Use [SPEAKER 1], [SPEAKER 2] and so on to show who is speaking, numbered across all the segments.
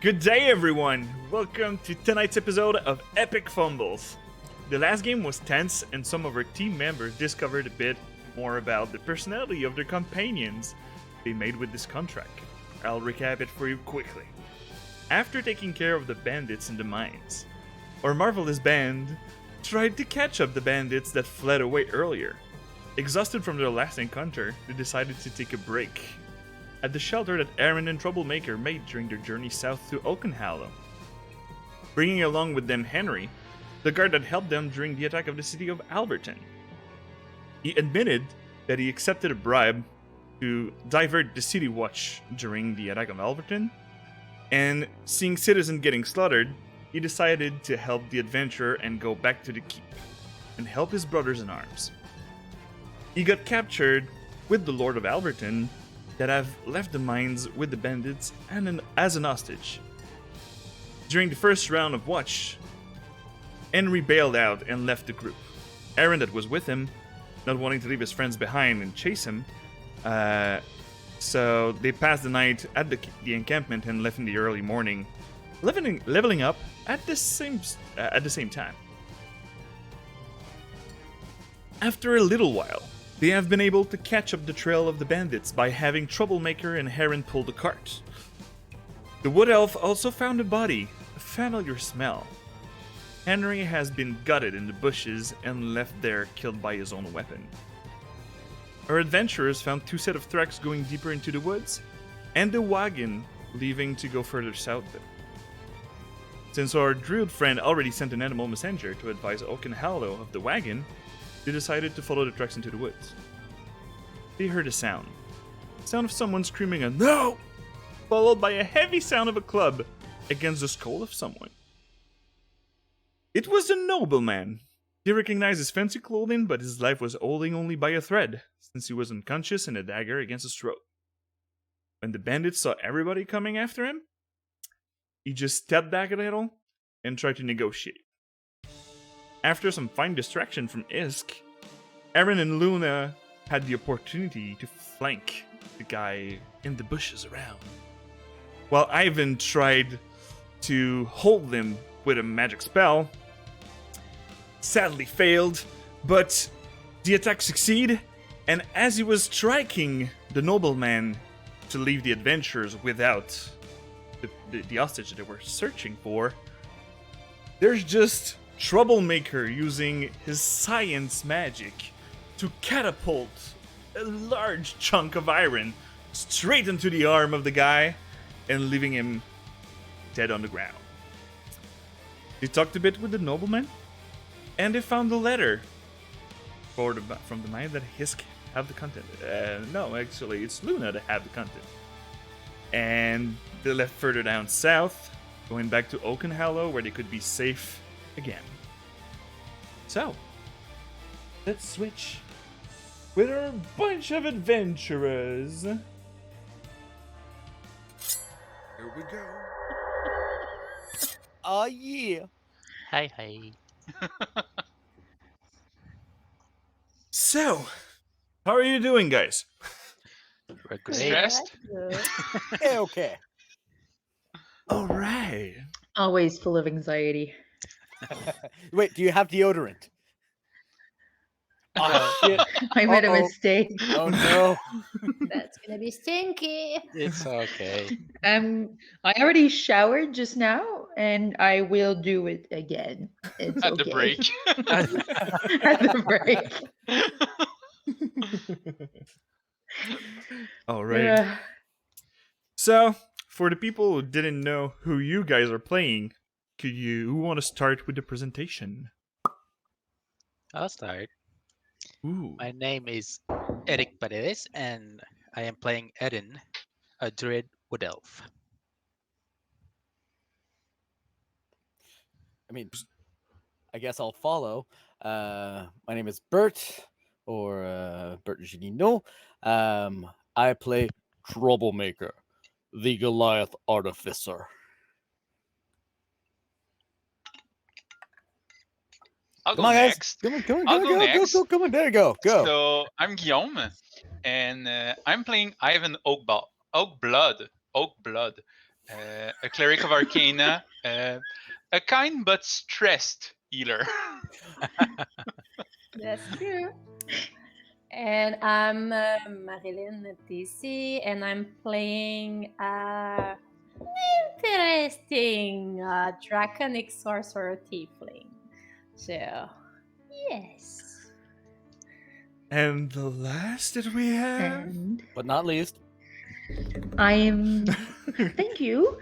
[SPEAKER 1] Good day, everyone! Welcome to tonight's episode of Epic Fumbles. The last game was tense, and some of our team members discovered a bit more about the personality of their companions they made with this contract. I'll recap it for you quickly. After taking care of the bandits in the mines, our marvelous band tried to catch up the bandits that fled away earlier. Exhausted from their last encounter, they decided to take a break at the shelter that Eryn and Troublemaker made during their journey south to Oakblood, bringing along with them Henry, the guard that helped them during the attack of the city of Alberton. He admitted that he accepted a bribe to divert the city watch during the attack of Alberton, and seeing citizens getting slaughtered, he decided to help the adventurer and go back to the keep and help his brothers in arms. He got captured with the Lord of Alberton that have left the mines with the bandits and as an hostage. During the first round of watch, Henry bailed out and left the group. Eryn, that was with him, not wanting to leave his friends behind and chase him, so they passed the night at the encampment and left in the early morning, leveling up at the same time. After a little while, they have been able to catch up the trail of the bandits by having Troublemaker and Eryn pull the cart. The wood elf also found a body, a familiar smell. Henry has been gutted in the bushes and left there killed by his own weapon. Our adventurers found two sets of tracks going deeper into the woods, and a wagon leaving to go further south. Since our Druid friend already sent an animal messenger to advise Oak and Hallow of the wagon, they decided to follow the tracks into the woods. They heard a sound. The sound of someone screaming a "No!" followed by a heavy sound of a club against the skull of someone. It was the nobleman. They recognized his fancy clothing, but his life was holding only by a thread, since he was unconscious and a dagger against his throat. When the bandits saw everybody coming after him, he just stepped back a little and tried to negotiate. After some fine distraction from Isk, Eryn and Luna had the opportunity to flank the guy in the bushes around, while Ivan tried to hold them with a magic spell. Sadly failed, but the attack succeeded, and as he was striking the nobleman to leave the adventurers without the hostage they were searching for, there's just Troublemaker using his science magic to catapult a large chunk of iron straight into the arm of the guy and leaving him dead on the ground. They talked a bit with the nobleman, and they found a letter from the mine that Hisk have the content. No, actually, it's Luna that have the content. And they left further down south, going back to Oakenhallow, where they could be safe again. So, let's switch with our bunch of adventurers.
[SPEAKER 2] Here we go.
[SPEAKER 3] Oh yeah.
[SPEAKER 4] Hi.
[SPEAKER 1] So, how are you doing, guys?
[SPEAKER 4] We're great.
[SPEAKER 5] Stressed?
[SPEAKER 3] Hey, okay.
[SPEAKER 1] All right.
[SPEAKER 5] Always full of anxiety.
[SPEAKER 3] Wait, do you have deodorant? Oh shit.
[SPEAKER 5] I made a
[SPEAKER 3] Uh-oh.
[SPEAKER 5] mistake.
[SPEAKER 3] Oh no.
[SPEAKER 6] That's gonna be stinky.
[SPEAKER 4] It's okay.
[SPEAKER 5] I already showered just now, and I will do it again. It's
[SPEAKER 2] At
[SPEAKER 5] okay.
[SPEAKER 2] the break.
[SPEAKER 5] At the break.
[SPEAKER 1] All right.
[SPEAKER 5] Yeah.
[SPEAKER 1] So, for the people who didn't know who you guys are playing, who want to start with the presentation?
[SPEAKER 4] I'll start.
[SPEAKER 1] Ooh.
[SPEAKER 4] My name is Eric Paredes, and I am playing Eryn, a Druid wood elf.
[SPEAKER 3] I mean, I guess I'll follow. My name is Bert, or Bert Gigino. I play Troublemaker, the Goliath Artificer.
[SPEAKER 2] I'll
[SPEAKER 3] Come
[SPEAKER 2] go
[SPEAKER 3] on, guys.
[SPEAKER 2] next.
[SPEAKER 3] Come on,
[SPEAKER 2] I'll go next.
[SPEAKER 3] Come on. There you go. Go.
[SPEAKER 2] So I'm Guillaume, and I'm playing Ivan Oakblood.
[SPEAKER 7] a Cleric of Arcana, a kind but stressed healer.
[SPEAKER 6] That's true. And I'm Marilyn TC, and I'm playing interesting draconic sorcerer tiefling. So, yes.
[SPEAKER 1] And the last that we have.
[SPEAKER 5] And
[SPEAKER 3] But not least.
[SPEAKER 5] I'm thank you.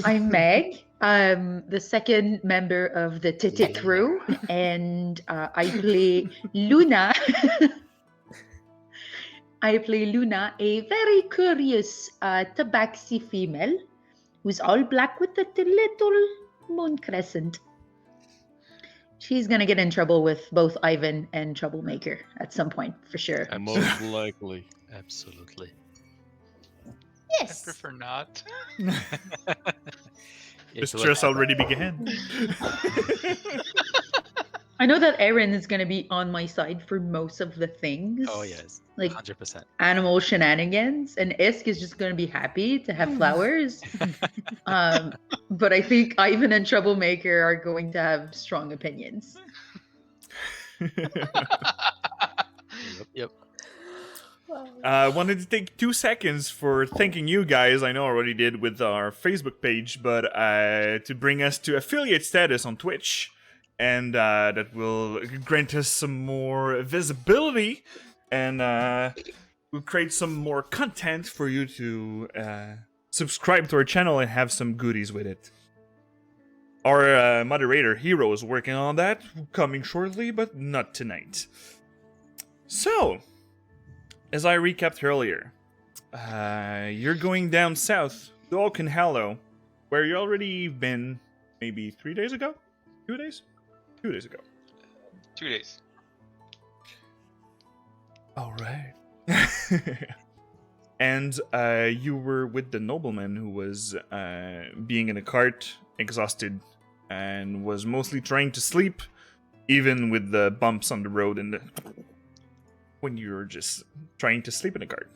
[SPEAKER 5] I'm Meg. I'm the second member of the Titit crew, and I play Luna. I play Luna, a very curious Tabaxi female who's all black with a little moon crescent. She's gonna get in trouble with both Ivan and Troublemaker at some point, for sure.
[SPEAKER 3] Most likely.
[SPEAKER 4] Absolutely.
[SPEAKER 7] I
[SPEAKER 6] Yes.
[SPEAKER 7] prefer not.
[SPEAKER 1] The
[SPEAKER 4] It's
[SPEAKER 1] stress
[SPEAKER 4] whatever.
[SPEAKER 1] already began.
[SPEAKER 5] I know that Eryn is gonna be on my side for most of the things.
[SPEAKER 4] Oh yes,
[SPEAKER 5] Like
[SPEAKER 4] 100%.
[SPEAKER 5] animal shenanigans, and Isk is just gonna be happy to have flowers. But I think Ivan and Troublemaker are going to have strong opinions.
[SPEAKER 4] Yep.
[SPEAKER 1] I wanted to take 2 seconds for thanking you guys. I know I already did with our Facebook page, but to bring us to affiliate status on Twitch, and that will grant us some more visibility, and will create some more content for you to subscribe to our channel and have some goodies with it. Our moderator Hero is working on that, coming shortly, but not tonight. So, as I recapped earlier, you're going down south to Oakenhallow, where you already been maybe 3 days ago? 2 days? 2 days ago.
[SPEAKER 7] 2 days.
[SPEAKER 1] All right. And you were with the nobleman who was being in a cart, exhausted, and was mostly trying to sleep, even with the bumps on the road and when you're just trying to sleep in a cart.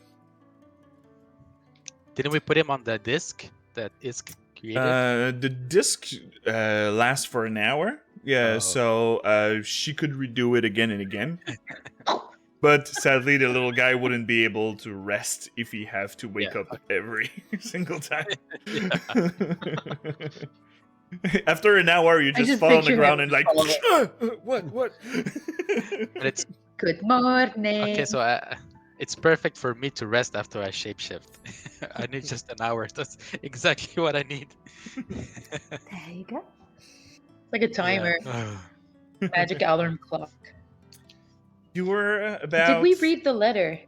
[SPEAKER 4] Didn't we put him on the disc that Isk created?
[SPEAKER 1] The disc lasts for an hour. Yeah,
[SPEAKER 4] Oh.
[SPEAKER 1] so she could redo it again and again. But sadly, the little guy wouldn't be able to rest if he have to wake
[SPEAKER 4] Yeah,
[SPEAKER 1] up every single time.
[SPEAKER 4] Yeah.
[SPEAKER 1] After an hour, you just
[SPEAKER 5] just
[SPEAKER 1] fall on the
[SPEAKER 5] picture
[SPEAKER 1] ground
[SPEAKER 5] him
[SPEAKER 1] and like, what?
[SPEAKER 4] But it's
[SPEAKER 5] Good morning.
[SPEAKER 4] okay. So it's perfect for me to rest after I shapeshift. I need just an hour. That's exactly what I need.
[SPEAKER 6] There you go.
[SPEAKER 5] It's like a timer,
[SPEAKER 4] Yeah.
[SPEAKER 5] magic alarm clock.
[SPEAKER 1] You were about.
[SPEAKER 5] Did we read the letter?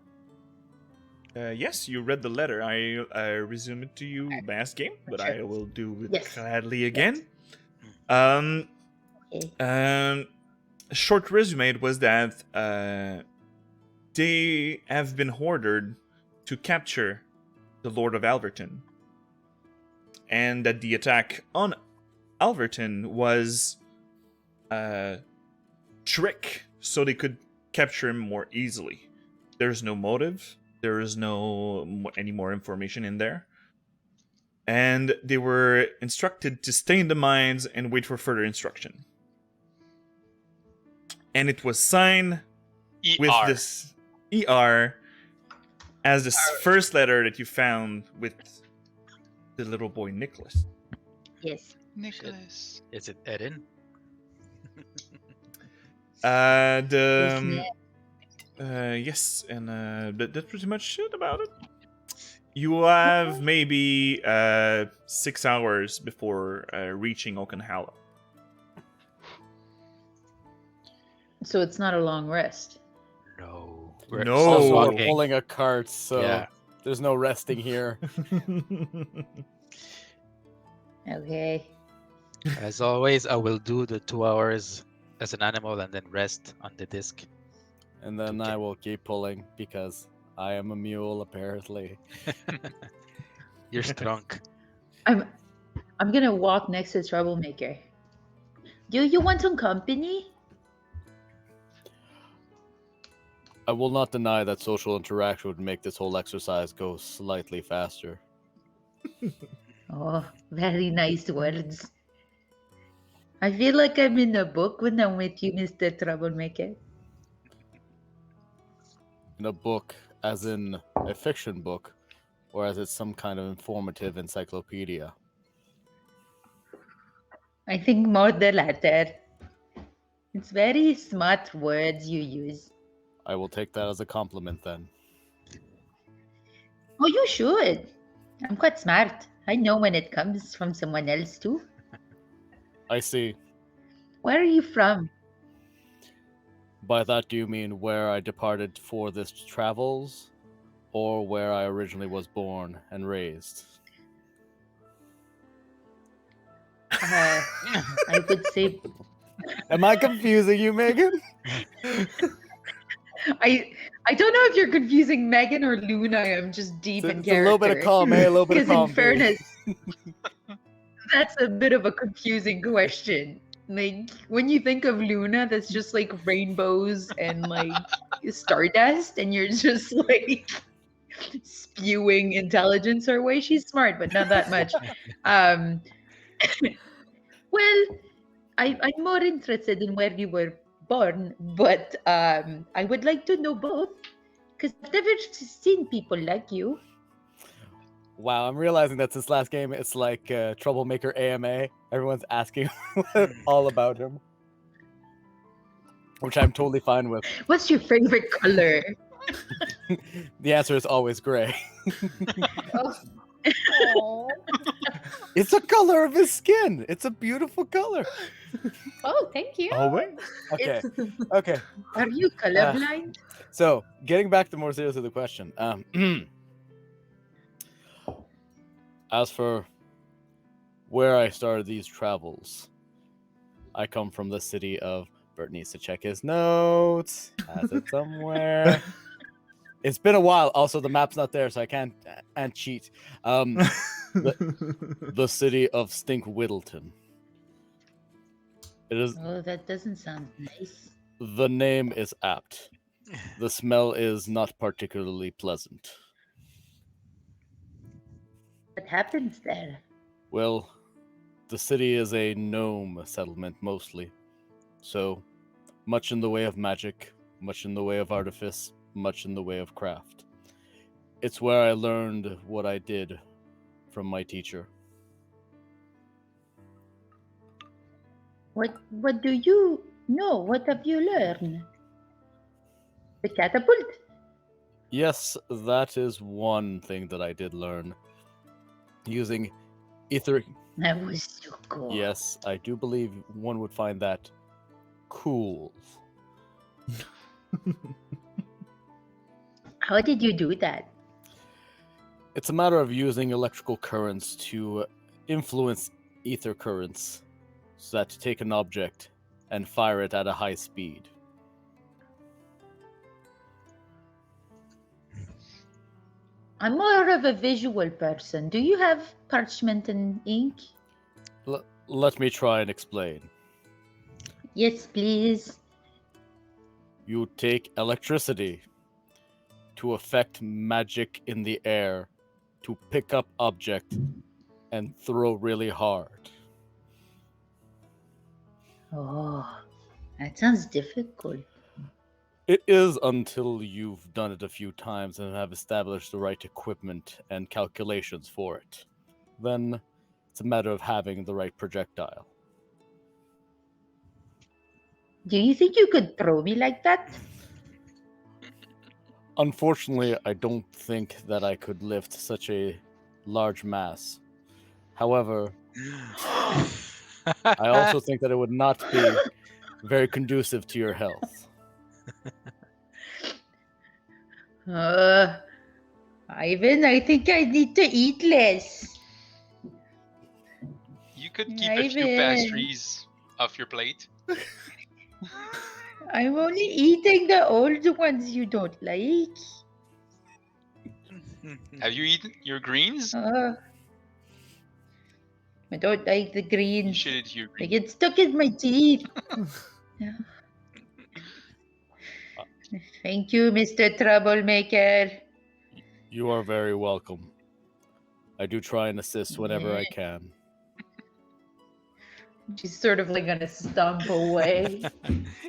[SPEAKER 1] Yes, you read the letter. I resumed it to you last game, but I will do it
[SPEAKER 5] Yes.
[SPEAKER 1] gladly again.
[SPEAKER 5] Okay.
[SPEAKER 1] A short resume was that they have been ordered to capture the Lord of Alverton, and that the attack on Alverton was a trick so they could capture him more easily. There's no motive. There is any more information in there. And they were instructed to stay in the mines and wait for further instruction. And it was signed with
[SPEAKER 7] ER.
[SPEAKER 1] this ER as the first letter that you found with the little boy Nicholas.
[SPEAKER 5] Yes.
[SPEAKER 7] Nicholas.
[SPEAKER 4] Is it Eryn?
[SPEAKER 1] Yes, and that's pretty much it about it. You have maybe 6 hours before reaching Oakenhallow.
[SPEAKER 5] So it's not a long rest.
[SPEAKER 4] No.
[SPEAKER 1] No.
[SPEAKER 3] Also,
[SPEAKER 1] Oh.
[SPEAKER 3] we're
[SPEAKER 4] walking.
[SPEAKER 3] pulling a cart, so
[SPEAKER 4] Yeah.
[SPEAKER 3] there's no resting here.
[SPEAKER 5] Okay.
[SPEAKER 4] As always, I will do the 2 hours as an animal and then rest on the disc.
[SPEAKER 3] And then I will keep pulling because I am a mule, apparently.
[SPEAKER 4] You're strong.
[SPEAKER 5] I'm gonna walk next to Troublemaker. Do you want some company?
[SPEAKER 3] I will not deny that social interaction would make this whole exercise go slightly faster.
[SPEAKER 5] Oh, very nice words. I feel like I'm in a book when I'm with you, Mr. Troublemaker.
[SPEAKER 3] In a book, as in a fiction book, or as it's some kind of informative encyclopedia?
[SPEAKER 5] I think more the latter. It's very smart words you use.
[SPEAKER 3] I will take that as a compliment then.
[SPEAKER 5] Oh, you should. I'm quite smart. I know when it comes from someone else too.
[SPEAKER 3] I see.
[SPEAKER 5] Where are you from?
[SPEAKER 3] By that, do you mean where I departed for this travels, or where I originally was born and raised?
[SPEAKER 5] I would say
[SPEAKER 3] Am I confusing you, Megan?
[SPEAKER 5] I don't know if you're confusing Megan or Luna. I'm just deep in
[SPEAKER 3] It's a little bit of
[SPEAKER 5] character.
[SPEAKER 3] column A, a little bit of
[SPEAKER 5] Because in
[SPEAKER 3] column B.
[SPEAKER 5] fairness, that's a bit of a confusing question. Like when you think of Luna, that's just like rainbows and like stardust, and you're just like spewing intelligence her way. She's smart, but not that much. Um, well, I'm more interested in where you were born, but I would like to know both because I've never seen people like you.
[SPEAKER 3] Wow, I'm realizing that this last game, it's like Troublemaker AMA. Everyone's asking all about him, which I'm totally fine with.
[SPEAKER 5] What's your favorite color?
[SPEAKER 3] The answer is always gray.
[SPEAKER 6] Oh.
[SPEAKER 3] It's the color of his skin. It's a beautiful color.
[SPEAKER 6] Oh, thank you.
[SPEAKER 1] Oh, wait.
[SPEAKER 3] Okay,
[SPEAKER 5] It's-
[SPEAKER 3] okay.
[SPEAKER 5] Are you colorblind?
[SPEAKER 3] So, getting back to more seriously the question. As for where I started these travels, I come from the city of... Bert needs to check his notes. Has it somewhere. It's been a while. Also, the map's not there, so I can't cheat. The city of Stink Whittleton. It is...
[SPEAKER 5] Oh, that doesn't sound nice.
[SPEAKER 3] The name is apt. The smell is not particularly pleasant.
[SPEAKER 5] What happens there?
[SPEAKER 3] Well, the city is a gnome settlement mostly. So, much in the way of magic, much in the way of artifice, much in the way of craft. It's where I learned what I did from my teacher.
[SPEAKER 5] What do you know? What have you learned? The catapult?
[SPEAKER 3] Yes, that is one thing that I did learn. Using ether...
[SPEAKER 5] That was so cool.
[SPEAKER 3] Yes, I do believe one would find that cool.
[SPEAKER 5] How did you do that?
[SPEAKER 3] It's a matter of using electrical currents to influence ether currents so that to take an object and fire it at a high speed.
[SPEAKER 5] I'm more of a visual person. Do you have parchment and ink?
[SPEAKER 3] Let me try and explain.
[SPEAKER 5] Yes, please.
[SPEAKER 3] You take electricity to affect magic in the air, to pick up object and throw really hard.
[SPEAKER 5] Oh, that sounds difficult.
[SPEAKER 3] It is until you've done it a few times and have established the right equipment and calculations for it. Then it's a matter of having the right projectile.
[SPEAKER 5] Do you think you could throw me like that?
[SPEAKER 3] Unfortunately, I don't think that I could lift such a large mass. However, I also think that it would not be very conducive to your health.
[SPEAKER 5] Ivan, I think I need to eat less.
[SPEAKER 7] You could keep a few
[SPEAKER 5] Ivan.
[SPEAKER 7] pastries off your plate.
[SPEAKER 5] I'm only eating the old ones you don't like.
[SPEAKER 7] Have you eaten your greens?
[SPEAKER 5] I don't like the
[SPEAKER 7] You
[SPEAKER 5] green.
[SPEAKER 7] should eat your
[SPEAKER 5] They
[SPEAKER 7] greens.
[SPEAKER 5] get stuck in my teeth. Yeah. Thank you, Mr. Troublemaker.
[SPEAKER 3] You are very welcome. I do try and assist whenever I can.
[SPEAKER 5] She's sort of like gonna stomp away.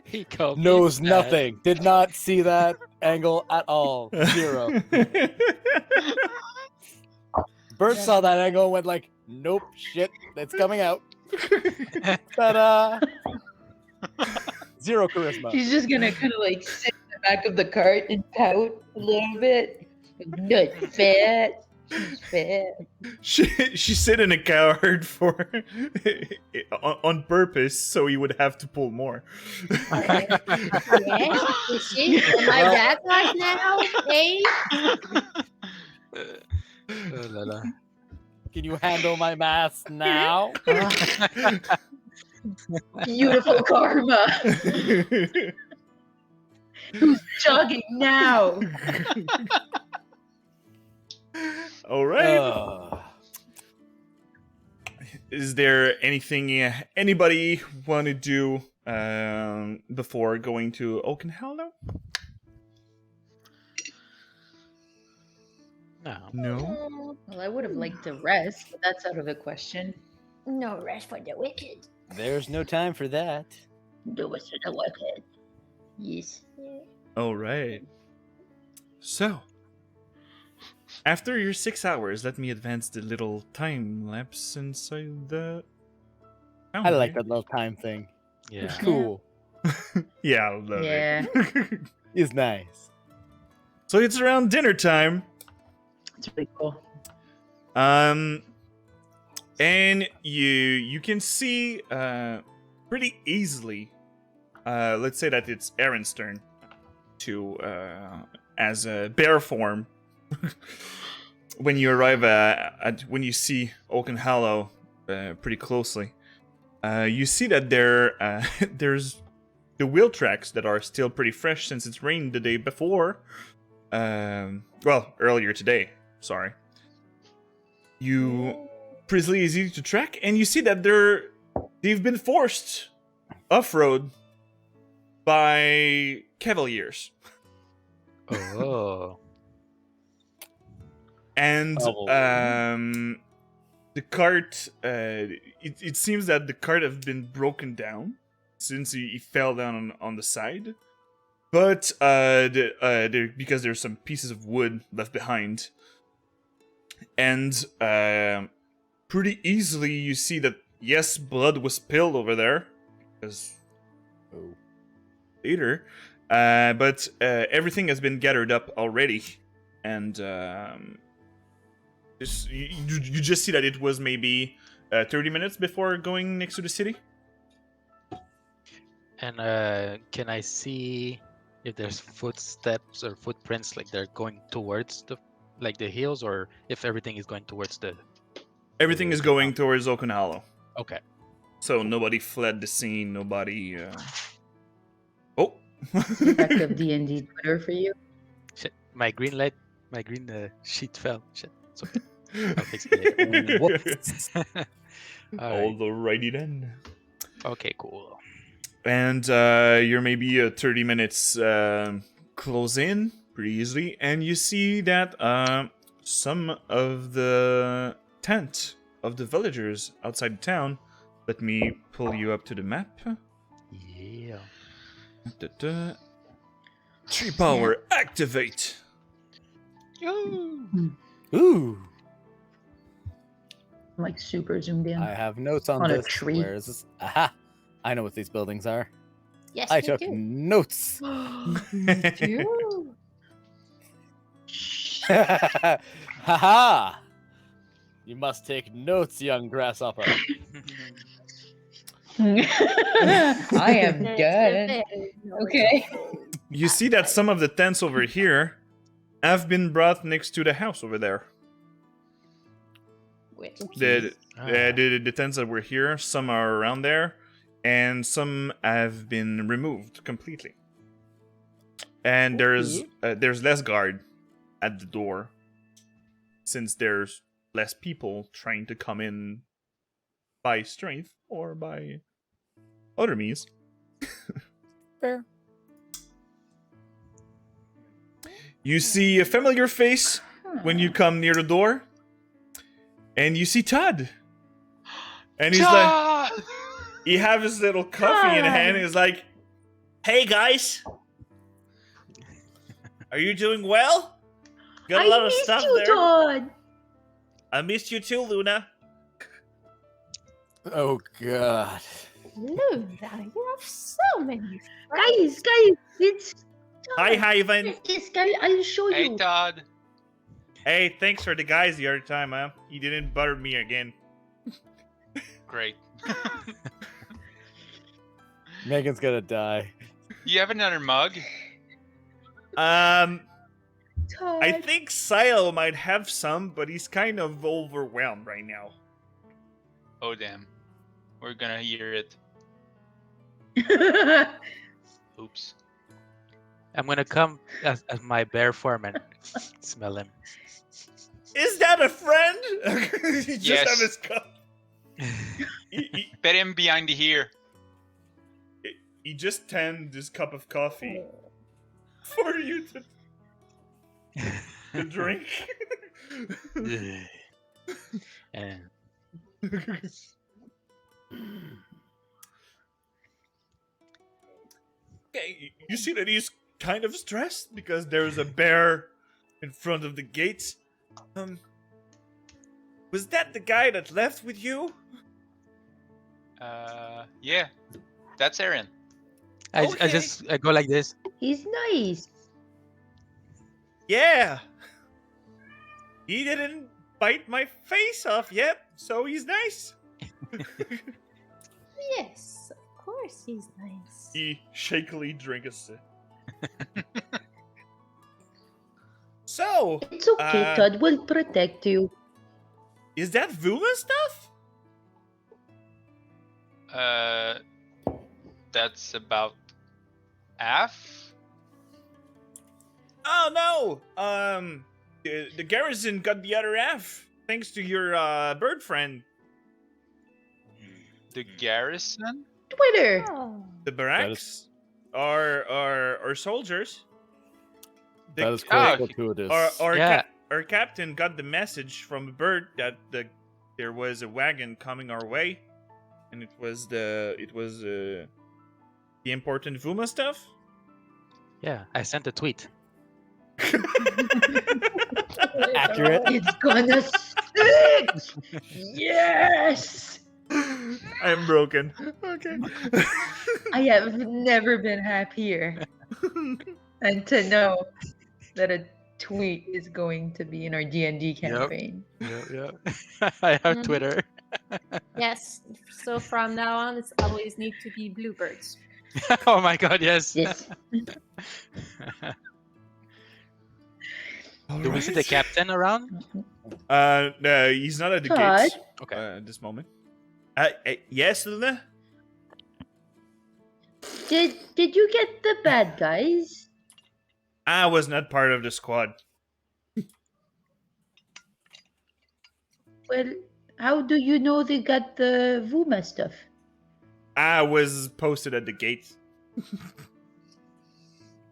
[SPEAKER 4] He called me
[SPEAKER 3] Knows
[SPEAKER 4] sad.
[SPEAKER 3] nothing. Did not see that angle at all. Zero. Bert saw that angle and went like, nope, shit, it's coming out. Ta-da! Zero charisma.
[SPEAKER 5] She's just gonna kind of like sit in the back of the cart and pout a little bit. Not fat. She's fat.
[SPEAKER 1] She sit in a coward for on purpose, so he would have to pull more.
[SPEAKER 6] Yes, is she? Am I that much now? Hey?
[SPEAKER 4] Oh, la, la.
[SPEAKER 3] Can you handle my mass now?
[SPEAKER 5] Beautiful karma. Who's jogging now?
[SPEAKER 1] All right. Is there anything anybody want to do before going to Oakenhallow?
[SPEAKER 4] No.
[SPEAKER 1] No.
[SPEAKER 5] Well, I would have liked to rest, but that's out of the question.
[SPEAKER 6] No rest for the wicked.
[SPEAKER 3] There's no time for that.
[SPEAKER 5] Do it to the wicked. Yes.
[SPEAKER 1] All right. So, after your 6 hours, let me advance the little time lapse inside the.
[SPEAKER 3] I like that little time thing.
[SPEAKER 4] Yeah.
[SPEAKER 3] It's cool.
[SPEAKER 1] Yeah, I love it.
[SPEAKER 3] It's nice.
[SPEAKER 1] So it's around dinner time.
[SPEAKER 5] It's really cool.
[SPEAKER 1] And you can see pretty easily. Let's say that it's Eryn's turn to as a bear form. When you arrive when you see Oakenhallow pretty closely, you see that there's the wheel tracks that are still pretty fresh since it's rained the day before. Well, earlier today. Sorry. Pretty easy to track, and you see that they've been forced off-road by cavaliers.
[SPEAKER 4] Oh.
[SPEAKER 1] And the cart, it seems that the cart has been broken down since he fell down on the side. But because there's some pieces of wood left behind. And pretty easily you see that, yes, blood was spilled over there. Because later. But everything has been gathered up already. And you just see that it was maybe 30 minutes before going next to the city.
[SPEAKER 4] And can I see if there's footsteps or footprints, like they're going towards the hills, or if everything is going towards the...
[SPEAKER 1] Everything is going towards Oakenhallow.
[SPEAKER 4] Okay.
[SPEAKER 1] So nobody fled the scene, nobody... Oh!
[SPEAKER 5] Back of D&D Twitter for you.
[SPEAKER 4] Shit. My green sheet fell. Shit. It's okay. I'll fix it later.
[SPEAKER 3] Whoops.
[SPEAKER 4] Alright.
[SPEAKER 1] Alrighty then.
[SPEAKER 4] Okay, cool.
[SPEAKER 1] And you're maybe 30 minutes close in, pretty easily, and you see that some of the tent of the villagers outside the town. Let me pull you up to the map.
[SPEAKER 4] Yeah.
[SPEAKER 1] Tree power, activate!
[SPEAKER 3] Ooh.
[SPEAKER 5] I'm like super zoomed in.
[SPEAKER 3] I have notes on
[SPEAKER 5] On a
[SPEAKER 3] this.
[SPEAKER 5] tree.
[SPEAKER 3] Where is this? Aha! I know what these buildings are.
[SPEAKER 6] Yes,
[SPEAKER 3] I
[SPEAKER 6] you
[SPEAKER 3] took
[SPEAKER 6] do.
[SPEAKER 3] notes.
[SPEAKER 6] Do.
[SPEAKER 3] Haha! You must take notes, young grasshopper.
[SPEAKER 5] I am done. Okay.
[SPEAKER 1] You see that some of the tents over here have been brought next to the house over there.
[SPEAKER 5] Which
[SPEAKER 1] The tents that were here, some are around there, and some have been removed completely. And there's less guard at the door, since there's less people trying to come in by strength or by other means.
[SPEAKER 3] Fair.
[SPEAKER 1] You see a familiar face when you come near the door. and you see Todd. And he's like,
[SPEAKER 7] Ah!
[SPEAKER 1] he have his little coffee in hand, and he's like, "Hey guys, are you doing well? Got a lot
[SPEAKER 5] I
[SPEAKER 1] of
[SPEAKER 5] missed
[SPEAKER 1] stuff
[SPEAKER 5] you,
[SPEAKER 1] there.
[SPEAKER 5] Todd.
[SPEAKER 1] I missed you too, Luna."
[SPEAKER 3] Oh God.
[SPEAKER 6] Luna, you have so many friends.
[SPEAKER 5] Guys, it's
[SPEAKER 1] Hi, Ivan.
[SPEAKER 5] This guy, I'll show
[SPEAKER 7] Hey,
[SPEAKER 5] you.
[SPEAKER 7] Todd.
[SPEAKER 1] Hey, thanks for the guys the other time, huh? He didn't butter me again.
[SPEAKER 7] Great.
[SPEAKER 3] Megan's gonna die.
[SPEAKER 7] You have another mug?
[SPEAKER 5] Todd.
[SPEAKER 1] I think Silo might have some, but he's kind of overwhelmed right now.
[SPEAKER 7] Oh, damn. We're gonna hear it. Oops.
[SPEAKER 4] I'm gonna come as my bear form and smell him.
[SPEAKER 1] Is that a friend? He just
[SPEAKER 7] Yes.
[SPEAKER 1] have his cup.
[SPEAKER 7] Bet him behind the ear.
[SPEAKER 1] He just turned this cup of coffee for you to drink.
[SPEAKER 4] And
[SPEAKER 1] Okay, you see that he's kind of stressed because there's a bear in front of the gates. Was that the guy that left with you?
[SPEAKER 7] Yeah. That's Eryn.
[SPEAKER 4] I
[SPEAKER 1] Okay.
[SPEAKER 4] just go like this.
[SPEAKER 5] He's nice.
[SPEAKER 1] Yeah. He didn't bite my face off yet, so he's nice.
[SPEAKER 6] Yes, of course he's nice.
[SPEAKER 1] He shakily drank a sip. So,
[SPEAKER 5] It's okay, Todd. We'll protect you.
[SPEAKER 1] is that Vuma stuff?
[SPEAKER 7] That's about half.
[SPEAKER 1] Oh no! The garrison got the other half thanks to your bird friend.
[SPEAKER 7] The garrison?
[SPEAKER 5] Twitter.
[SPEAKER 6] Oh.
[SPEAKER 1] The barracks are soldiers.
[SPEAKER 3] That is
[SPEAKER 7] Oh,
[SPEAKER 3] quite fortuitous.
[SPEAKER 4] Yeah.
[SPEAKER 1] Our captain got the message from a bird that there was a wagon coming our way, and it was the important Vuma stuff.
[SPEAKER 4] Yeah, I sent a tweet.
[SPEAKER 3] Accurate.
[SPEAKER 5] It's gonna stick. Yes.
[SPEAKER 1] I'm broken. Okay.
[SPEAKER 5] I have never been happier. And to know that a tweet is going to be in our D&D campaign.
[SPEAKER 4] Yeah. I have
[SPEAKER 6] Mhm.
[SPEAKER 4] Twitter.
[SPEAKER 6] Yes. So from now on, it's always need to be bluebirds.
[SPEAKER 4] Oh my god, yes.
[SPEAKER 5] Yes.
[SPEAKER 4] Do we see the captain around?
[SPEAKER 1] No, he's not at the
[SPEAKER 5] Todd?
[SPEAKER 1] gates
[SPEAKER 4] Okay.
[SPEAKER 1] at this moment. Yes, Luna?
[SPEAKER 5] Did you get the bad guys?
[SPEAKER 1] I was not part of the squad.
[SPEAKER 5] Well, how do you know they got the Vuma stuff?
[SPEAKER 1] I was posted at the gate.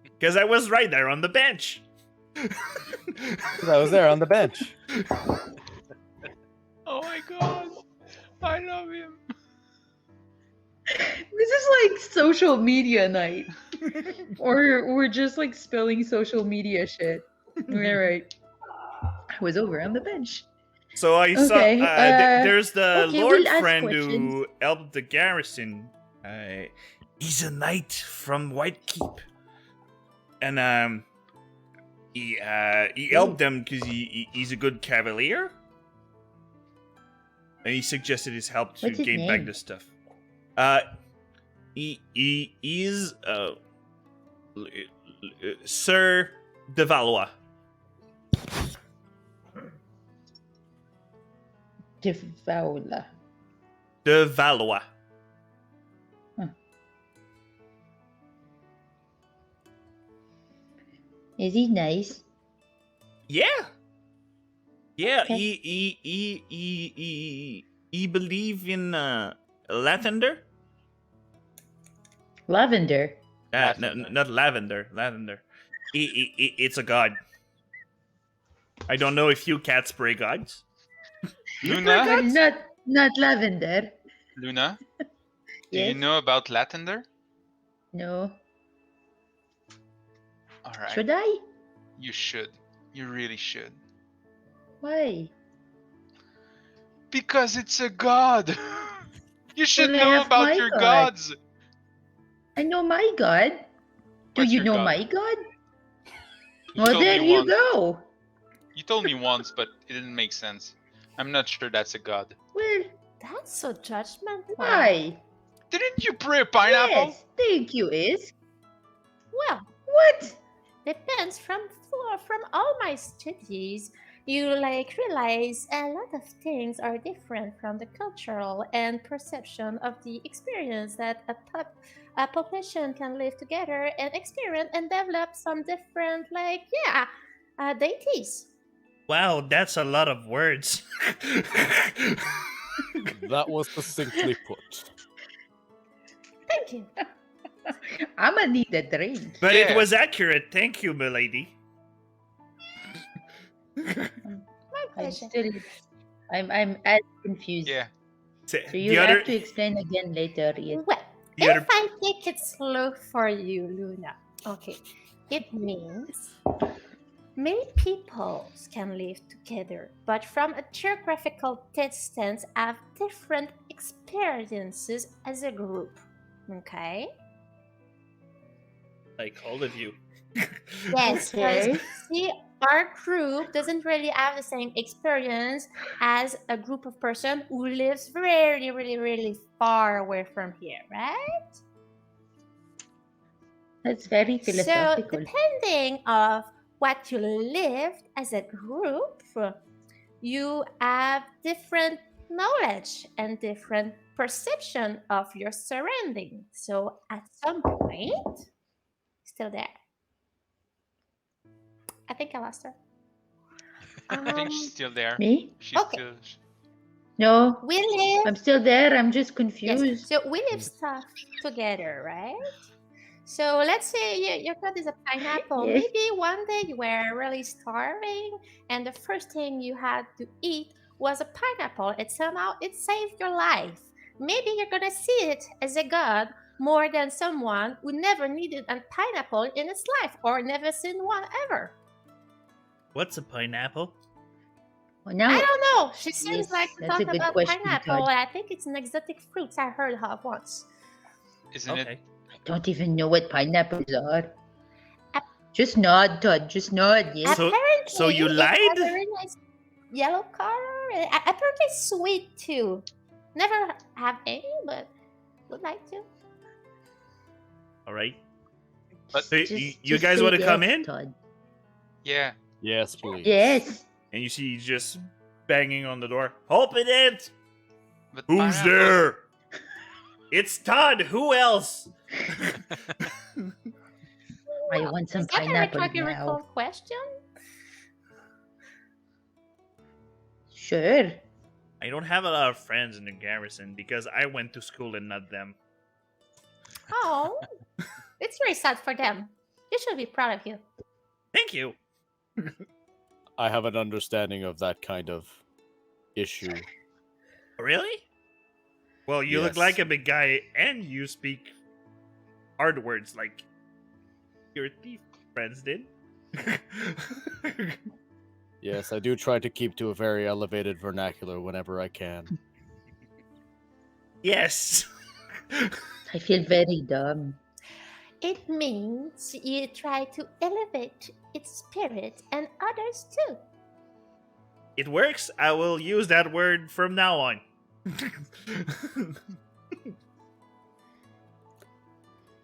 [SPEAKER 1] Because I was right there on the bench.
[SPEAKER 3] I was there on the bench.
[SPEAKER 7] Oh my god. I love him.
[SPEAKER 5] This is like social media night. Or we're just like spilling social media shit. Alright. I was over on the bench.
[SPEAKER 1] So I saw
[SPEAKER 5] Okay,
[SPEAKER 1] there's the
[SPEAKER 5] okay,
[SPEAKER 1] Lord
[SPEAKER 5] we'll ask
[SPEAKER 1] friend
[SPEAKER 5] questions.
[SPEAKER 1] who helped the garrison. He's a knight from Whitekeep, and he helped them because he's a good cavalier, and he suggested his help to
[SPEAKER 5] What's his
[SPEAKER 1] gain back
[SPEAKER 5] name?
[SPEAKER 1] the stuff. He is Sir de Valois.
[SPEAKER 5] Devoula.
[SPEAKER 1] De Valois.
[SPEAKER 5] Is he nice?
[SPEAKER 1] Yeah. Yeah,
[SPEAKER 5] Okay.
[SPEAKER 1] he believe in lavender.
[SPEAKER 5] Lavender.
[SPEAKER 1] No, not lavender. Lavender. It's a god. I don't know if you cats pray gods.
[SPEAKER 7] Luna,
[SPEAKER 5] Well, not lavender.
[SPEAKER 7] Luna, do you
[SPEAKER 5] Yes.
[SPEAKER 7] know about lavender?
[SPEAKER 5] No.
[SPEAKER 7] All right.
[SPEAKER 5] Should I?
[SPEAKER 7] You should. You really should.
[SPEAKER 5] Why?
[SPEAKER 7] Because it's a god. You should
[SPEAKER 5] Well, I
[SPEAKER 7] know
[SPEAKER 5] have
[SPEAKER 7] about
[SPEAKER 5] my
[SPEAKER 7] your
[SPEAKER 5] god.
[SPEAKER 7] gods.
[SPEAKER 5] I know my god. Do
[SPEAKER 7] What's
[SPEAKER 5] you
[SPEAKER 7] your
[SPEAKER 5] know
[SPEAKER 7] god?
[SPEAKER 5] my god?
[SPEAKER 7] You
[SPEAKER 5] Well,
[SPEAKER 7] told
[SPEAKER 5] there
[SPEAKER 7] me
[SPEAKER 5] you
[SPEAKER 7] once.
[SPEAKER 5] go.
[SPEAKER 7] You told me once, but it didn't make sense. I'm not sure that's a god.
[SPEAKER 5] Well,
[SPEAKER 6] That's so judgmental.
[SPEAKER 5] why?
[SPEAKER 7] Didn't you pray a pineapple?
[SPEAKER 5] Yes, thank you, Is.
[SPEAKER 6] Well,
[SPEAKER 5] What?
[SPEAKER 6] depends from all my studies. You realize a lot of things are different from the cultural and perception of the experience that a population can live together and experience and develop some different deities.
[SPEAKER 1] Wow, that's a lot of words.
[SPEAKER 3] That was succinctly put.
[SPEAKER 6] Thank you.
[SPEAKER 5] I'ma need a drink.
[SPEAKER 1] But
[SPEAKER 7] Yeah.
[SPEAKER 1] it was accurate. Thank you, milady.
[SPEAKER 6] My
[SPEAKER 5] I'm
[SPEAKER 6] pleasure.
[SPEAKER 5] still, I'm as confused.
[SPEAKER 7] Yeah.
[SPEAKER 5] So
[SPEAKER 1] The
[SPEAKER 5] you'll
[SPEAKER 1] other,
[SPEAKER 5] have to explain again later, Ian.
[SPEAKER 6] Well,
[SPEAKER 1] the other
[SPEAKER 6] if I take it slow for you, Luna, okay, it means many peoples can live together, but from a geographical distance have different experiences as a group. Okay?
[SPEAKER 1] like all of you.
[SPEAKER 6] Yes,
[SPEAKER 5] Okay.
[SPEAKER 6] because see, our group doesn't really have the same experience as a group of person who lives really, really, really far away from here, right?
[SPEAKER 5] That's very
[SPEAKER 6] So
[SPEAKER 5] philosophical.
[SPEAKER 6] depending of what you lived as a group, you have different knowledge and different perception of your surrounding. So at some point, still there. I think I lost her.
[SPEAKER 7] I think she's still there.
[SPEAKER 5] Me?
[SPEAKER 7] She's
[SPEAKER 6] Okay.
[SPEAKER 7] still.
[SPEAKER 5] No,
[SPEAKER 6] We live.
[SPEAKER 5] I'm still there. I'm just
[SPEAKER 6] Yes.
[SPEAKER 5] confused.
[SPEAKER 6] So we live stuff together, right? So let's say your god is a pineapple.
[SPEAKER 5] Yes.
[SPEAKER 6] Maybe one day you were really starving, and the first thing you had to eat was a pineapple. And somehow it saved your life. Maybe you're gonna see it as a god more than someone who never needed a pineapple in his life or never seen one ever.
[SPEAKER 1] What's a pineapple?
[SPEAKER 5] Well, now,
[SPEAKER 6] I don't know. She seems
[SPEAKER 5] Yes,
[SPEAKER 6] like to
[SPEAKER 5] that's a
[SPEAKER 6] talk
[SPEAKER 5] good
[SPEAKER 6] about
[SPEAKER 5] question,
[SPEAKER 6] pineapple.
[SPEAKER 5] Todd.
[SPEAKER 6] I think it's an exotic fruit I heard of once.
[SPEAKER 7] Isn't
[SPEAKER 1] Okay.
[SPEAKER 7] it?
[SPEAKER 5] I don't even know what pineapples are.
[SPEAKER 6] Ap-
[SPEAKER 5] Just nod, Todd. Just nod. Yes.
[SPEAKER 1] So-
[SPEAKER 6] Apparently,
[SPEAKER 1] so you
[SPEAKER 6] it has
[SPEAKER 1] lied?
[SPEAKER 6] a very nice yellow color. Apparently, sweet too. Never have any, but would like to.
[SPEAKER 1] All right.
[SPEAKER 7] But
[SPEAKER 1] So you guys
[SPEAKER 5] say
[SPEAKER 1] want to come
[SPEAKER 5] yes,
[SPEAKER 1] in?
[SPEAKER 5] Todd.
[SPEAKER 7] yeah,
[SPEAKER 3] Yes, please.
[SPEAKER 5] Yes.
[SPEAKER 1] And you see just banging on the door. Open it!
[SPEAKER 7] but
[SPEAKER 1] Who's
[SPEAKER 7] pineapples-
[SPEAKER 1] there? It's Todd. Who else?
[SPEAKER 5] I want some
[SPEAKER 6] Is that a
[SPEAKER 5] pineapple
[SPEAKER 6] rhetorical
[SPEAKER 5] now.
[SPEAKER 6] question?
[SPEAKER 5] Sure.
[SPEAKER 1] I don't have a lot of friends in the garrison because I went to school and not them.
[SPEAKER 6] Oh, it's very sad for them. You should be proud of you.
[SPEAKER 1] Thank you.
[SPEAKER 3] I have an understanding of that kind of issue.
[SPEAKER 1] Really? Well, you look
[SPEAKER 3] Yes.
[SPEAKER 1] like a big guy and you speak hard words like your thief friends did.
[SPEAKER 3] Yes, I do try to keep to a very elevated vernacular whenever I can.
[SPEAKER 1] Yes.
[SPEAKER 5] I feel very dumb.
[SPEAKER 6] It means you try to elevate its spirit and others too.
[SPEAKER 1] It works. I will use that word from now on.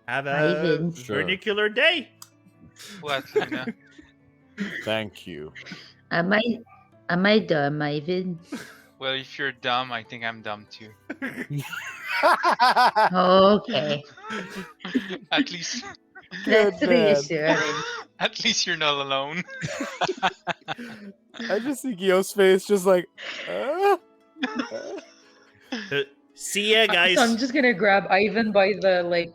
[SPEAKER 1] Have a
[SPEAKER 5] Ivan.
[SPEAKER 3] Sure.
[SPEAKER 1] vernacular day.
[SPEAKER 7] What, Luna?
[SPEAKER 3] Thank you.
[SPEAKER 5] Am I dumb, Ivan?
[SPEAKER 7] Well, if you're dumb, I think I'm dumb too.
[SPEAKER 5] Okay.
[SPEAKER 7] At least,
[SPEAKER 5] That's
[SPEAKER 3] Good man.
[SPEAKER 5] reassuring.
[SPEAKER 7] at least you're not alone.
[SPEAKER 3] I just see Gio's face just like,
[SPEAKER 1] See ya, guys.
[SPEAKER 8] So I'm just gonna grab Ivan by the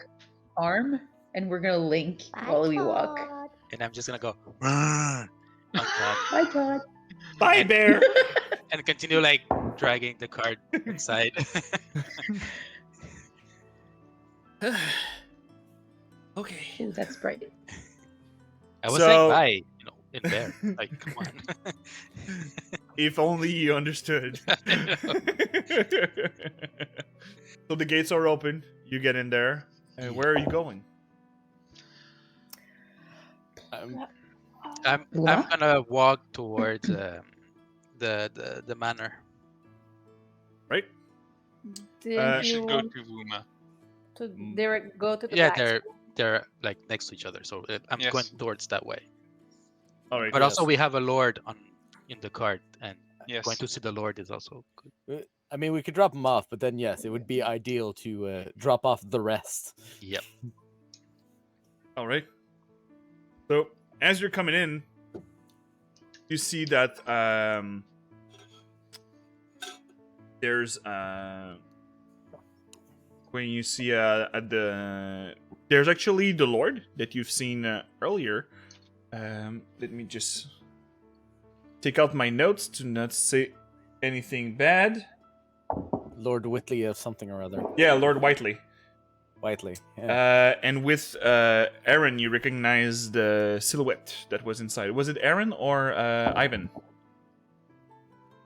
[SPEAKER 8] arm, and we're gonna link while we walk.
[SPEAKER 6] Todd.
[SPEAKER 4] And I'm just gonna go. "Run." On top.
[SPEAKER 8] Bye, Todd.
[SPEAKER 1] Bye, bear.
[SPEAKER 4] and continue like dragging the cart inside.
[SPEAKER 1] Okay.
[SPEAKER 5] Ooh, that's bright.
[SPEAKER 4] I was
[SPEAKER 1] So-
[SPEAKER 4] saying bye, in there. Like, come on.
[SPEAKER 1] If only you understood. So the gates are open. You get in there. Where are you going?
[SPEAKER 4] I'm
[SPEAKER 5] What?
[SPEAKER 4] gonna walk towards the manor.
[SPEAKER 1] Right?
[SPEAKER 6] Didn't
[SPEAKER 7] You
[SPEAKER 6] you
[SPEAKER 7] should go
[SPEAKER 6] want
[SPEAKER 7] to Vuma.
[SPEAKER 6] to go to the
[SPEAKER 4] Yeah,
[SPEAKER 6] blacksmith?
[SPEAKER 4] they're like next to each other, so I'm
[SPEAKER 7] Yes.
[SPEAKER 4] going towards that way.
[SPEAKER 1] All right.
[SPEAKER 4] But also we have a lord in the cart, and
[SPEAKER 7] Yes.
[SPEAKER 4] going to see the lord is also good.
[SPEAKER 3] I mean, we could drop them off, but then yes, it would be ideal to drop off the rest.
[SPEAKER 4] Yep.
[SPEAKER 1] All right. So as you're coming in, you see that there's when you see at the there's actually the Lord that you've seen earlier. Let me just take out my notes to not say anything bad.
[SPEAKER 3] Lord Whitley of something or other.
[SPEAKER 1] Yeah, Lord Whiteley.
[SPEAKER 3] Whiteley. Yeah.
[SPEAKER 1] And with Eryn, you recognize the silhouette that was inside. Was it Eryn or Ivan?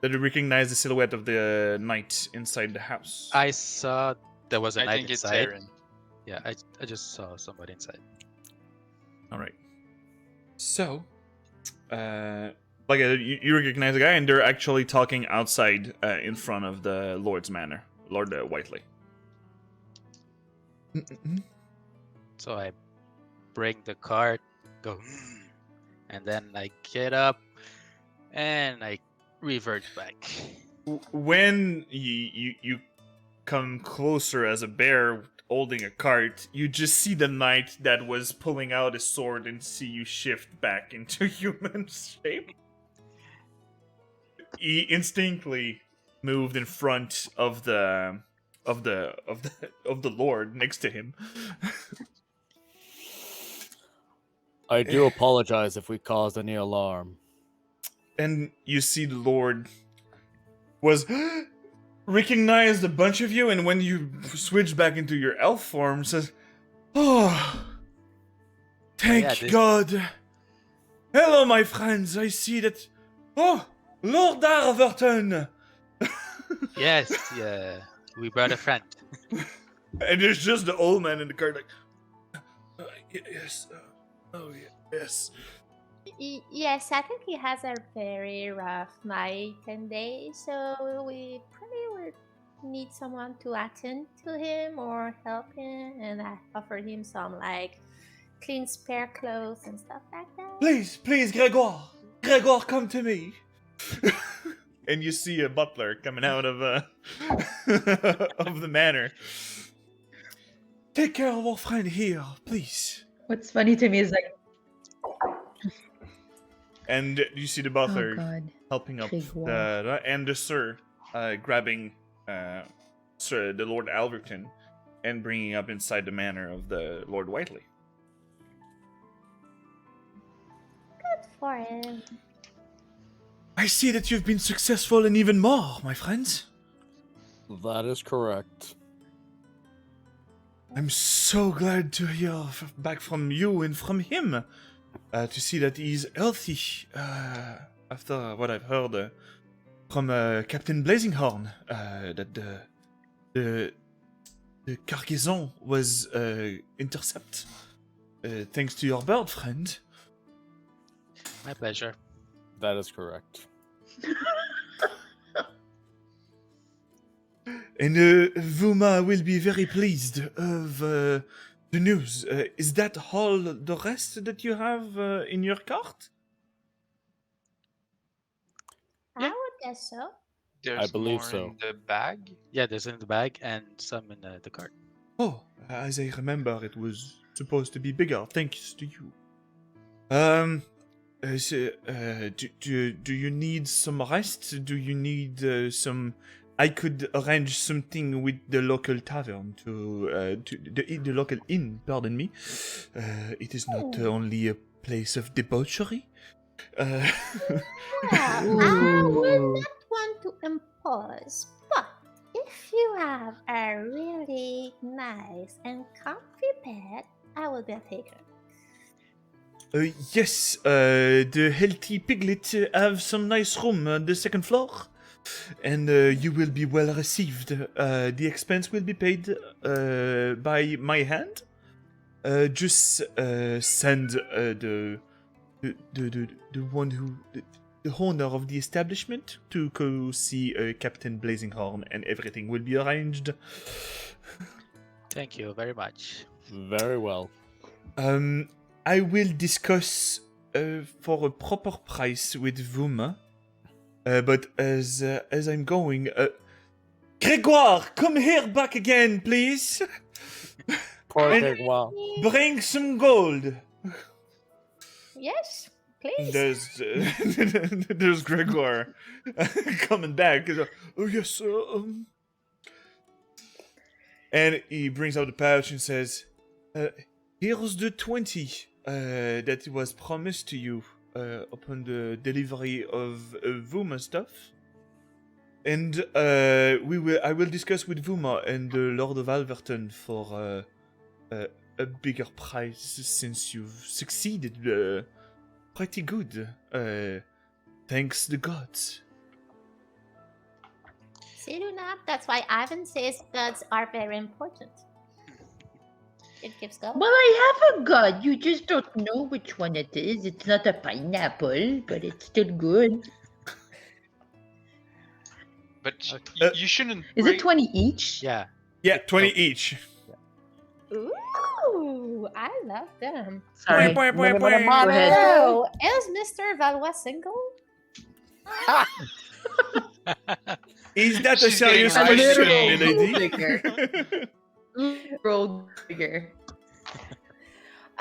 [SPEAKER 1] That you recognize the silhouette of the knight inside the house.
[SPEAKER 4] I saw there was a
[SPEAKER 7] I
[SPEAKER 4] knight
[SPEAKER 7] think it's
[SPEAKER 4] inside.
[SPEAKER 7] Eryn.
[SPEAKER 4] Yeah, I just saw somebody inside.
[SPEAKER 1] All right. So, you recognize the guy, and they're actually talking outside in front of the Lord's manor, Lord Whiteley.
[SPEAKER 4] So I bring the cart, go, and then I get up, and I revert back.
[SPEAKER 1] When you come closer as a bear holding a cart, you just see the knight that was pulling out a sword and see you shift back into human shape. He instinctively moved in front of the Lord next to him.
[SPEAKER 3] I do apologize if we caused any alarm.
[SPEAKER 1] And you see the Lord was recognized a bunch of you, and when you switch back into your elf form, says, "Oh, thank God! Hello, my friends. I see that. Oh, Lord Darverton."
[SPEAKER 4] Yes, yeah, we brought a friend.
[SPEAKER 1] And there's just the old man in the car, like, yes, yes.
[SPEAKER 6] Yes, I think he has a very rough night and day, so we probably would need someone to attend to him or help him, and I offer him some like clean spare clothes and stuff like that.
[SPEAKER 1] Please, Gregor, come to me. And you see a butler coming out of of the manor. Take care of our friend here, please.
[SPEAKER 5] What's funny to me is like,
[SPEAKER 1] And you see the
[SPEAKER 5] oh
[SPEAKER 1] butler
[SPEAKER 5] God.
[SPEAKER 1] helping up
[SPEAKER 5] Gregor.
[SPEAKER 1] and the sir grabbing Sir the Lord Alverton and bringing up inside the manor of the Lord Whiteley.
[SPEAKER 6] Good for him.
[SPEAKER 1] I see that you've been successful and even more, my friends.
[SPEAKER 3] That is correct.
[SPEAKER 1] I'm so glad to hear back from you and from him. To see that he's healthy. After what I've heard from Captain Blazinghorn, that the cargaison was intercepted. Thanks to your bird friend.
[SPEAKER 4] My pleasure.
[SPEAKER 3] That is correct.
[SPEAKER 1] And Vuma will be very pleased of the news. Is that all the rest that you have in your cart?
[SPEAKER 6] I would guess so.
[SPEAKER 7] There's
[SPEAKER 3] believe
[SPEAKER 7] more
[SPEAKER 3] so.
[SPEAKER 7] in the bag.
[SPEAKER 4] Yeah, there's in the bag and some in the cart.
[SPEAKER 1] Oh, as I remember, it was supposed to be bigger, thanks to you. Do you need some rest? Do you need some... I could arrange something with the local tavern to the local inn, pardon me. It is not only a place of debauchery.
[SPEAKER 6] Yeah, I would not want to impose, but if you have a really nice and comfy bed, I will be a taker.
[SPEAKER 1] Yes, the healthy piglet have some nice room on the second floor, and you will be well received. The expense will be paid by my hand. Just send the one who the owner of the establishment to go see Captain Blazinghorn, and everything will be arranged.
[SPEAKER 4] Thank you very much.
[SPEAKER 3] Very well.
[SPEAKER 1] I will discuss for a proper price with Vuma. But as I'm going, Grégoire, come here back again, please.
[SPEAKER 3] Poor
[SPEAKER 1] And-
[SPEAKER 3] Grégoire.
[SPEAKER 1] Bring some gold.
[SPEAKER 6] Yes, please.
[SPEAKER 1] There's Grégoire coming back. He's like, oh yes, and he brings out the pouch and says, "Here's the 20 that was promised to you upon the delivery of Vuma stuff, and I will discuss with Vuma and the Lord of Alverton for a bigger price since you've succeeded pretty good. Thanks the gods."
[SPEAKER 6] See, Luna, that's why Ivan says gods are very important. It gives gold.
[SPEAKER 5] Well, I have a god. You just don't know which one it is. It's not a pineapple, but it's still good.
[SPEAKER 7] But you shouldn't.
[SPEAKER 5] Is it 20 each?
[SPEAKER 4] Yeah.
[SPEAKER 1] Yeah, 20 each.
[SPEAKER 6] Ooh, I love them.
[SPEAKER 5] Sorry.
[SPEAKER 1] Boy, boy, boy,
[SPEAKER 5] Go
[SPEAKER 1] boy.
[SPEAKER 5] ahead.
[SPEAKER 6] Oh, is Mr. Valois single?
[SPEAKER 1] Is that a
[SPEAKER 7] She's getting
[SPEAKER 1] serious
[SPEAKER 7] a
[SPEAKER 1] question,
[SPEAKER 7] little
[SPEAKER 1] milady?
[SPEAKER 5] Roll bigger.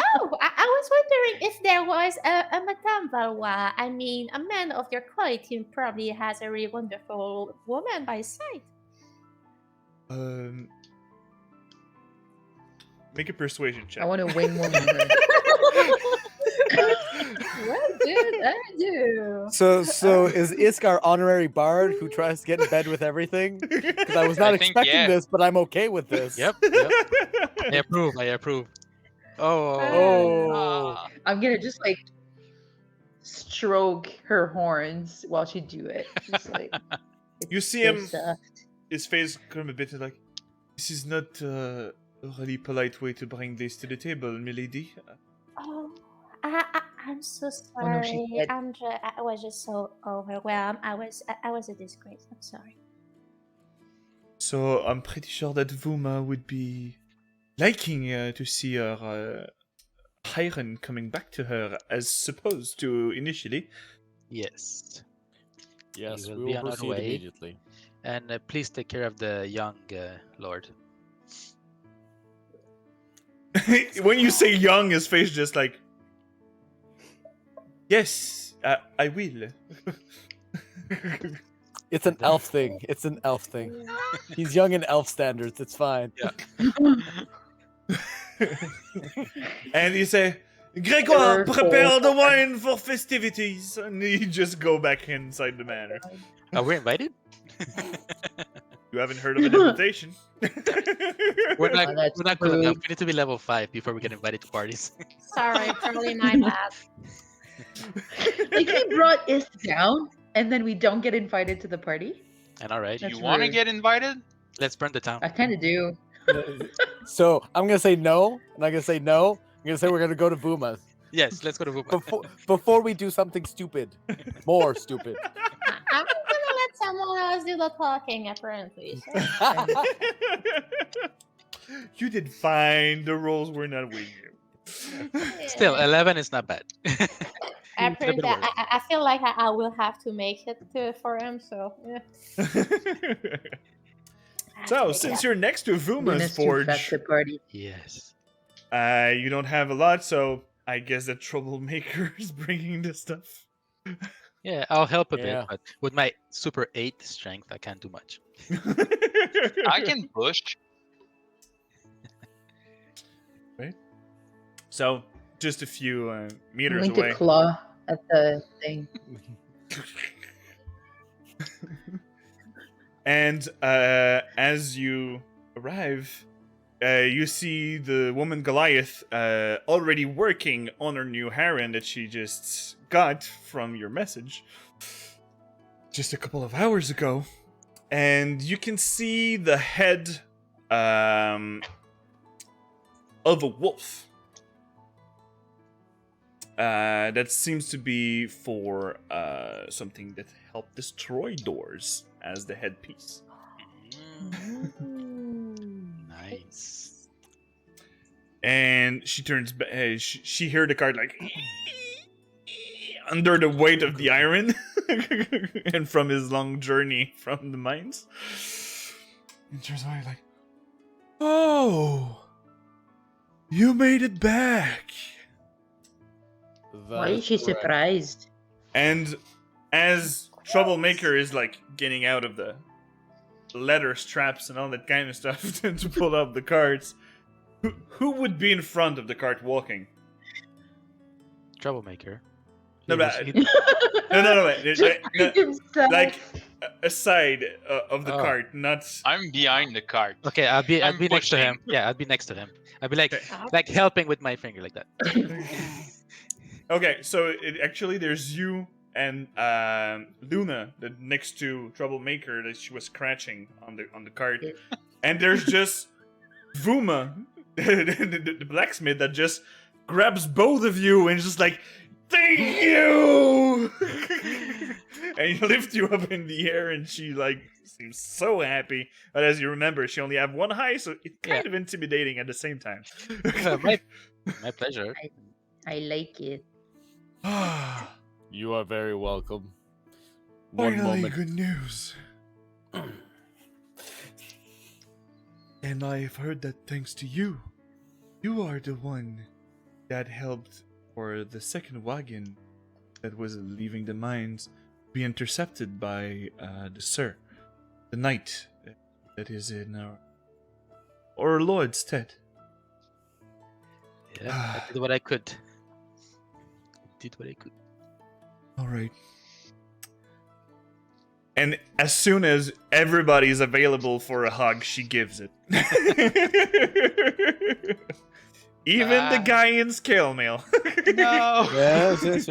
[SPEAKER 6] Oh, I was wondering if there was a Madame Valois. I mean, a man of your quality probably has a really wonderful woman by his side.
[SPEAKER 1] Make a persuasion check.
[SPEAKER 5] I want to win one more.
[SPEAKER 6] What did I do?
[SPEAKER 3] So is Isk our honorary bard who tries to get in bed with everything? Because I was not
[SPEAKER 7] I think,
[SPEAKER 3] expecting
[SPEAKER 7] yeah.
[SPEAKER 3] this, but I'm okay with this.
[SPEAKER 4] Yep. I approve. I approve. Oh.
[SPEAKER 3] Oh.
[SPEAKER 5] I'm gonna just like stroke her horns while she do it. Just like
[SPEAKER 1] You
[SPEAKER 5] it's
[SPEAKER 1] see
[SPEAKER 5] so
[SPEAKER 1] him-
[SPEAKER 5] soft.
[SPEAKER 1] His face come a bit like, this is not a really polite way to bring this to the table, milady.
[SPEAKER 6] Oh, I'm so
[SPEAKER 5] Oh, no, she's
[SPEAKER 6] sorry.
[SPEAKER 5] dead.
[SPEAKER 6] I was just so overwhelmed. I was a disgrace. I'm sorry.
[SPEAKER 1] So I'm pretty sure that Vuma would be liking to see her Eryn coming back to her as supposed to initially.
[SPEAKER 4] Yes.
[SPEAKER 3] Yes,
[SPEAKER 4] We
[SPEAKER 3] we
[SPEAKER 4] will be
[SPEAKER 3] will
[SPEAKER 4] on our
[SPEAKER 3] proceed
[SPEAKER 4] way.
[SPEAKER 3] immediately.
[SPEAKER 4] And please take care of the young lord.
[SPEAKER 1] When you say young, his face just like, yes, I will.
[SPEAKER 3] It's an elf thing. It's an elf thing. He's young in elf standards. It's fine.
[SPEAKER 1] And he say, Grégoire,
[SPEAKER 5] They're
[SPEAKER 1] prepare
[SPEAKER 5] cold.
[SPEAKER 1] the wine for festivities. And he just go back inside the manor.
[SPEAKER 4] Are we invited?
[SPEAKER 1] You haven't heard of an invitation?
[SPEAKER 4] We're not,
[SPEAKER 5] Oh, that's
[SPEAKER 4] we're not cool
[SPEAKER 5] rude.
[SPEAKER 4] enough. We need to be level 5 before we get invited to parties.
[SPEAKER 6] Sorry, probably my bad.
[SPEAKER 5] Like he brought us down, and then we don't get invited to the party.
[SPEAKER 4] And all right,
[SPEAKER 5] That's
[SPEAKER 7] You want to
[SPEAKER 5] rude.
[SPEAKER 7] get invited?
[SPEAKER 4] let's burn the town.
[SPEAKER 5] I kind of do.
[SPEAKER 3] So I'm gonna say no, and I'm gonna say no. I'm gonna say we're gonna go to Vuma's
[SPEAKER 4] Yes, let's go to Vupa.
[SPEAKER 3] before we do something stupid, more stupid.
[SPEAKER 6] I'm gonna let someone else do the talking, apparently. So.
[SPEAKER 1] You did fine. The rolls were not with you.
[SPEAKER 4] Still, 11 is not bad.
[SPEAKER 6] Apparently,
[SPEAKER 4] worse.
[SPEAKER 6] I feel like I will have to make it for him. So. Yeah.
[SPEAKER 1] So, since you're next to Vuma's
[SPEAKER 5] Luna's too fat
[SPEAKER 1] forge,
[SPEAKER 5] to party.
[SPEAKER 4] Yes.
[SPEAKER 1] you don't have a lot, so I guess the Troublemaker is bringing the stuff.
[SPEAKER 4] Yeah, I'll help a
[SPEAKER 3] Yeah.
[SPEAKER 4] bit, but with my super 8 strength, I can't do much.
[SPEAKER 7] I can push.
[SPEAKER 1] So, just a few meters
[SPEAKER 5] Link
[SPEAKER 1] away.
[SPEAKER 5] a claw at the thing.
[SPEAKER 1] And as you arrive, you see the woman Goliath already working on her new Eryn that she just got from your message just a couple of hours ago. And you can see the head of a wolf. That seems to be for something that helped destroy doors as the headpiece.
[SPEAKER 4] Nice.
[SPEAKER 1] And she turns. She heard the card like under the weight of the iron, and from his long journey from the mines. And turns away like, "Oh, you made it back."
[SPEAKER 5] Why is she surprised?
[SPEAKER 1] And as Troublemaker is like getting out of the leather straps and all that kind of stuff to pull up the carts, who would be in front of the cart walking?
[SPEAKER 4] Troublemaker.
[SPEAKER 1] No,
[SPEAKER 4] He
[SPEAKER 1] but-
[SPEAKER 4] was-
[SPEAKER 1] No, wait.
[SPEAKER 5] Himself.
[SPEAKER 1] Like aside of the
[SPEAKER 4] Oh.
[SPEAKER 1] cart, not.
[SPEAKER 7] I'm behind the cart.
[SPEAKER 4] Okay, I'll be
[SPEAKER 7] I'm
[SPEAKER 4] next to him.
[SPEAKER 7] pushing.
[SPEAKER 4] Yeah, I'll be next to him. I'll be
[SPEAKER 1] Okay.
[SPEAKER 4] like helping with my finger like that.
[SPEAKER 1] Okay, so actually there's you and Luna next to Troublemaker that she was scratching on the cart, and there's just Vuma, the blacksmith, that just grabs both of you and just like, thank you, and lift you up in the air, and she like seems so happy. But as you remember, she only have one eye, so it's kind of intimidating at the same time.
[SPEAKER 4] My pleasure.
[SPEAKER 5] I like it.
[SPEAKER 3] You are very welcome. One
[SPEAKER 1] Finally,
[SPEAKER 3] moment.
[SPEAKER 1] good news. And I've heard that thanks to you, you are the one that helped for the second wagon that was leaving the mines be intercepted by the Sir, the knight that is in our Lord's stead.
[SPEAKER 4] Yeah, I did what I could.
[SPEAKER 1] All right. And as soon as everybody's available for a hug, she gives it. Even the guy in scale mail.
[SPEAKER 7] No.
[SPEAKER 3] Yes.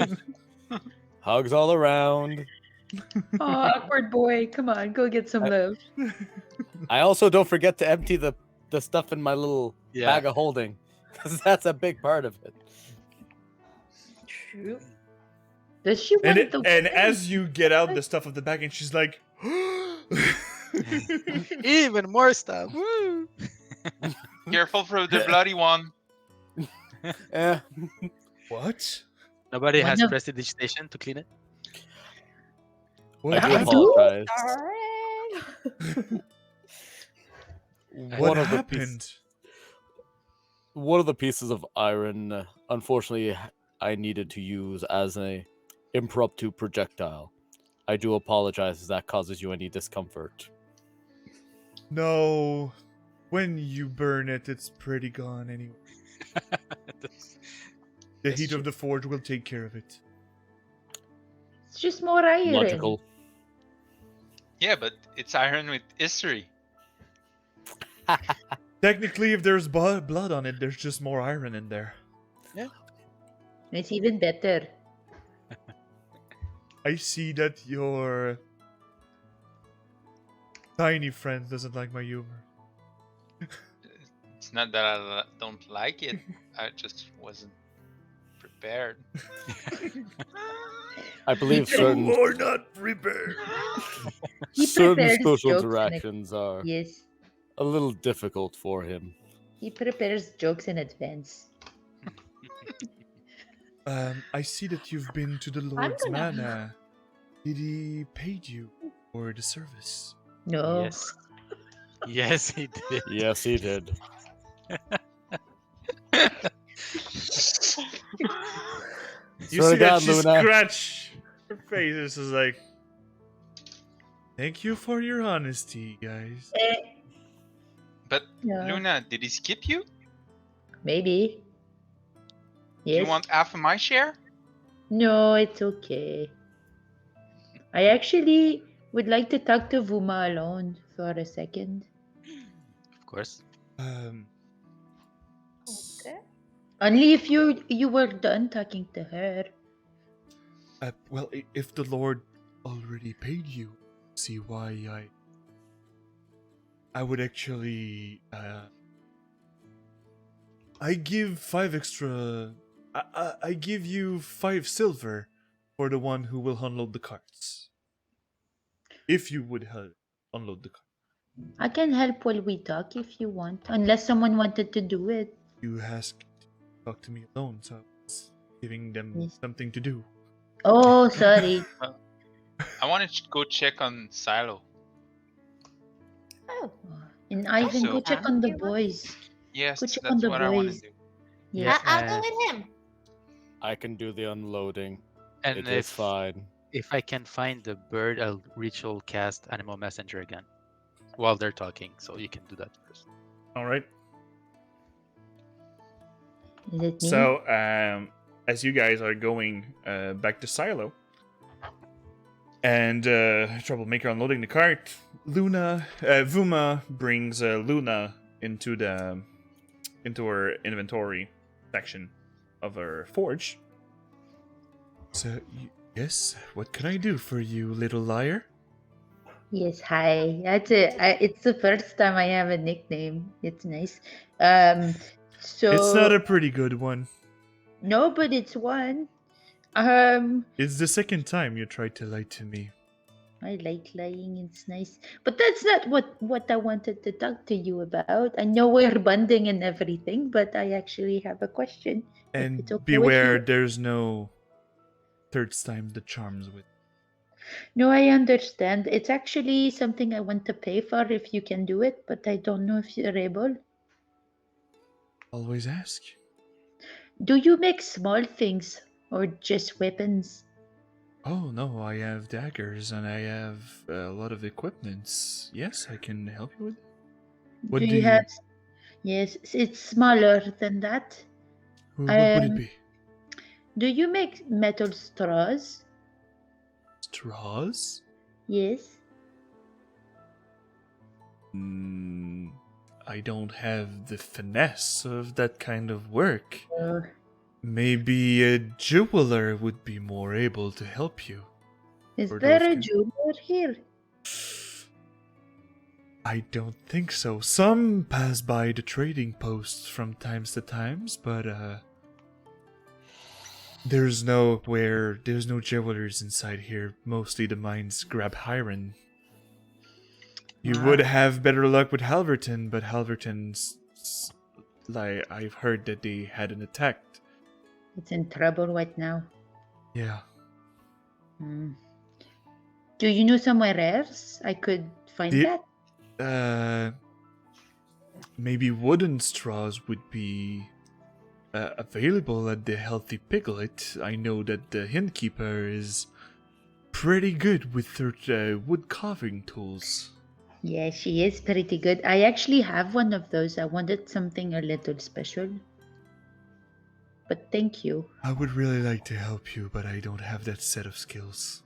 [SPEAKER 3] Hugs all around.
[SPEAKER 5] Oh, awkward boy. Come on, go get some love.
[SPEAKER 3] I also don't forget to empty the stuff in my little bag of holding, because that's a big part of it.
[SPEAKER 5] True. Does she want
[SPEAKER 1] And as you get out the stuff of the bag, and she's like,
[SPEAKER 4] Even more stuff. Woo!
[SPEAKER 7] Careful for the bloody one.
[SPEAKER 3] Eh.
[SPEAKER 1] what?
[SPEAKER 4] Nobody
[SPEAKER 5] One
[SPEAKER 4] has
[SPEAKER 5] of-
[SPEAKER 4] prestidigitation to clean it.
[SPEAKER 1] What
[SPEAKER 3] I do
[SPEAKER 1] happened?
[SPEAKER 3] apologize.
[SPEAKER 6] Sorry.
[SPEAKER 1] What
[SPEAKER 3] One of the
[SPEAKER 1] happened?
[SPEAKER 3] One of the pieces of iron, unfortunately, I needed to use as an impromptu projectile. I do apologize if that causes you any discomfort.
[SPEAKER 1] No. When you burn it, it's pretty gone anyway. The heat of the forge will take care of it.
[SPEAKER 5] It's just more iron.
[SPEAKER 3] Logical.
[SPEAKER 7] Yeah, but it's iron with history.
[SPEAKER 1] Technically, if there's blood on it, there's just more iron in there.
[SPEAKER 5] It's even better.
[SPEAKER 1] I see that your tiny friend doesn't like my humor.
[SPEAKER 7] It's not that I don't like it. I just wasn't prepared.
[SPEAKER 3] I believe certain
[SPEAKER 1] You're not prepared.
[SPEAKER 5] He
[SPEAKER 3] certain
[SPEAKER 5] prepares
[SPEAKER 3] social
[SPEAKER 5] jokes in it.
[SPEAKER 3] interactions are
[SPEAKER 5] Yes.
[SPEAKER 3] a little difficult for him.
[SPEAKER 5] He prepares jokes in advance.
[SPEAKER 1] I see that you've been to the
[SPEAKER 6] I'm
[SPEAKER 1] Lord's
[SPEAKER 6] gonna-
[SPEAKER 1] Manor. Did he pay you for the service?
[SPEAKER 5] No.
[SPEAKER 4] Yes. Yes, he did.
[SPEAKER 3] Yes, he did.
[SPEAKER 1] You
[SPEAKER 3] Swear
[SPEAKER 1] see
[SPEAKER 3] to
[SPEAKER 1] that
[SPEAKER 3] God,
[SPEAKER 1] she
[SPEAKER 3] Luna.
[SPEAKER 1] scratch her face. This is like, thank you for your honesty, guys.
[SPEAKER 7] But
[SPEAKER 5] Yeah.
[SPEAKER 7] Luna, did he skip you?
[SPEAKER 5] Maybe.
[SPEAKER 7] Do
[SPEAKER 5] Yes.
[SPEAKER 7] you want half of my share?
[SPEAKER 5] No, it's okay. I actually would like to talk to Vuma alone for a second.
[SPEAKER 4] Of course.
[SPEAKER 6] Okay.
[SPEAKER 5] Only if you were done talking to her.
[SPEAKER 1] Well, if the Lord already paid you, see why I would actually I give 5 extra. I give you 5 silver for the one who will unload the carts. If you would unload the cart.
[SPEAKER 5] I can help while we talk if you want, unless someone wanted to do it.
[SPEAKER 1] You asked to talk to me alone, so I was giving them
[SPEAKER 5] Yes.
[SPEAKER 1] something to do.
[SPEAKER 5] Oh, sorry.
[SPEAKER 7] I want to go check on Silo.
[SPEAKER 6] Oh,
[SPEAKER 5] And Ivan,
[SPEAKER 7] Also-
[SPEAKER 5] go check on the boys.
[SPEAKER 7] Yes,
[SPEAKER 5] Go check
[SPEAKER 7] that's
[SPEAKER 5] on the
[SPEAKER 7] what I want to
[SPEAKER 5] boys.
[SPEAKER 7] do.
[SPEAKER 5] Yeah.
[SPEAKER 6] I'll go with him.
[SPEAKER 3] I can do the unloading.
[SPEAKER 4] And
[SPEAKER 3] It is fine.
[SPEAKER 4] if I can find the bird, I'll ritual cast Animal Messenger again while they're talking. So you can do that first.
[SPEAKER 1] All right.
[SPEAKER 5] Is it me?
[SPEAKER 1] So, as you guys are going back to Silo, and Troublemaker unloading the cart, Vuma brings Luna into her inventory section of her forge. So, yes, what can I do for you, little liar?
[SPEAKER 5] Yes, hi. That's it. It's the first time I have a nickname. It's nice. So
[SPEAKER 1] It's not a pretty good one.
[SPEAKER 5] no, but it's one.
[SPEAKER 1] It's the second time you tried to lie to me.
[SPEAKER 5] I like lying. It's nice, but that's not what I wanted to talk to you about. I know we're bonding and everything, but I actually have a question. if
[SPEAKER 1] And
[SPEAKER 5] it's okay with
[SPEAKER 1] beware,
[SPEAKER 5] you.
[SPEAKER 1] there's no third time the charms with.
[SPEAKER 5] No, I understand. It's actually something I want to pay for if you can do it, but I don't know if you're able.
[SPEAKER 1] Always ask.
[SPEAKER 5] Do you make small things or just weapons?
[SPEAKER 1] Oh no, I have daggers and I have a lot of equipments. Yes, I can help you with. What
[SPEAKER 5] do
[SPEAKER 1] do
[SPEAKER 5] you
[SPEAKER 1] you-
[SPEAKER 5] have? Yes, it's smaller than that.
[SPEAKER 1] What would it
[SPEAKER 5] um,
[SPEAKER 1] be?
[SPEAKER 5] Do you make metal straws?
[SPEAKER 1] Straws?
[SPEAKER 5] Yes.
[SPEAKER 1] I don't have the finesse of that kind of work.
[SPEAKER 5] Uh,
[SPEAKER 1] Maybe a jeweler would be more able to help you.
[SPEAKER 5] is
[SPEAKER 1] For
[SPEAKER 5] there
[SPEAKER 1] those
[SPEAKER 5] a
[SPEAKER 1] kind-
[SPEAKER 5] jeweler here?
[SPEAKER 1] I don't think so. Some pass by the trading posts from times to times, but there's no jewelers inside here. Mostly the mines grab Eryn. You would have better luck with Halverton, but Halverton's like I've heard that they had an attack.
[SPEAKER 5] It's in trouble right now.
[SPEAKER 1] Yeah.
[SPEAKER 5] Hmm. Do you know somewhere else I could find
[SPEAKER 1] The-
[SPEAKER 5] that?
[SPEAKER 1] Maybe wooden straws would be available at the Healthy Piglet. I know that the Innkeeper is pretty good with her wood carving tools.
[SPEAKER 5] Yeah, she is pretty good. I actually have one of those. I wanted something a little special. But thank you.
[SPEAKER 1] I would really like to help you, but I don't have that set of skills.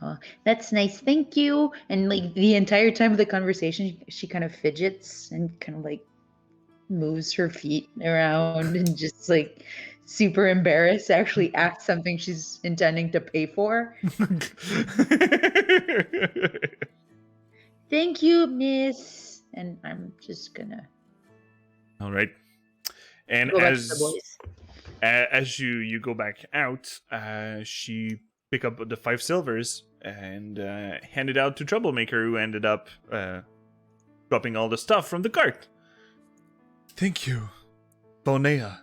[SPEAKER 5] Oh, that's nice. Thank you. And like the entire time of the conversation, she kind of fidgets and kind of like moves her feet around and just like super embarrassed to actually ask something she's intending to pay for. Thank you, miss. And I'm just gonna
[SPEAKER 1] All right. And
[SPEAKER 5] go back to the boys.
[SPEAKER 1] as you go back out, she pick up the 5 silvers and hand it out to Troublemaker, who ended up dropping all the stuff from the cart. Thank you, Vaunea.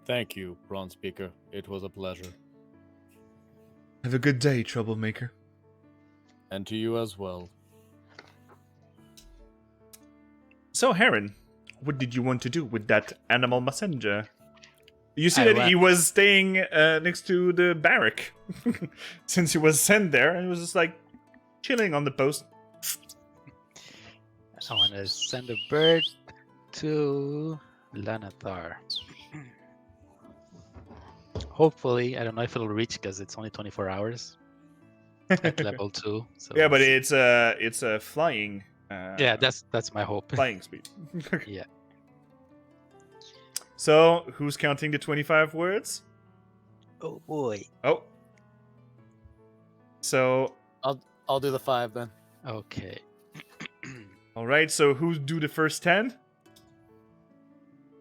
[SPEAKER 3] Thank you, Bronze Speaker. It was a pleasure.
[SPEAKER 1] Have a good day, Troublemaker.
[SPEAKER 3] And to you as well.
[SPEAKER 1] So, Eryn, what did you want to do with that animal messenger? You see
[SPEAKER 4] I
[SPEAKER 1] that he was staying next to the barrack since he was sent there, and he was just like chilling on the post.
[SPEAKER 4] I want to send a bird to Lanathar. Hopefully, I don't know if it'll reach because it's only 24 hours. at level 2. So
[SPEAKER 1] Yeah, but
[SPEAKER 4] we'll see.
[SPEAKER 1] it's a flying.
[SPEAKER 4] Yeah, that's my hope.
[SPEAKER 1] flying speed.
[SPEAKER 4] Yeah.
[SPEAKER 1] So who's counting the 25 words?
[SPEAKER 4] Oh boy.
[SPEAKER 1] Oh. So
[SPEAKER 3] I'll do the 5 then.
[SPEAKER 4] Okay.
[SPEAKER 1] all right. So who do the first 10?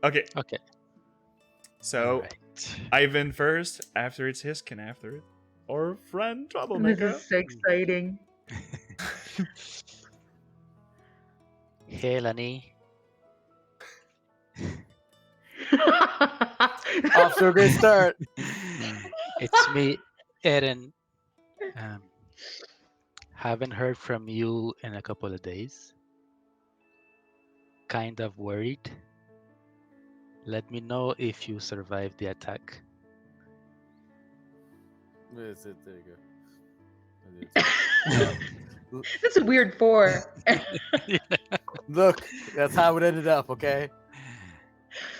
[SPEAKER 1] Okay.
[SPEAKER 4] Okay.
[SPEAKER 1] So
[SPEAKER 4] Alright.
[SPEAKER 1] Ivan first. After it's Hisk, and after it our friend
[SPEAKER 8] This
[SPEAKER 1] Troublemaker.
[SPEAKER 8] is so exciting.
[SPEAKER 4] Hey, Lani.
[SPEAKER 3] Off to a great start.
[SPEAKER 4] It's me, Eryn. Haven't heard from you in a couple of days. Kind of worried. Let me know if you survived the attack.
[SPEAKER 3] Where is it? There you go.
[SPEAKER 8] That's a weird 4.
[SPEAKER 3] Look, that's how it ended up. Okay.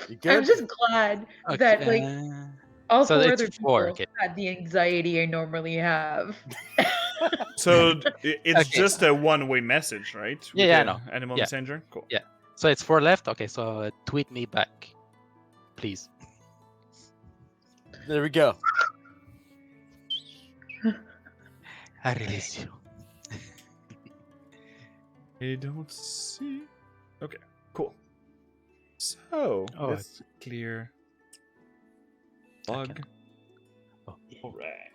[SPEAKER 3] You good?
[SPEAKER 8] I'm just glad that like all
[SPEAKER 4] so
[SPEAKER 8] 4
[SPEAKER 4] it's
[SPEAKER 8] other
[SPEAKER 4] 4,
[SPEAKER 8] people
[SPEAKER 4] okay.
[SPEAKER 8] had the anxiety I normally have.
[SPEAKER 1] So it's
[SPEAKER 4] Okay.
[SPEAKER 1] just a one-way message, right?
[SPEAKER 4] Yeah,
[SPEAKER 1] With
[SPEAKER 4] yeah, I
[SPEAKER 1] the
[SPEAKER 4] know.
[SPEAKER 1] Animal
[SPEAKER 4] Yeah.
[SPEAKER 1] messenger. Cool.
[SPEAKER 4] Yeah. So it's 4 left. Okay, so tweet me back, please.
[SPEAKER 3] There we go.
[SPEAKER 4] I release you.
[SPEAKER 1] I don't see. Okay, cool. So
[SPEAKER 4] Oh,
[SPEAKER 1] let's clear log.
[SPEAKER 4] Second. Oh, yeah.
[SPEAKER 1] All right.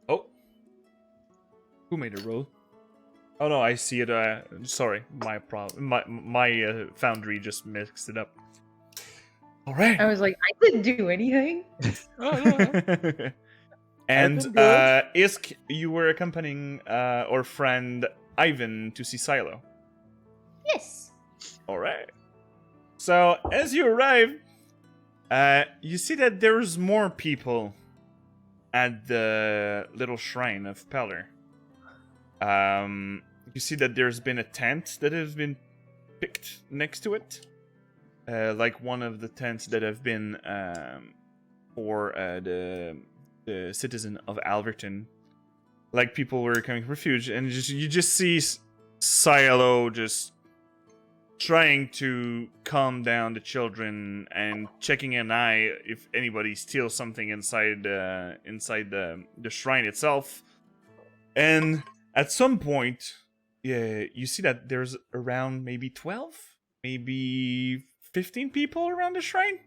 [SPEAKER 1] Oh, who made a roll? Oh no, I see it. Sorry, my problem. My Foundry just mixed it up. All right.
[SPEAKER 8] I was like, I didn't do anything.
[SPEAKER 1] And
[SPEAKER 3] I've been good.
[SPEAKER 1] Isk, you were accompanying our friend Ivan to see Silo.
[SPEAKER 6] Yes.
[SPEAKER 1] All right. So as you arrive, you see that there's more people at the little shrine of Peller. You see that there's been a tent that has been picked next to it, like one of the tents that have been for the citizen of Alverton. Like people were coming for refuge, and you just see Silo just trying to calm down the children and checking an eye if anybody steals something inside the shrine itself. And at some point, yeah, you see that there's around maybe 12, maybe 15 people around the shrine.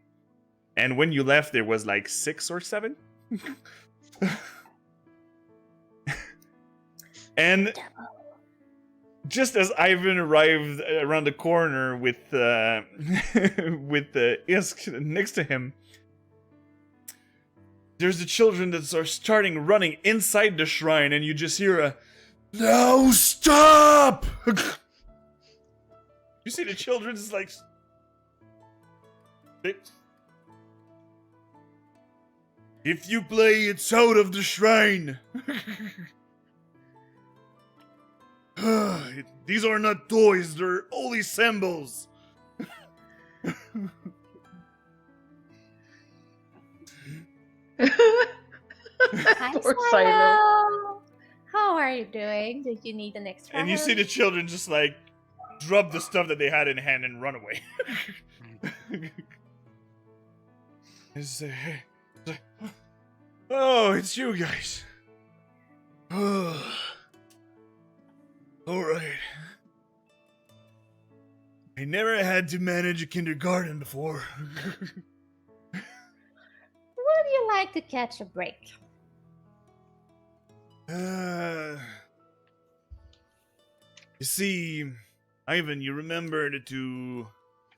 [SPEAKER 1] And when you left, there was like 6 or 7. And just as Ivan arrived around the corner with Isk next to him, there's the children that are starting running inside the shrine, and you just hear a "No, stop!" You see the children just like, "If you play, it's out of the shrine." These are not toys, they're holy symbols.
[SPEAKER 6] Hi,
[SPEAKER 8] Poor Silo.
[SPEAKER 6] Silo. How are you doing? Do you need an extra
[SPEAKER 1] And you see the
[SPEAKER 6] hand?
[SPEAKER 1] children just like drop the stuff that they had in hand and run away. Oh, it's you guys. Alright. I never had to manage a kindergarten before.
[SPEAKER 6] Would you like to catch a break?
[SPEAKER 1] You see, Ivan, you remember the 2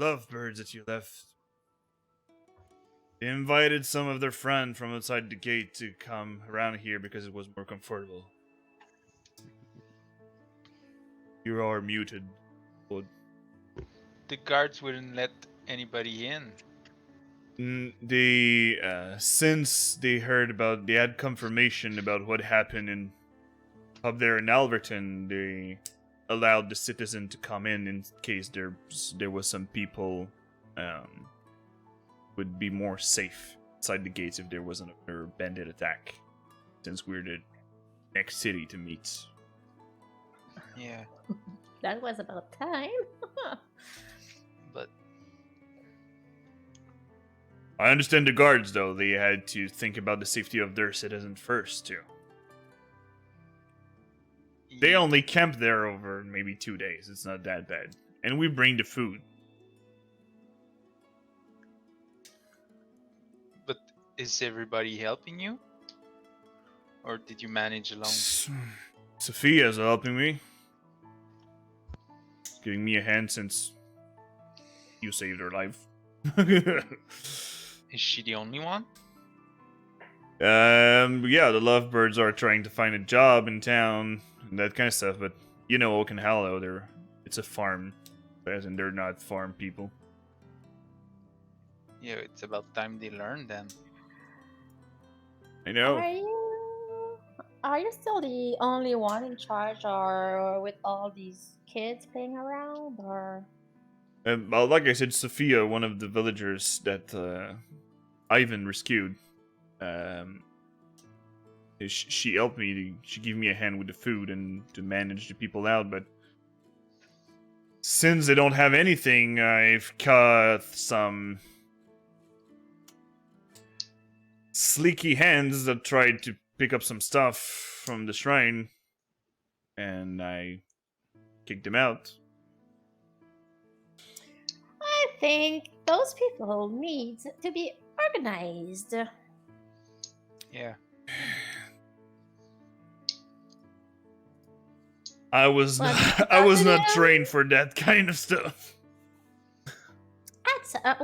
[SPEAKER 1] lovebirds that you left? They invited some of their friends from outside the gate to come around here because it was more comfortable. You are muted, bud.
[SPEAKER 7] The guards wouldn't let anybody in.
[SPEAKER 1] They, since they had confirmation about what happened up there in Alverton, they allowed the citizen to come in case there was some people, would be more safe inside the gates if there was another bandit attack. Since we're the next city to meet.
[SPEAKER 7] Yeah,
[SPEAKER 6] That was about time.
[SPEAKER 7] but
[SPEAKER 1] I understand the guards, though. They had to think about the safety of their citizens first, too. They only camped there over maybe 2 days. It's not that bad. And we bring the food.
[SPEAKER 7] But is everybody helping you? Or did you manage alone?
[SPEAKER 1] Sophia's helping me. Giving me a hand since you saved her life.
[SPEAKER 7] Is she the only one?
[SPEAKER 1] Yeah, the lovebirds are trying to find a job in town and that kind of stuff, but you know Oak and Hallow, it's a farm, as in they're not farm people.
[SPEAKER 7] Yeah, it's about time they learn then.
[SPEAKER 1] I know.
[SPEAKER 6] Are you still the only one in charge, or with all these kids playing around, or?
[SPEAKER 1] Well, like I said, Sophia, one of the villagers that Ivan rescued, she helped me. She gave me a hand with the food and to manage the people out. But since they don't have anything, I've caught some sleeky hands that tried to pick up some stuff from the shrine, and I kicked them out.
[SPEAKER 6] I think those people need to be organized.
[SPEAKER 7] Yeah.
[SPEAKER 1] I was
[SPEAKER 6] Well,
[SPEAKER 1] I was not
[SPEAKER 6] Galanodel-
[SPEAKER 1] trained for that kind of stuff.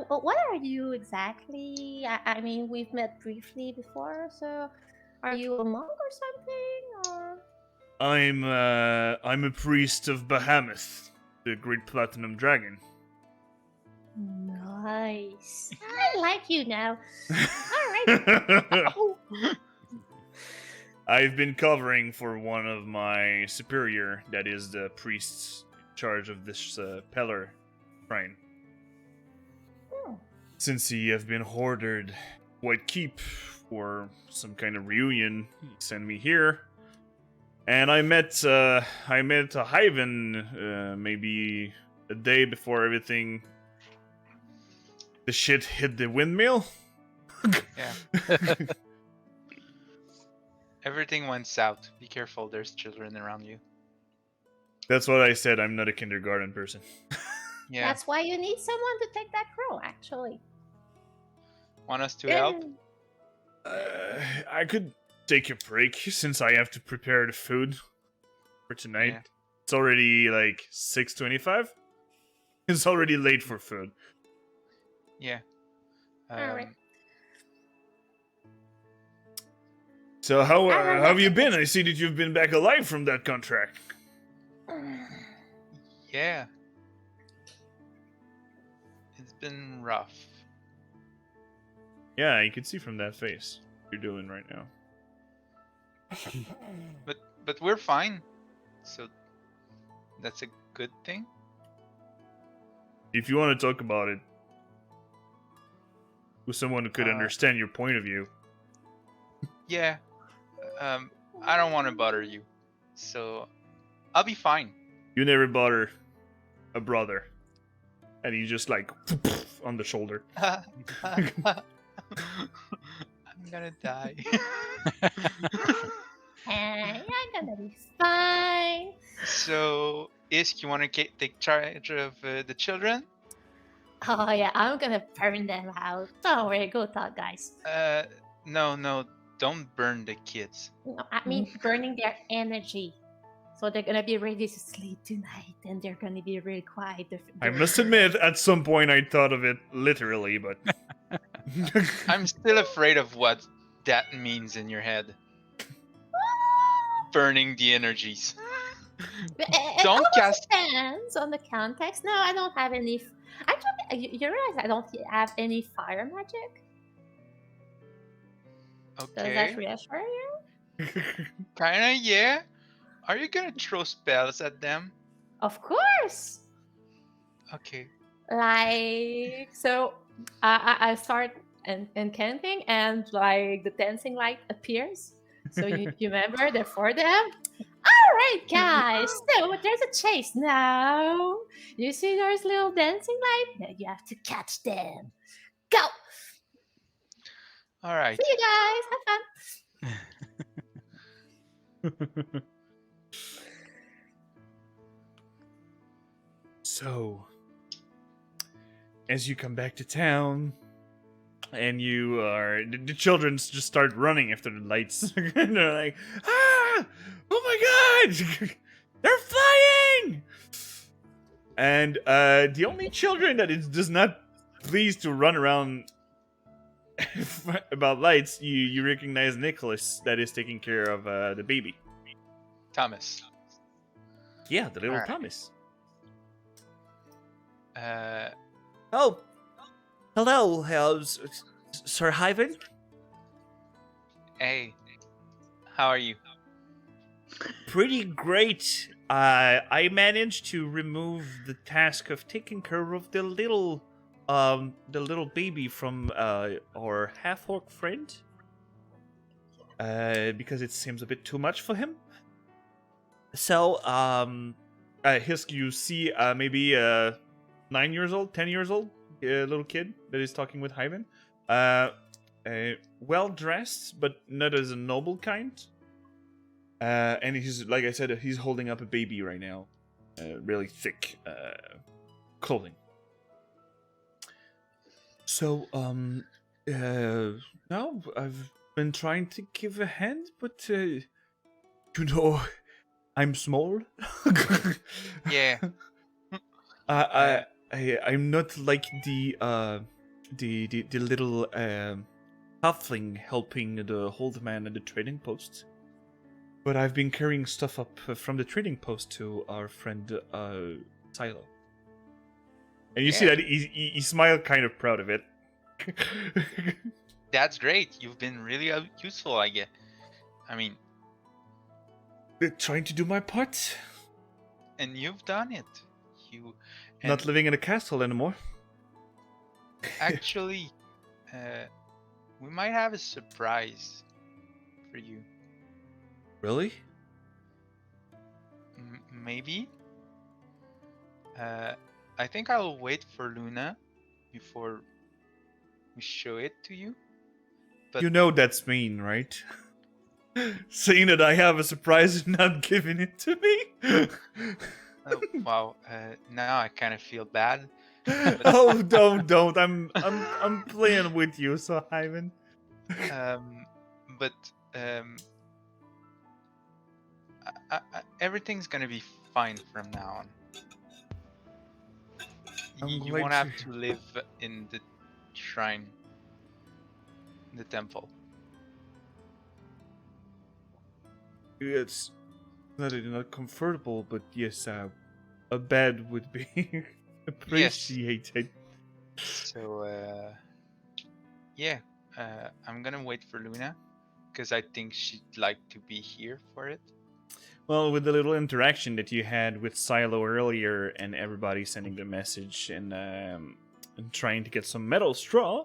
[SPEAKER 6] What are you exactly? I mean, we've met briefly before, so are you a monk or something? Or
[SPEAKER 1] I'm a priest of Bahamut, the great platinum dragon.
[SPEAKER 6] nice. I like you now. All right. Oh.
[SPEAKER 1] I've been covering for one of my superior, that is the priest in charge of this Pellar shrine.
[SPEAKER 6] Hmm.
[SPEAKER 1] Since he have been hoarded White Keep for some kind of reunion, he sent me here. And I met a Hyven maybe a day before everything the shit hit the windmill.
[SPEAKER 7] Yeah. Everything went south. Be careful, there's children around you.
[SPEAKER 1] That's what I said. I'm not a kindergarten person.
[SPEAKER 7] Yeah.
[SPEAKER 6] That's why you need someone to take that role, actually.
[SPEAKER 7] Want us to help?
[SPEAKER 1] I could take a break since I have to prepare the food for tonight.
[SPEAKER 7] Yeah.
[SPEAKER 1] It's already like 6:25. It's already late for food.
[SPEAKER 7] Yeah.
[SPEAKER 6] Alright.
[SPEAKER 1] So how
[SPEAKER 6] I don't
[SPEAKER 1] have you
[SPEAKER 6] know.
[SPEAKER 1] been? I see that you've been back alive from that contract.
[SPEAKER 7] Yeah. It's been rough.
[SPEAKER 1] Yeah, you can see from that face what you're doing right now.
[SPEAKER 7] But we're fine. So that's a good thing.
[SPEAKER 1] If you want to talk about it with someone who could understand your point of view.
[SPEAKER 7] Yeah. I don't want to bother you. So I'll be fine.
[SPEAKER 1] You never bother a brother. And he just like on the shoulder.
[SPEAKER 7] I'm gonna die.
[SPEAKER 6] And I'm gonna be fine.
[SPEAKER 7] So, Isk, you want to take charge of the children?
[SPEAKER 6] Oh yeah, I'm gonna burn them out. Don't worry, go talk, guys.
[SPEAKER 7] No, don't burn the kids.
[SPEAKER 6] No, I mean burning their energy. So they're gonna be ready to sleep tonight, and they're gonna be really quiet.
[SPEAKER 1] I must admit, at some point I thought of it literally, but...
[SPEAKER 7] I'm still afraid of what that means in your head. Burning the energies.
[SPEAKER 6] It
[SPEAKER 7] Don't
[SPEAKER 6] almost
[SPEAKER 7] cast-
[SPEAKER 6] depends on the context. No, I don't have any. Actually, you realize I don't have any fire magic. Does that
[SPEAKER 7] Okay.
[SPEAKER 6] reassure you?
[SPEAKER 7] Kinda, yeah. Are you gonna throw spells at them?
[SPEAKER 6] Of course.
[SPEAKER 7] Okay.
[SPEAKER 6] Like so, I start incanting, and like the dancing light appears, So you remember they're for them? All right, guys. So there's a chase now. You see those little dancing lights? Now you have to catch them. Go.
[SPEAKER 7] All right.
[SPEAKER 6] See you guys. Have fun.
[SPEAKER 1] So, as you come back to town, and the children just start running after the lights. And they're like, ah! Oh my god! They're flying! And the only children that is does not pleased to run around about lights, you recognize Nicholas that is taking care of the baby.
[SPEAKER 7] Thomas.
[SPEAKER 1] Yeah, the little
[SPEAKER 7] Alright.
[SPEAKER 1] Thomas.
[SPEAKER 7] Oh,
[SPEAKER 1] Hello, Sir Hyven.
[SPEAKER 7] hey. How are you?
[SPEAKER 1] Pretty great. I managed to remove the task of taking care of the little baby from our half-orc friend. Because it seems a bit too much for him. So, Hisk, you see maybe 9 years old, 10 years old little kid that is talking with Hyven. Well dressed, but not as a noble kind. And he's, like I said, he's holding up a baby right now. Really thick clothing. So, now I've been trying to give a hand, but, I'm small.
[SPEAKER 7] Yeah.
[SPEAKER 1] I'm not like the little halfling helping the old man at the trading post. But I've been carrying stuff up from the trading post to our friend Silo. And you see that he smiled, kind of proud of it.
[SPEAKER 7] That's great. You've been really useful, I guess. I mean,
[SPEAKER 1] Trying to do my part.
[SPEAKER 7] and you've done it.
[SPEAKER 1] Not living in a castle anymore.
[SPEAKER 7] Actually, we might have a surprise for you.
[SPEAKER 1] Really?
[SPEAKER 7] Maybe. I think I'll wait for Luna before we show it to you. But
[SPEAKER 1] You know that's mean, right? Saying that I have a surprise and not giving it to me?
[SPEAKER 7] oh, wow, now I kind of feel bad.
[SPEAKER 1] Oh, don't. I'm playing with you, so Hyven.
[SPEAKER 7] But everything's gonna be fine from now on. You
[SPEAKER 1] glad
[SPEAKER 7] won't have
[SPEAKER 1] to-
[SPEAKER 7] to live in the shrine, the temple.
[SPEAKER 1] It's not comfortable, but yes, a bed would be appreciated.
[SPEAKER 7] So yeah, I'm gonna wait for Luna because I think she'd like to be here for it.
[SPEAKER 1] Well, with the little interaction that you had with Silo earlier, and everybody sending the message and trying to get some metal straw,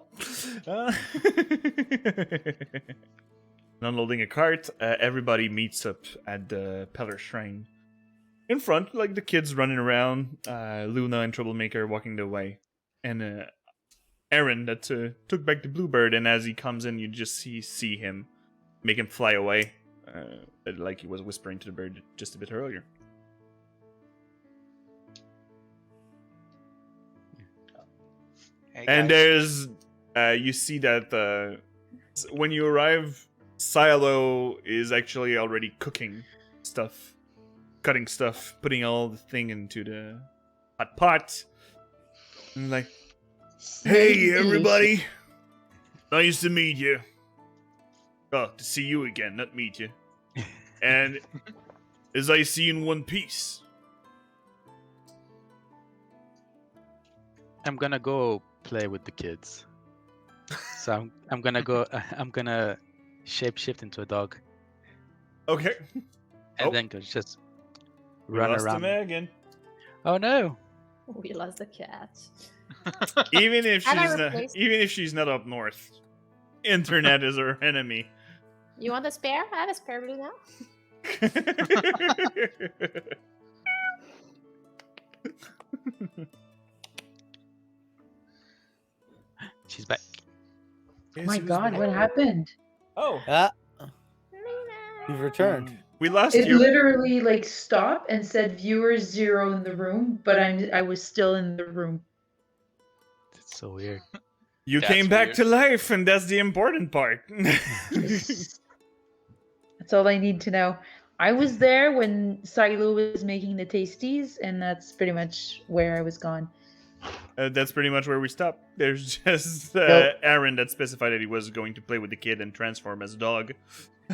[SPEAKER 1] unloading a cart, everybody meets up at the Pellar Shrine. In front, like the kids running around, Luna and Troublemaker walking their way, and Eryn that took back the bluebird, and as he comes in, you just see him make him fly away, like he was whispering to the bird just a bit earlier.
[SPEAKER 7] Hey,
[SPEAKER 1] And
[SPEAKER 7] guys.
[SPEAKER 1] there's, you see that when you arrive, Silo is actually already cooking stuff, cutting stuff, putting all the thing into the hot pot. And like, hey everybody, nice to meet you. Oh, to see you again, not meet you. And as I see in One Piece.
[SPEAKER 4] I'm gonna go play with the kids. So I'm gonna go. I'm gonna shapeshift into a dog,
[SPEAKER 1] Okay.
[SPEAKER 4] and
[SPEAKER 1] Oh.
[SPEAKER 4] then go just
[SPEAKER 1] We
[SPEAKER 4] run
[SPEAKER 1] lost
[SPEAKER 4] around.
[SPEAKER 1] him again.
[SPEAKER 4] Oh no!
[SPEAKER 6] We lost the cat.
[SPEAKER 1] Even if
[SPEAKER 6] And I
[SPEAKER 1] she's not,
[SPEAKER 6] replaced-
[SPEAKER 1] even if she's not up north, internet is her enemy.
[SPEAKER 6] You want a spare? I have a spare blue now.
[SPEAKER 4] She's back.
[SPEAKER 8] Oh my god, what happened?
[SPEAKER 1] Oh,
[SPEAKER 3] Ah,
[SPEAKER 6] Luna.
[SPEAKER 3] you've returned.
[SPEAKER 1] we lost
[SPEAKER 8] It
[SPEAKER 1] you.
[SPEAKER 8] literally like stopped and said viewer 0 in the room, but I was still in the room.
[SPEAKER 4] It's so weird.
[SPEAKER 1] You
[SPEAKER 7] That's
[SPEAKER 1] came back
[SPEAKER 7] weird.
[SPEAKER 1] to life, and that's the important part.
[SPEAKER 8] Yes. That's all I need to know. I was there when Silo was making the tasties, and that's pretty much where I was gone.
[SPEAKER 1] That's pretty much where we stopped. There's just
[SPEAKER 8] Nope.
[SPEAKER 1] Eryn that specified that he was going to play with the kid and transform as a dog.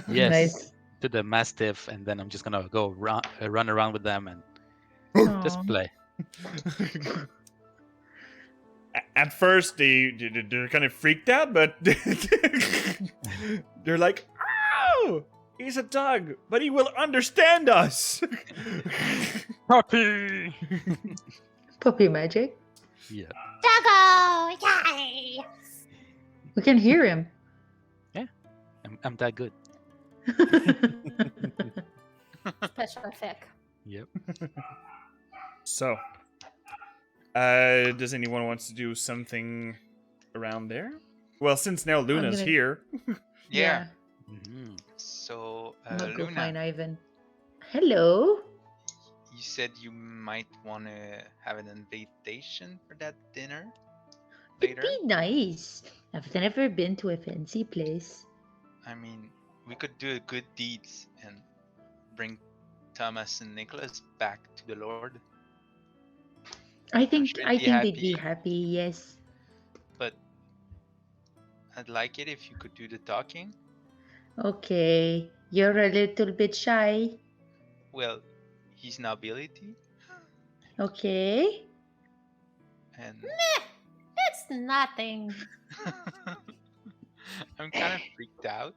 [SPEAKER 4] Yes.
[SPEAKER 8] Nice.
[SPEAKER 4] To the Mastiff, and then I'm just gonna go run around with them and just
[SPEAKER 8] Aw.
[SPEAKER 4] play.
[SPEAKER 1] At first, they're kind of freaked out, but they're like, "Oh, he's a dog, but he will understand us."
[SPEAKER 4] Puppy.
[SPEAKER 5] Puppy magic.
[SPEAKER 4] Yeah.
[SPEAKER 6] Doggo! Yay!
[SPEAKER 5] We can hear him.
[SPEAKER 4] I'm that good.
[SPEAKER 6] Special effect.
[SPEAKER 4] Yep.
[SPEAKER 1] So, does anyone wants to do something around there? Well, since now Luna's
[SPEAKER 5] gonna-
[SPEAKER 1] here,
[SPEAKER 7] Yeah.
[SPEAKER 4] Mhm.
[SPEAKER 7] So,
[SPEAKER 5] I'm gonna go
[SPEAKER 7] Luna,
[SPEAKER 5] find Ivan. Hello.
[SPEAKER 7] you said you might want to have an invitation for that dinner later.
[SPEAKER 5] It'd be nice. I've never been to a fancy place.
[SPEAKER 7] I mean, we could do good deeds and bring Thomas and Nicholas back to the Lord.
[SPEAKER 5] I think
[SPEAKER 7] sure
[SPEAKER 5] I
[SPEAKER 7] they'd be
[SPEAKER 5] think they'd be
[SPEAKER 7] happy.
[SPEAKER 5] happy. Yes.
[SPEAKER 7] But I'd like it if you could do the talking.
[SPEAKER 5] Okay. You're a little bit shy.
[SPEAKER 7] Well, he's nobility,
[SPEAKER 5] Okay.
[SPEAKER 7] and
[SPEAKER 6] It's nothing.
[SPEAKER 7] I'm kind of freaked out.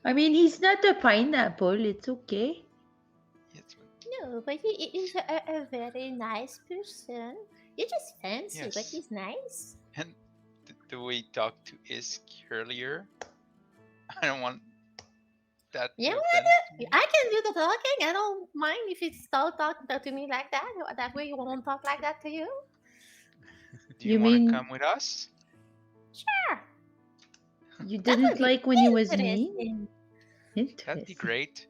[SPEAKER 5] I mean, he's not a pineapple. It's okay.
[SPEAKER 7] Yes,
[SPEAKER 6] No, but he is a very nice person. You're just fancy, but
[SPEAKER 7] Yes.
[SPEAKER 6] he's nice.
[SPEAKER 7] and the way he talked to Isk earlier, I don't want that. to
[SPEAKER 6] You know
[SPEAKER 7] offend me.
[SPEAKER 6] I can do the talking. I don't mind if you start talking to me like that. That way you won't talk like that to you.
[SPEAKER 7] Do you
[SPEAKER 5] You
[SPEAKER 7] want
[SPEAKER 5] mean-
[SPEAKER 7] to come with us?
[SPEAKER 6] Sure.
[SPEAKER 5] You
[SPEAKER 6] That would
[SPEAKER 5] didn't
[SPEAKER 6] be
[SPEAKER 5] like when he was mean?
[SPEAKER 6] interesting.
[SPEAKER 7] That'd be
[SPEAKER 5] Interesting.
[SPEAKER 7] great,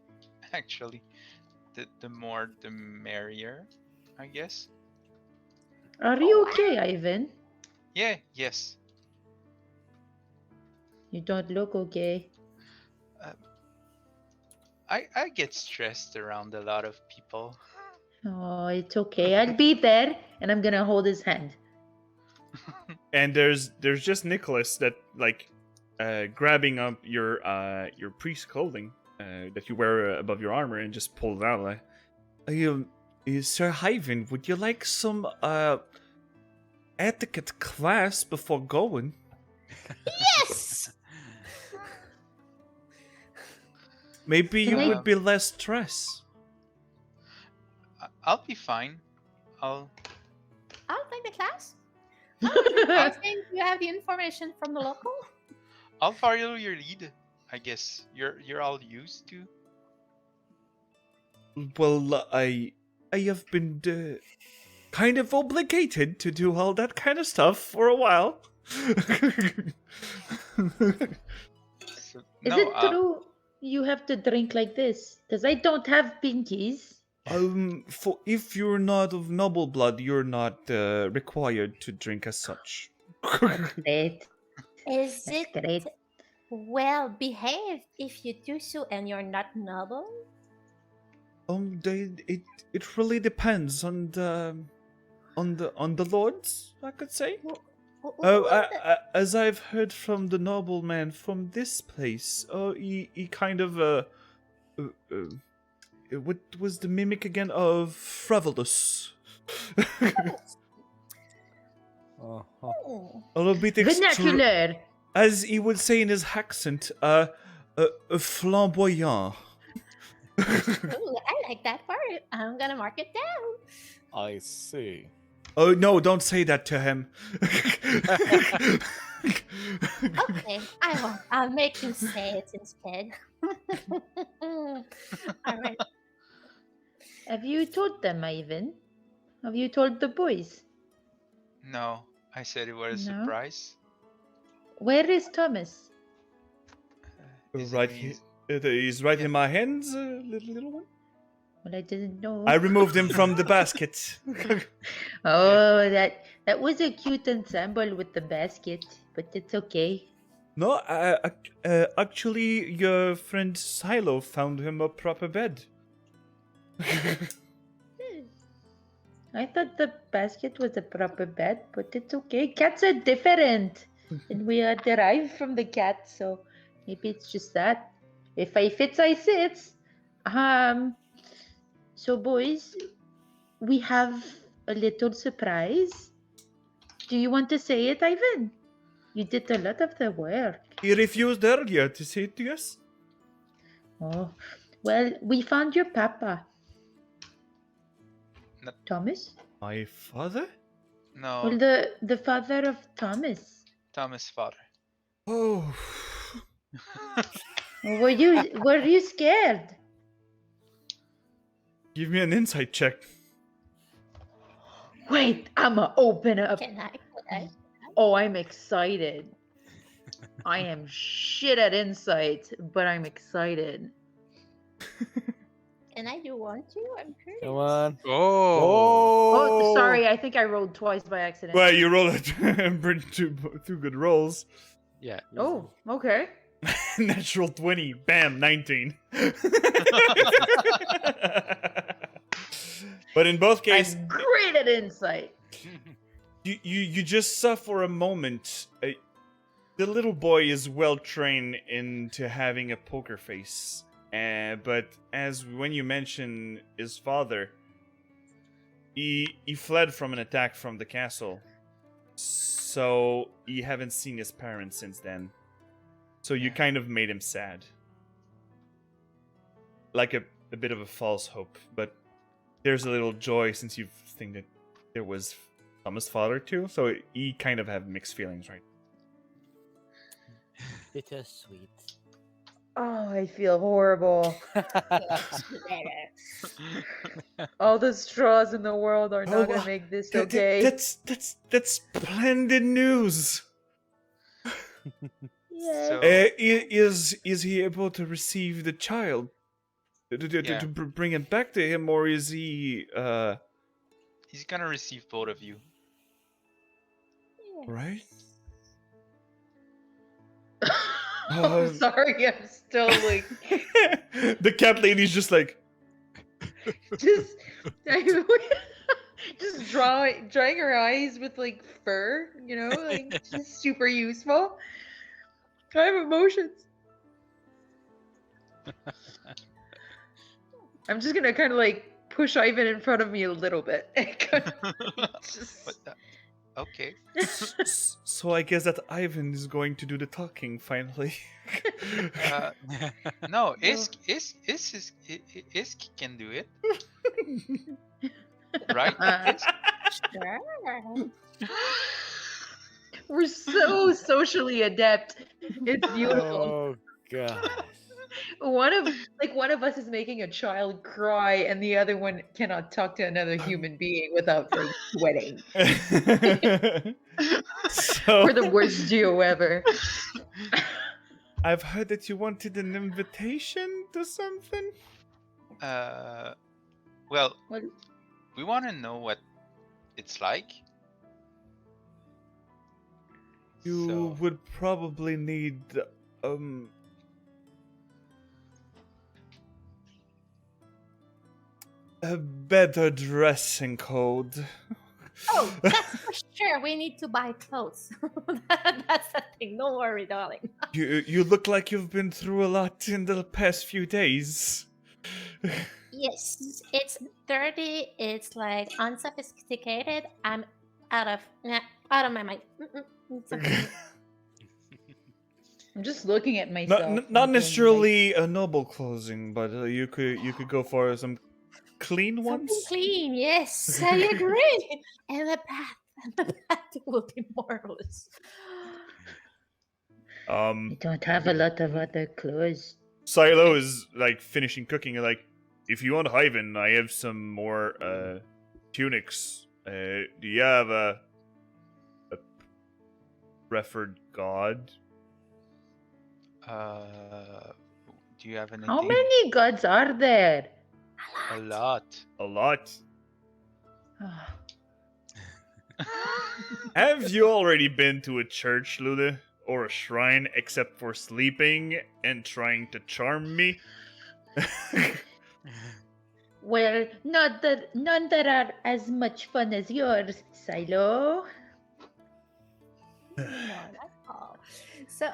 [SPEAKER 7] actually. The more, the merrier, I guess.
[SPEAKER 5] Are you okay, Ivan?
[SPEAKER 7] Yeah. Yes.
[SPEAKER 5] You don't look okay.
[SPEAKER 7] I get stressed around a lot of people.
[SPEAKER 5] Oh, it's okay. I'll be there, and I'm gonna hold his hand.
[SPEAKER 1] and there's just Nicholas that like grabbing up your priest clothing that you wear above your armor and just pull it out like, Sir Ivan, would you like some etiquette class before going?
[SPEAKER 6] Yes.
[SPEAKER 1] Maybe you
[SPEAKER 5] Can I-
[SPEAKER 1] would be less stressed.
[SPEAKER 7] I'll be fine. I'll
[SPEAKER 6] take the class. I think you have the information from the local.
[SPEAKER 7] I'll follow your lead. I guess you're all used to.
[SPEAKER 1] Well, I have been kind of obligated to do all that kind of stuff for a while.
[SPEAKER 7] So,
[SPEAKER 5] Is
[SPEAKER 7] no,
[SPEAKER 5] it true you have to drink like this? Because I don't have pinkies.
[SPEAKER 1] For if you're not of noble blood, you're not required to drink as such.
[SPEAKER 5] Great.
[SPEAKER 6] Is
[SPEAKER 5] That's
[SPEAKER 6] it
[SPEAKER 5] great.
[SPEAKER 6] well behaved if you do so and you're not noble?
[SPEAKER 1] It really depends on the lords, I could say. As I've heard from the nobleman from this place, he kind of what was the mimic again of frivolous?
[SPEAKER 6] Oh.
[SPEAKER 1] A little bit
[SPEAKER 5] Vernacular.
[SPEAKER 1] as he would say in his accent, flamboyant.
[SPEAKER 6] Ooh, I like that word. I'm gonna mark it down.
[SPEAKER 3] I see.
[SPEAKER 1] Oh no! Don't say that to him.
[SPEAKER 6] Okay, I won't. I'll make you say it instead. All right.
[SPEAKER 8] Have you told them, Ivan? Have you told the boys?
[SPEAKER 7] No, I said it was a
[SPEAKER 8] No?
[SPEAKER 7] surprise.
[SPEAKER 8] Where is Thomas?
[SPEAKER 7] Isn't
[SPEAKER 1] Right
[SPEAKER 7] he-
[SPEAKER 1] here. He's right
[SPEAKER 7] Yeah.
[SPEAKER 1] in my hands, little one.
[SPEAKER 8] Well, I didn't know.
[SPEAKER 1] I removed him from the basket.
[SPEAKER 8] Oh, that was a cute ensemble with the basket, but it's okay.
[SPEAKER 1] No, actually, your friend Silo found him a proper bed.
[SPEAKER 8] I thought the basket was a proper bed, but it's okay. Cats are different, and we are derived from the cat, so maybe it's just that. If I fits, I sits. So boys, we have a little surprise. Do you want to say it, Ivan? You did a lot of the work.
[SPEAKER 1] He refused earlier to say it to us.
[SPEAKER 8] Oh, well, we found your papa.
[SPEAKER 7] No.
[SPEAKER 8] Thomas?
[SPEAKER 1] My father?
[SPEAKER 7] No,
[SPEAKER 8] Well, the father of Thomas.
[SPEAKER 7] Thomas' father.
[SPEAKER 1] Oh.
[SPEAKER 8] Were you scared?
[SPEAKER 1] Give me an insight check.
[SPEAKER 8] Wait, I'ma open up.
[SPEAKER 6] Can I?
[SPEAKER 8] Oh, I'm excited. I am shit at insight, but I'm excited.
[SPEAKER 6] Can I do one too? I'm curious.
[SPEAKER 3] Come on.
[SPEAKER 8] Oh, sorry, I think I rolled twice by accident.
[SPEAKER 1] Well, you rolled two good rolls.
[SPEAKER 4] Yeah.
[SPEAKER 8] Oh, okay.
[SPEAKER 1] Natural 20. Bam, 19. But in both cases,
[SPEAKER 8] I'm great at insight.
[SPEAKER 1] you just saw for a moment. The little boy is well trained into having a poker face. But as when you mention his father, he fled from an attack from the castle. So he haven't seen his parents since then. So you kind of made him sad. Like a bit of a false hope, but there's a little joy since you think that there was Thomas' father too. So he kind of have mixed feelings, right?
[SPEAKER 3] Bittersweet.
[SPEAKER 8] Oh, I feel horrible. All the straws in the world are not gonna make this okay.
[SPEAKER 1] That's splendid news.
[SPEAKER 8] Yeah.
[SPEAKER 7] So,
[SPEAKER 1] Is he able to receive the child?
[SPEAKER 7] Yeah.
[SPEAKER 1] To bring it back to him, or is he
[SPEAKER 7] he's gonna receive both of you.
[SPEAKER 1] right?
[SPEAKER 8] I'm sorry, I'm still like
[SPEAKER 1] The cat lady's just like,
[SPEAKER 8] just just drying her eyes with like fur, you know, like just super useful. I have emotions. I'm just gonna kind of like push Ivan in front of me a little bit. Just-
[SPEAKER 7] But, okay.
[SPEAKER 1] so I guess that Ivan is going to do the talking finally.
[SPEAKER 7] No, Isk can do it, right? Isk?
[SPEAKER 6] Sure.
[SPEAKER 8] We're so socially adept. It's beautiful.
[SPEAKER 3] Oh god.
[SPEAKER 8] One of us is making a child cry, and the other one cannot talk to another human being without like sweating.
[SPEAKER 1] So
[SPEAKER 8] We're the worst duo ever.
[SPEAKER 1] I've heard that you wanted an invitation to something.
[SPEAKER 7] Well,
[SPEAKER 8] Well,
[SPEAKER 7] we want to know what it's like.
[SPEAKER 1] You
[SPEAKER 7] So-
[SPEAKER 1] would probably need a better dressing code.
[SPEAKER 6] Oh, that's for sure. We need to buy clothes. That's the thing. Don't worry, darling.
[SPEAKER 1] You look like you've been through a lot in the past few days.
[SPEAKER 6] Yes, it's dirty. It's like unsophisticated. I'm out of my mind. It's okay.
[SPEAKER 8] I'm just looking at myself.
[SPEAKER 1] Not
[SPEAKER 8] and
[SPEAKER 1] not
[SPEAKER 8] being
[SPEAKER 1] necessarily a noble clothing, but you could go for some clean
[SPEAKER 6] Something
[SPEAKER 1] ones.
[SPEAKER 6] clean. Yes, I agree. And the path will be marvelous.
[SPEAKER 5] I don't have a lot of other clothes.
[SPEAKER 1] Silo is like finishing cooking and like, if you want Hyven, I have some more tunics. Do you have a preferred god?
[SPEAKER 7] Do you have anything?
[SPEAKER 5] How many gods are there?
[SPEAKER 7] A lot.
[SPEAKER 1] A lot.
[SPEAKER 5] Ah,
[SPEAKER 1] Have you already been to a church, Luna? Or a shrine, except for sleeping and trying to charm me?
[SPEAKER 5] well, none that are as much fun as yours, Silo.
[SPEAKER 6] No, that's all. So,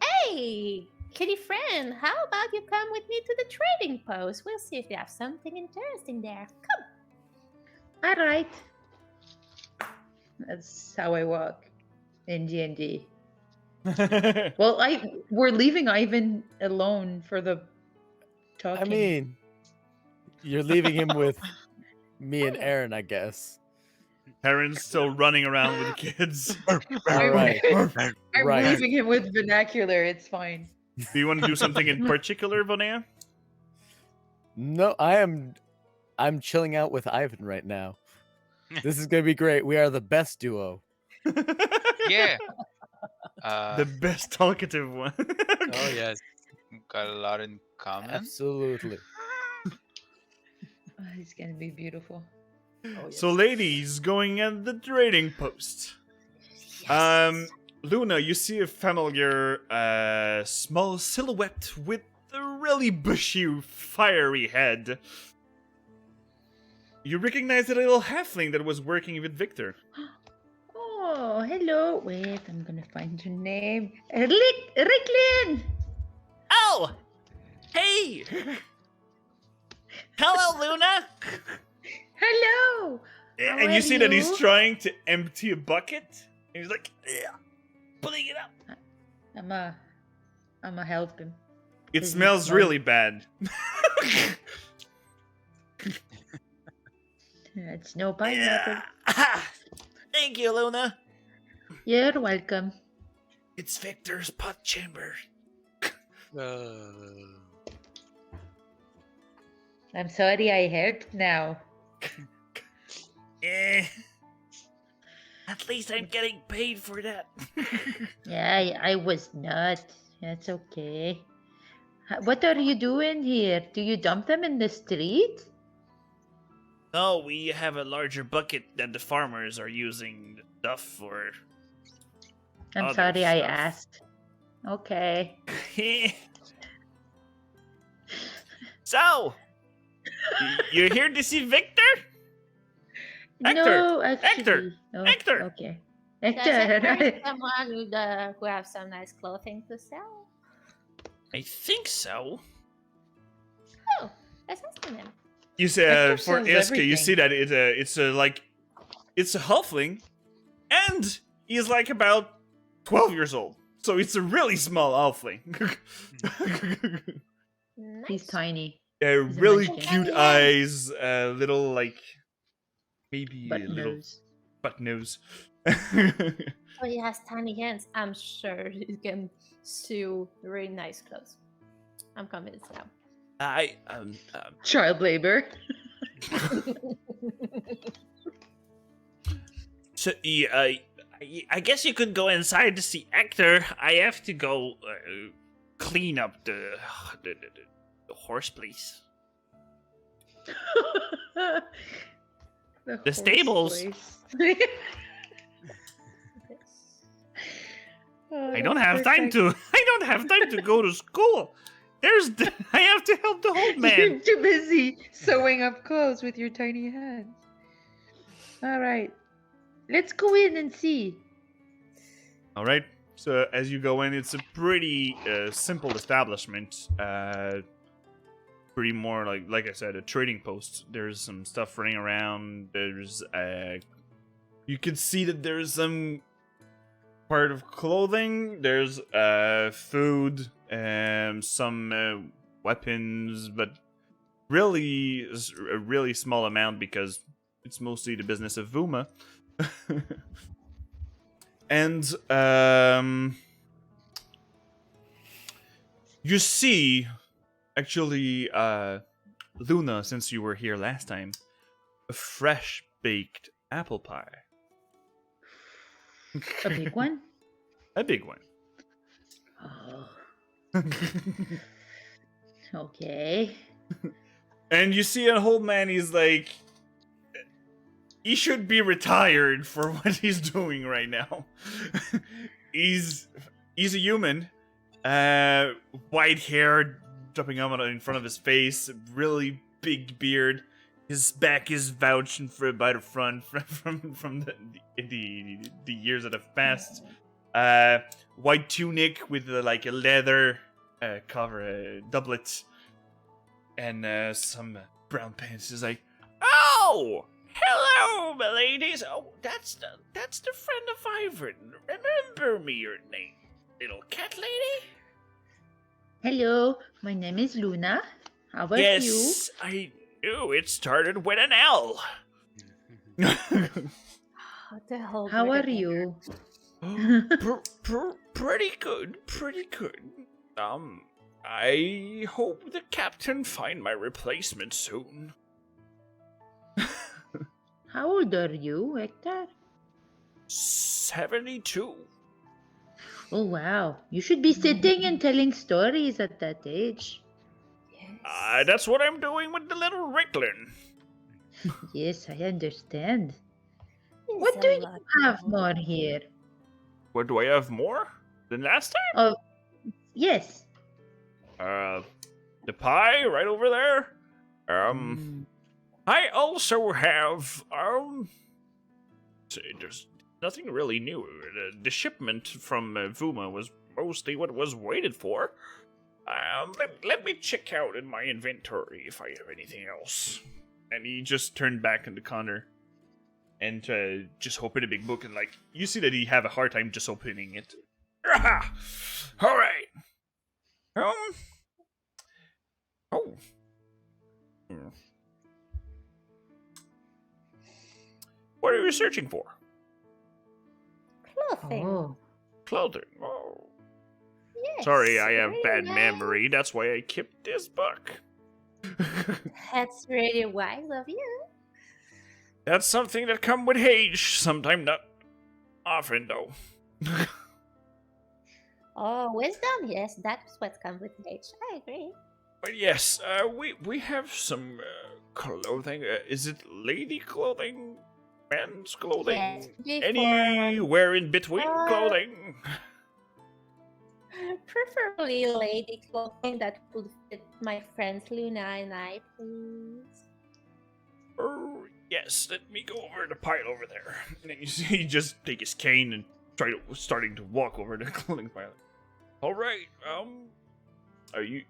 [SPEAKER 6] hey, kitty friend, how about you come with me to the trading post? We'll see if you have something interesting there. Come.
[SPEAKER 5] All right. That's how I walk in D&D. Well, we're leaving Ivan alone for the talking.
[SPEAKER 3] I mean, you're leaving him with me and Eryn, I guess.
[SPEAKER 1] Heron's still running around with the kids.
[SPEAKER 3] All right.
[SPEAKER 5] I'm
[SPEAKER 3] Right.
[SPEAKER 5] leaving him with vernacular. It's fine.
[SPEAKER 1] Do you want to do something in particular, Vaunea?
[SPEAKER 3] No, I'm chilling out with Ivan right now. This is gonna be great. We are the best duo.
[SPEAKER 7] Yeah.
[SPEAKER 1] The best talkative one.
[SPEAKER 4] Oh yes.
[SPEAKER 7] Got a lot in common.
[SPEAKER 3] Absolutely.
[SPEAKER 5] Oh, it's gonna be beautiful.
[SPEAKER 3] Oh,
[SPEAKER 1] So, ladies, going at the trading post. Luna, you see a familiar small silhouette with a really bushy, fiery head. You recognize the little halfling that was working with Victor.
[SPEAKER 5] Oh, hello. Wait, I'm gonna find your name. Ricklin!
[SPEAKER 9] Oh! Hey! Hello, Luna!
[SPEAKER 5] Hello! How
[SPEAKER 1] And you
[SPEAKER 5] are
[SPEAKER 1] see that he's
[SPEAKER 5] you?
[SPEAKER 1] trying to empty a bucket. And he's like, yeah, putting it up.
[SPEAKER 5] I'ma help him.
[SPEAKER 1] It
[SPEAKER 5] Is it
[SPEAKER 1] smells
[SPEAKER 5] smell-
[SPEAKER 1] really bad.
[SPEAKER 5] It's no pineapple.
[SPEAKER 9] Yeah. Thank you, Luna.
[SPEAKER 5] You're welcome.
[SPEAKER 9] It's Victor's pot chamber.
[SPEAKER 5] I'm sorry I helped now.
[SPEAKER 9] Eh. At least I'm getting paid for that.
[SPEAKER 5] Yeah, I was not. That's okay. What are you doing here? Do you dump them in the street?
[SPEAKER 9] No, we have a larger bucket that the farmers are using the stuff for.
[SPEAKER 5] I'm
[SPEAKER 9] Other
[SPEAKER 5] sorry I
[SPEAKER 9] stuff.
[SPEAKER 5] asked. Okay.
[SPEAKER 9] So, you're here to see Victor? Hector!
[SPEAKER 5] No, actually.
[SPEAKER 9] Hector!
[SPEAKER 5] Oh,
[SPEAKER 9] Hector!
[SPEAKER 5] Okay.
[SPEAKER 6] Does it
[SPEAKER 5] Hector.
[SPEAKER 6] hurt someone who have some nice clothing to sell?
[SPEAKER 9] I think so.
[SPEAKER 6] Oh, let's ask him then.
[SPEAKER 1] You say
[SPEAKER 5] Hector
[SPEAKER 1] for
[SPEAKER 5] sells
[SPEAKER 1] Iska, you
[SPEAKER 5] everything.
[SPEAKER 1] see that it's a halfling, and he's like about 12 years old. So it's a really small halfling.
[SPEAKER 6] Nice.
[SPEAKER 5] He's tiny.
[SPEAKER 1] He's
[SPEAKER 5] a
[SPEAKER 1] really
[SPEAKER 5] munchkin.
[SPEAKER 1] cute eyes, little like maybe
[SPEAKER 5] But
[SPEAKER 1] a little
[SPEAKER 5] nose.
[SPEAKER 1] butt nose.
[SPEAKER 6] Oh, he has tiny hands. I'm sure he can sew really nice clothes. I'm convinced now.
[SPEAKER 9] I
[SPEAKER 5] Child labor.
[SPEAKER 9] So I guess you could go inside to see Hector. I have to go clean up the horse place.
[SPEAKER 5] The
[SPEAKER 9] The stables.
[SPEAKER 5] place.
[SPEAKER 1] I don't have time to. I don't have time to go to school. I have to help the old man.
[SPEAKER 5] You're too busy sewing up clothes with your tiny hands. All right, let's go in and see.
[SPEAKER 1] All right. So as you go in, it's a pretty simple establishment. Pretty more like I said, a trading post. There's some stuff running around. There's you can see that there's some part of clothing. There's food, some weapons, but really a really small amount because it's mostly the business of Vuma. And you see, actually, Luna, since you were here last time, a fresh baked apple pie.
[SPEAKER 5] A big one?
[SPEAKER 1] A big one.
[SPEAKER 5] Oh, okay.
[SPEAKER 1] And you see an old man, he's like, he should be retired for what he's doing right now. he's a human, white hair dropping out in front of his face, really big beard. His back is vouching for by the front from the years that have passed. White tunic with like a leather cover, doublet, and some brown pants. He's like, oh, hello, my ladies. Oh, that's the friend of Ivan. Remember me, your name, little cat lady.
[SPEAKER 5] Hello, my name is Luna. How are you?
[SPEAKER 9] Yes, I knew it started with an L.
[SPEAKER 6] The whole
[SPEAKER 5] How
[SPEAKER 6] bird
[SPEAKER 5] are
[SPEAKER 6] again.
[SPEAKER 5] you?
[SPEAKER 9] Pretty good, pretty good. I hope the captain find my replacement soon.
[SPEAKER 5] How old are you, Hector?
[SPEAKER 9] 72.
[SPEAKER 5] Oh, wow. You should be sitting and telling stories at that age.
[SPEAKER 6] Yes.
[SPEAKER 9] That's what I'm doing with the little Ricklin.
[SPEAKER 5] Yes, I understand.
[SPEAKER 6] It's
[SPEAKER 5] What
[SPEAKER 6] a
[SPEAKER 5] do you
[SPEAKER 6] lot
[SPEAKER 5] have
[SPEAKER 6] of-
[SPEAKER 5] more here?
[SPEAKER 9] What, do I have more than last time?
[SPEAKER 5] Oh, yes.
[SPEAKER 9] The pie right over there. I also have, there's nothing really new. The shipment from Vuma was mostly what was waited for. Let me check out in my inventory if I have anything else. And he just turned back in the corner and just opened a big book, and like, you see that he have a hard time just opening it. Aha! All right. Oh. Hmm. What are you searching for?
[SPEAKER 6] Clothing.
[SPEAKER 5] Oh,
[SPEAKER 9] Clothing. Oh.
[SPEAKER 6] Yes.
[SPEAKER 9] Sorry, I have
[SPEAKER 6] very
[SPEAKER 9] bad
[SPEAKER 6] nice.
[SPEAKER 9] memory. That's why I kept this book.
[SPEAKER 6] That's really wise of you.
[SPEAKER 9] That's something that come with age. Sometime not often, though.
[SPEAKER 6] Oh, wisdom. Yes, that's what comes with age. I agree.
[SPEAKER 9] But yes, we have some clothing. Is it lady clothing? Men's clothing?
[SPEAKER 6] Yes, before-
[SPEAKER 9] Anywhere in between clothing?
[SPEAKER 6] Preferably lady clothing that would fit my friends Luna and I, please.
[SPEAKER 9] Yes, let me go over the pile over there. And then you see he just take his cane and starting to walk over the clothing pile. All right,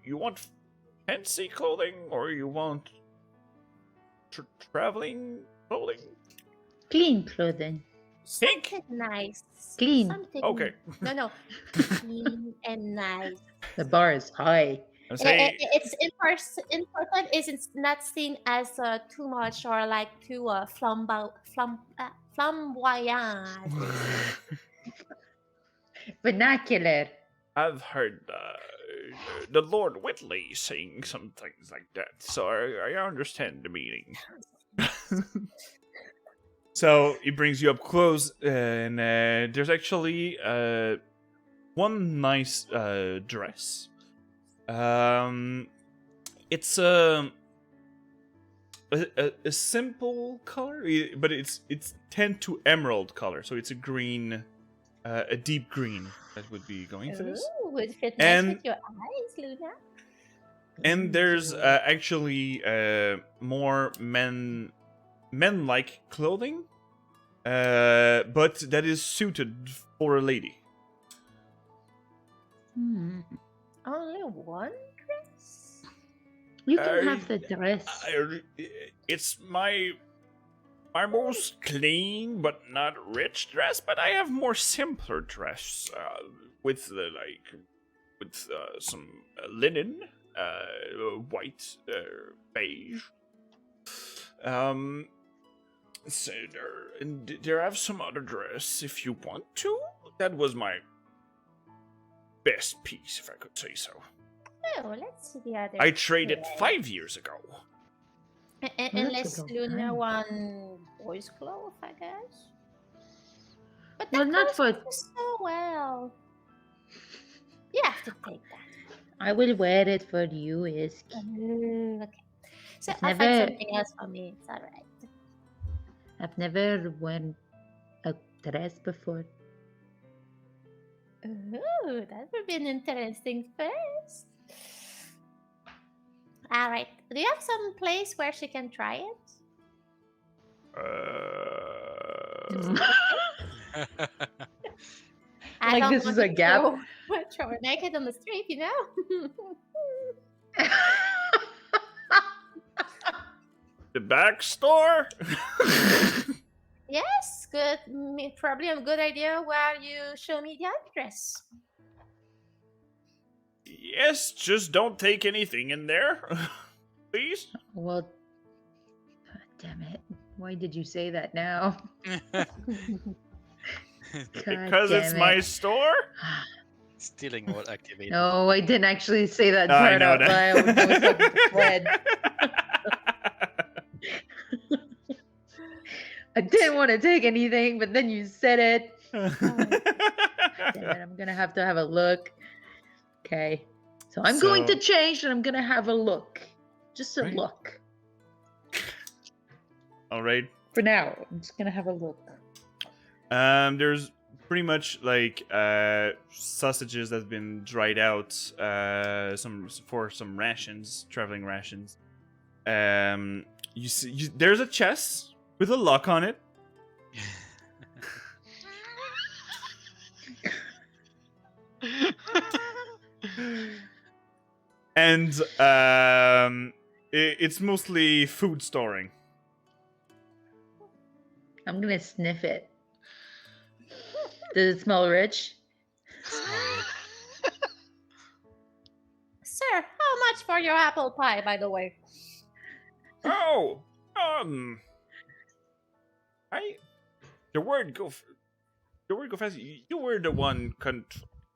[SPEAKER 9] you want fancy clothing or you want traveling clothing?
[SPEAKER 5] clean clothing.
[SPEAKER 9] Pink?
[SPEAKER 6] Something nice.
[SPEAKER 5] Clean.
[SPEAKER 6] Something...
[SPEAKER 9] Okay.
[SPEAKER 6] No. Clean and nice.
[SPEAKER 5] The bar is high.
[SPEAKER 9] I say,
[SPEAKER 6] It's important is it's not seen as too much or like too flamboyant.
[SPEAKER 5] Vernacular.
[SPEAKER 9] I've heard the Lord Whitley saying some things like that, so I understand the meaning. So he brings you up close, and there's actually one nice dress. It's a simple color, but it's tend to emerald color, so it's a green, a deep green that would be going for this.
[SPEAKER 6] Ooh, would fit nice
[SPEAKER 1] And-
[SPEAKER 6] with your eyes, Luna.
[SPEAKER 1] And there's actually more men-like clothing, but that is suited for a lady.
[SPEAKER 6] Only one dress?
[SPEAKER 5] You can
[SPEAKER 1] Uh,
[SPEAKER 5] have the dress.
[SPEAKER 1] It's my most clean but not rich dress, but I have more simpler dress with some linen, white, beige.
[SPEAKER 9] So there have some other dress if you want to. That was my best piece, if I could say so.
[SPEAKER 6] Oh, let's see the other.
[SPEAKER 9] I traded
[SPEAKER 6] dress.
[SPEAKER 9] 5 years ago.
[SPEAKER 6] Unless
[SPEAKER 8] That's a
[SPEAKER 6] Luna
[SPEAKER 8] long time.
[SPEAKER 6] won boys' clothes, I guess. But
[SPEAKER 8] Well,
[SPEAKER 6] that
[SPEAKER 8] not
[SPEAKER 6] goes
[SPEAKER 8] for-
[SPEAKER 6] so well. You have to take that.
[SPEAKER 8] I will wear it for you, Isk.
[SPEAKER 6] Okay. So
[SPEAKER 8] I've
[SPEAKER 6] I'll find
[SPEAKER 8] never-
[SPEAKER 6] something else for me. It's alright.
[SPEAKER 8] I've never worn a dress before.
[SPEAKER 6] Ooh, that would be an interesting first. Alright. Do you have some place where she can try it? I
[SPEAKER 8] Like
[SPEAKER 6] don't
[SPEAKER 8] this
[SPEAKER 6] want
[SPEAKER 8] is a
[SPEAKER 6] to
[SPEAKER 8] gap?
[SPEAKER 6] Throw her naked on the street, you know?
[SPEAKER 9] The back store?
[SPEAKER 6] Yes, good. Probably a good idea while you show me the address.
[SPEAKER 9] Yes, just don't take anything in there. Please?
[SPEAKER 8] Well, God damn it. Why did you say that now? God
[SPEAKER 9] Because it's
[SPEAKER 8] damn
[SPEAKER 9] my
[SPEAKER 8] it.
[SPEAKER 9] store?
[SPEAKER 4] Stealing mode activated.
[SPEAKER 8] No, I didn't actually say that
[SPEAKER 9] I
[SPEAKER 8] part
[SPEAKER 9] know
[SPEAKER 8] out loud. I was talking to Fred. I didn't want to take anything, but then you said it. Damn it, I'm gonna have to have a look. Okay. So I'm going to
[SPEAKER 1] So-
[SPEAKER 8] change and I'm gonna have a look. Just a
[SPEAKER 1] Right.
[SPEAKER 8] look.
[SPEAKER 1] All right.
[SPEAKER 8] For now, I'm just gonna have a look.
[SPEAKER 1] There's pretty much like sausages that's been dried out, some rations, traveling rations. You see, there's a chest with a lock on it. And it's mostly food storing.
[SPEAKER 8] I'm gonna sniff it. Does it smell rich?
[SPEAKER 6] Sir, how much for your apple pie, by the way?
[SPEAKER 9] Oh,
[SPEAKER 1] The word go fast. You were the one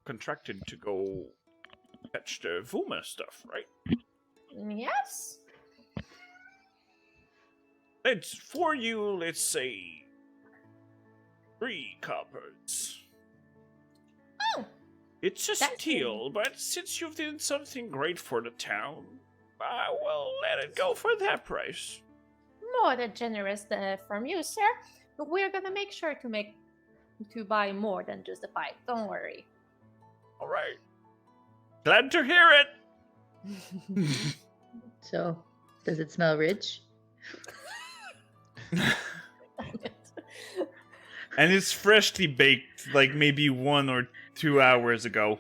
[SPEAKER 1] contracted to go fetch the Vaimei stuff, right?
[SPEAKER 6] Yes?
[SPEAKER 1] Let's say 3 coppers.
[SPEAKER 6] Oh,
[SPEAKER 1] It's a
[SPEAKER 6] That's
[SPEAKER 1] steal, but since you've done something great for the town, I will let it go for that price.
[SPEAKER 6] more than generous from you, sir. We're gonna make sure to buy more than just the pie. Don't worry.
[SPEAKER 1] All right. Glad to hear it.
[SPEAKER 8] So, does it smell rich?
[SPEAKER 1] And it's freshly baked, like maybe 1 or 2 hours ago.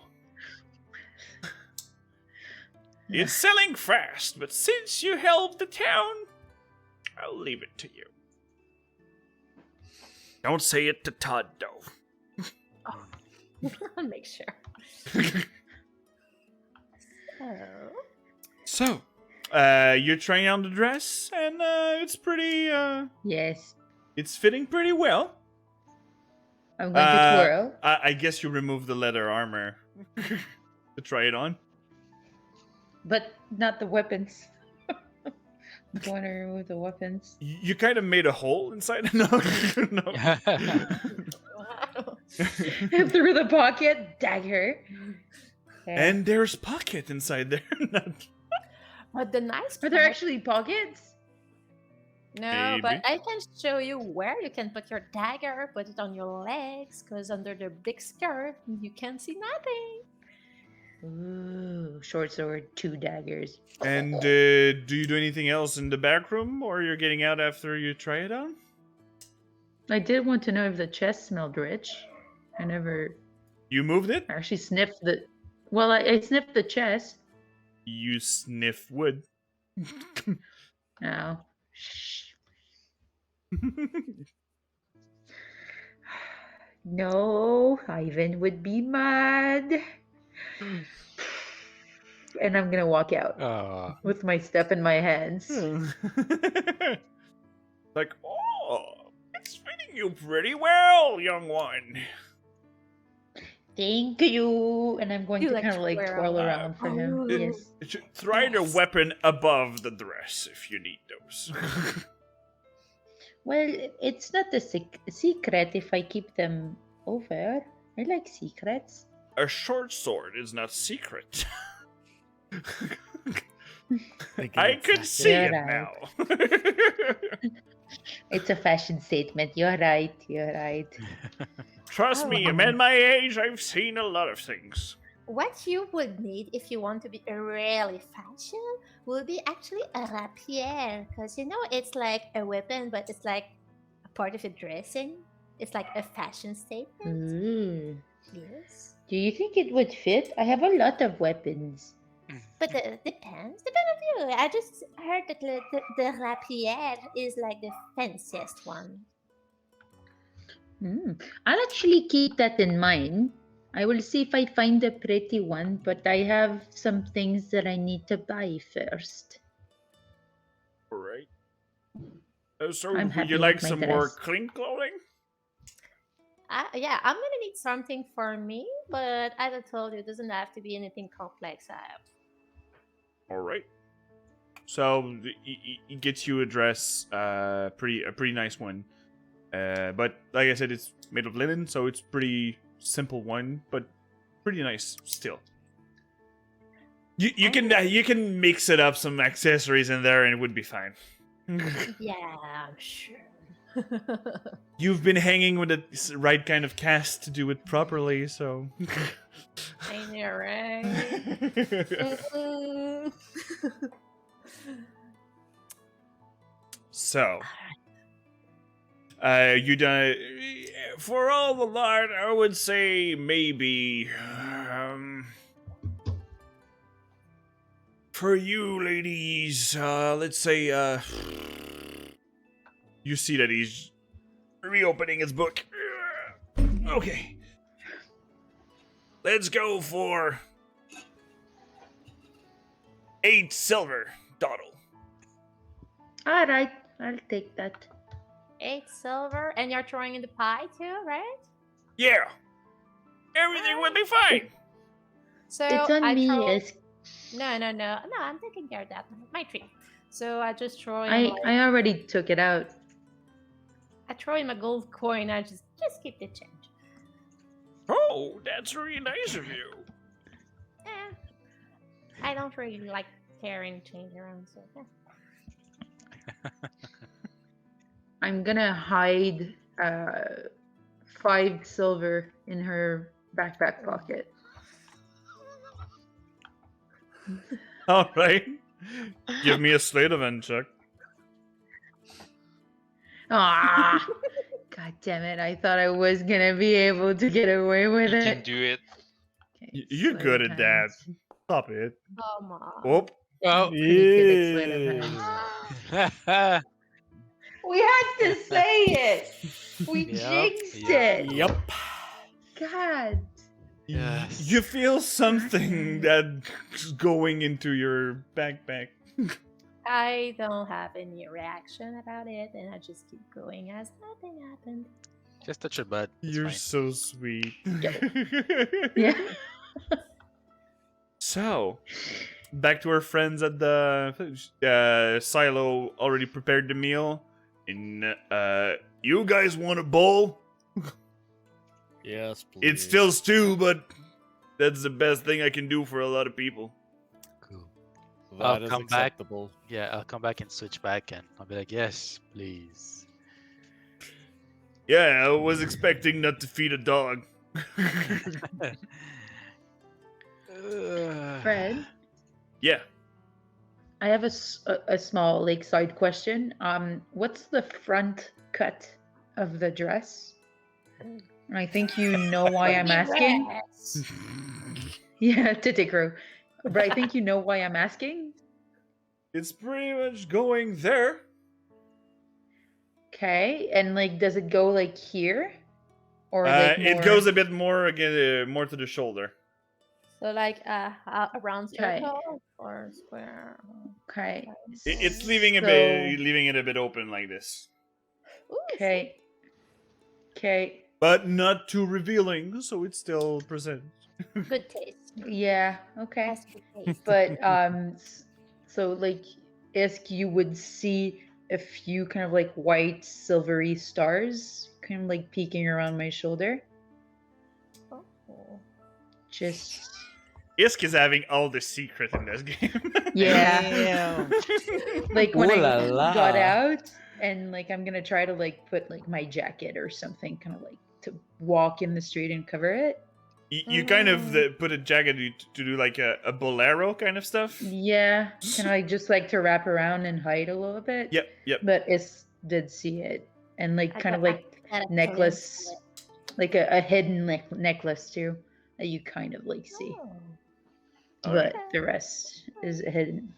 [SPEAKER 1] It's selling fast, but since you helped the town, I'll leave it to you. Don't say it to Todd, though.
[SPEAKER 6] I'll make sure. Oh.
[SPEAKER 1] So, you're trying on the dress, and it's pretty,
[SPEAKER 8] Yes.
[SPEAKER 1] it's fitting pretty well.
[SPEAKER 8] I'm going to twirl.
[SPEAKER 1] I guess you remove the leather armor to try it on.
[SPEAKER 8] But not the weapons. I'm going to remove the weapons.
[SPEAKER 1] You kind of made a hole inside. No, no.
[SPEAKER 6] Wow.
[SPEAKER 8] Through the pocket, dagger. Okay.
[SPEAKER 1] And there's pocket inside there.
[SPEAKER 6] But the nice
[SPEAKER 8] Are there
[SPEAKER 6] part-
[SPEAKER 8] actually pockets?
[SPEAKER 6] No, but
[SPEAKER 1] Maybe.
[SPEAKER 6] I can show you where you can put your dagger, put it on your legs, because under the big skirt, you can't see nothing.
[SPEAKER 8] Ooh, short sword, 2 daggers.
[SPEAKER 1] And do you do anything else in the back room, or you're getting out after you try it on?
[SPEAKER 8] I did want to know if the chest smelled rich. I never
[SPEAKER 1] You moved it?
[SPEAKER 8] actually sniffed the. Well, I sniffed the chest.
[SPEAKER 1] You sniff wood.
[SPEAKER 8] Oh. Shh. No, Ivan would be mad. And I'm gonna walk out with my stuff in my hands.
[SPEAKER 1] Like, oh,
[SPEAKER 9] you pretty well, young one.
[SPEAKER 8] Thank you. And I'm going
[SPEAKER 6] You
[SPEAKER 8] to
[SPEAKER 6] like
[SPEAKER 8] kind of like twirl
[SPEAKER 6] twirl.
[SPEAKER 8] around for him.
[SPEAKER 6] Oh.
[SPEAKER 8] Yes.
[SPEAKER 9] Try the
[SPEAKER 6] Yes.
[SPEAKER 9] weapon above the dress if you need those.
[SPEAKER 8] Well, it's not a secret if I keep them over. I like secrets.
[SPEAKER 9] A short sword is not secret. I could see it
[SPEAKER 8] You're
[SPEAKER 9] now.
[SPEAKER 8] It's a fashion statement. You're right. You're right.
[SPEAKER 9] Trust me,
[SPEAKER 6] Oh.
[SPEAKER 9] I'm at my age, I've seen a lot of things.
[SPEAKER 6] What you would need if you want to be really fashion would be actually a rapier, because it's like a weapon, but it's like a part of your dressing. It's like a fashion statement.
[SPEAKER 8] Ooh.
[SPEAKER 6] Yes,
[SPEAKER 8] Do you think it would fit? I have a lot of weapons.
[SPEAKER 6] but depends on you. I just heard that the rapier is like the fanciest one.
[SPEAKER 8] I'll actually keep that in mind. I will see if I find a pretty one, but I have some things that I need to buy first.
[SPEAKER 9] Alright. So,
[SPEAKER 8] I'm
[SPEAKER 9] would
[SPEAKER 8] happy
[SPEAKER 9] you
[SPEAKER 8] with
[SPEAKER 9] like
[SPEAKER 8] my
[SPEAKER 9] some more
[SPEAKER 8] dress.
[SPEAKER 9] clean clothing?
[SPEAKER 6] Yeah, I'm gonna need something for me, but as I told you, it doesn't have to be anything complex.
[SPEAKER 9] Alright. So, it gets you a dress, a pretty nice one. But, like I said, it's made of linen, so it's pretty simple one, but pretty nice still. You can mix it up some accessories in there and it would be fine.
[SPEAKER 6] Yeah, I'm sure.
[SPEAKER 9] You've been hanging with the right kind of cast to do it properly, so.
[SPEAKER 6] I know, right? Mm.
[SPEAKER 9] So, you done for all the lot. I would say maybe for you ladies. Let's say you see that he's reopening his book. Okay, let's go for 8 silver, Doddle.
[SPEAKER 8] All right, I'll take that.
[SPEAKER 6] 8 silver, and you're throwing in the pie too, right?
[SPEAKER 9] Yeah, everything will be fine.
[SPEAKER 6] So
[SPEAKER 8] It's on
[SPEAKER 6] I
[SPEAKER 8] me,
[SPEAKER 6] throw...
[SPEAKER 8] yes.
[SPEAKER 6] No, I'm taking care of that. My treat. So I just throw in.
[SPEAKER 8] I already took it out.
[SPEAKER 6] I throw in my gold coin. I just keep the change.
[SPEAKER 9] Oh, that's really nice of you.
[SPEAKER 6] Eh, I don't really like carrying change around, so yeah.
[SPEAKER 8] I'm gonna hide 5 silver in her backpack pocket.
[SPEAKER 9] All right. Give me a sleight of hand check.
[SPEAKER 8] Ah, god damn it! I thought I was gonna be able to get away with
[SPEAKER 7] You
[SPEAKER 8] it.
[SPEAKER 7] can do it.
[SPEAKER 8] Okay,
[SPEAKER 9] You're
[SPEAKER 8] sleight
[SPEAKER 9] good
[SPEAKER 8] of
[SPEAKER 9] at that.
[SPEAKER 8] hand.
[SPEAKER 9] Stop it.
[SPEAKER 6] Come on.
[SPEAKER 9] Oh.
[SPEAKER 3] Oh,
[SPEAKER 8] Pretty good at sleight of hand. We had to say it. We
[SPEAKER 4] Yep,
[SPEAKER 8] jinxed
[SPEAKER 4] yep.
[SPEAKER 8] it.
[SPEAKER 3] Yep.
[SPEAKER 8] God.
[SPEAKER 4] Yes.
[SPEAKER 9] You feel something that's going into your backpack.
[SPEAKER 6] I don't have any reaction about it, and I just keep going as nothing happened.
[SPEAKER 4] Just touch your butt. It's
[SPEAKER 9] You're
[SPEAKER 4] fine.
[SPEAKER 9] so sweet.
[SPEAKER 8] Yeah.
[SPEAKER 9] So, back to our friends at the silo. Already prepared the meal. And you guys want a bowl?
[SPEAKER 3] Yes, please.
[SPEAKER 9] It's still stew, but that's the best thing I can do for a lot of people.
[SPEAKER 4] Cool.
[SPEAKER 3] That
[SPEAKER 4] I'll
[SPEAKER 3] is
[SPEAKER 4] come back.
[SPEAKER 3] acceptable.
[SPEAKER 4] Yeah, I'll come back and switch back, and I'll be like, yes, please.
[SPEAKER 9] Yeah, I was expecting not to feed a dog.
[SPEAKER 8] Fred,
[SPEAKER 9] Yeah.
[SPEAKER 8] I have a small like side question. What's the front cut of the dress? I think you know why I'm asking.
[SPEAKER 6] Yes.
[SPEAKER 8] Yeah, Titty Crew. But I think you know why I'm asking.
[SPEAKER 9] It's pretty much going there.
[SPEAKER 8] Okay, and like, does it go like here, or like
[SPEAKER 9] It
[SPEAKER 8] more-
[SPEAKER 9] goes a bit more again, more to the shoulder.
[SPEAKER 6] So like a round
[SPEAKER 8] Okay.
[SPEAKER 6] circle or square.
[SPEAKER 8] Okay.
[SPEAKER 9] It's leaving
[SPEAKER 8] So-
[SPEAKER 9] leaving it a bit open like this.
[SPEAKER 6] Ooh,
[SPEAKER 8] Okay.
[SPEAKER 5] Okay.
[SPEAKER 1] But not too revealing, so it still presents.
[SPEAKER 6] Good taste.
[SPEAKER 5] Yeah. Okay.
[SPEAKER 6] Has good taste.
[SPEAKER 5] But so like, Isk, you would see a few kind of like white, silvery stars, kind of like peeking around my shoulder.
[SPEAKER 6] Oh.
[SPEAKER 5] Just
[SPEAKER 1] Isk is having all the secret in this game.
[SPEAKER 5] yeah. Like when
[SPEAKER 3] Ooh la
[SPEAKER 5] I
[SPEAKER 3] la.
[SPEAKER 5] got out, and like I'm gonna try to like put like my jacket or something, kind of like to walk in the street and cover it.
[SPEAKER 1] You kind of put a jacket to do like a bolero kind of stuff.
[SPEAKER 5] Yeah, kind of like just like to wrap around and hide a little bit.
[SPEAKER 1] Yep.
[SPEAKER 5] But Is did see it, and like
[SPEAKER 6] I
[SPEAKER 5] kind of
[SPEAKER 6] got-
[SPEAKER 5] like
[SPEAKER 6] I got a
[SPEAKER 5] necklace,
[SPEAKER 6] glimpse
[SPEAKER 5] like a hidden necklace too, that you kind of like see.
[SPEAKER 6] of it.
[SPEAKER 3] Oh,
[SPEAKER 5] But the rest is hidden.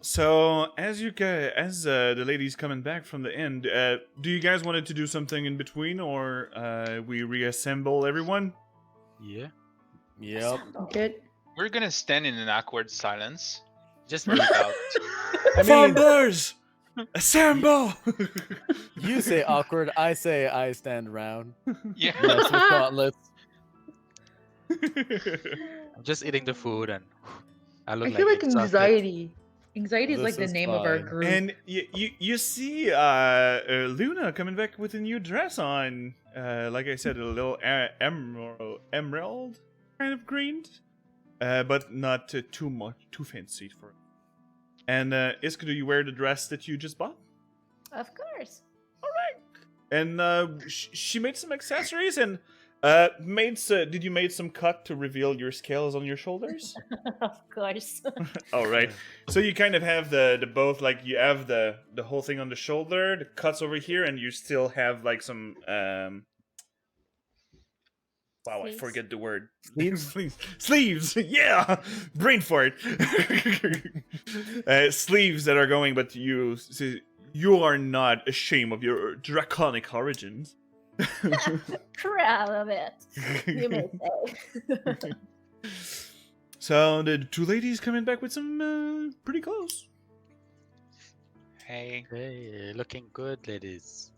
[SPEAKER 1] So as the lady's coming back from the end, do you guys wanted to do something in between, or we reassemble everyone?
[SPEAKER 4] Yeah.
[SPEAKER 3] Yep.
[SPEAKER 5] Good.
[SPEAKER 7] We're gonna stand in an awkward silence.
[SPEAKER 4] Just
[SPEAKER 7] Without.
[SPEAKER 3] I mean,
[SPEAKER 1] Fumbles! Assemble!
[SPEAKER 3] you say awkward, I say I stand around.
[SPEAKER 7] Yeah.
[SPEAKER 3] Yes, with gauntlets.
[SPEAKER 4] I'm just eating the food and I look
[SPEAKER 5] I feel like
[SPEAKER 4] exhausted.
[SPEAKER 5] anxiety is like
[SPEAKER 3] This
[SPEAKER 5] the
[SPEAKER 3] is
[SPEAKER 5] name of our
[SPEAKER 3] fine.
[SPEAKER 5] group.
[SPEAKER 1] And you see Luna coming back with a new dress on. Like I said, a little emerald kind of green, but not too fancy for it. And Iska, do you wear the dress that you just bought?
[SPEAKER 6] Of course.
[SPEAKER 1] And she made some accessories and did you make some cut to reveal your scales on your shoulders?
[SPEAKER 6] Of course.
[SPEAKER 1] All right. So you kind of have the both, like you have the whole thing on the shoulder, the cuts over here, and you still have like some wow, I
[SPEAKER 6] Sleeves.
[SPEAKER 1] forget the word.
[SPEAKER 3] Sleeves?
[SPEAKER 1] Sleeves. Yeah, brain fart. Sleeves that are going, but you are not ashamed of your draconic origins.
[SPEAKER 6] Proud of it. You may say.
[SPEAKER 1] So the two ladies coming back with some pretty clothes.
[SPEAKER 7] Hey.
[SPEAKER 4] Hey, looking good, ladies.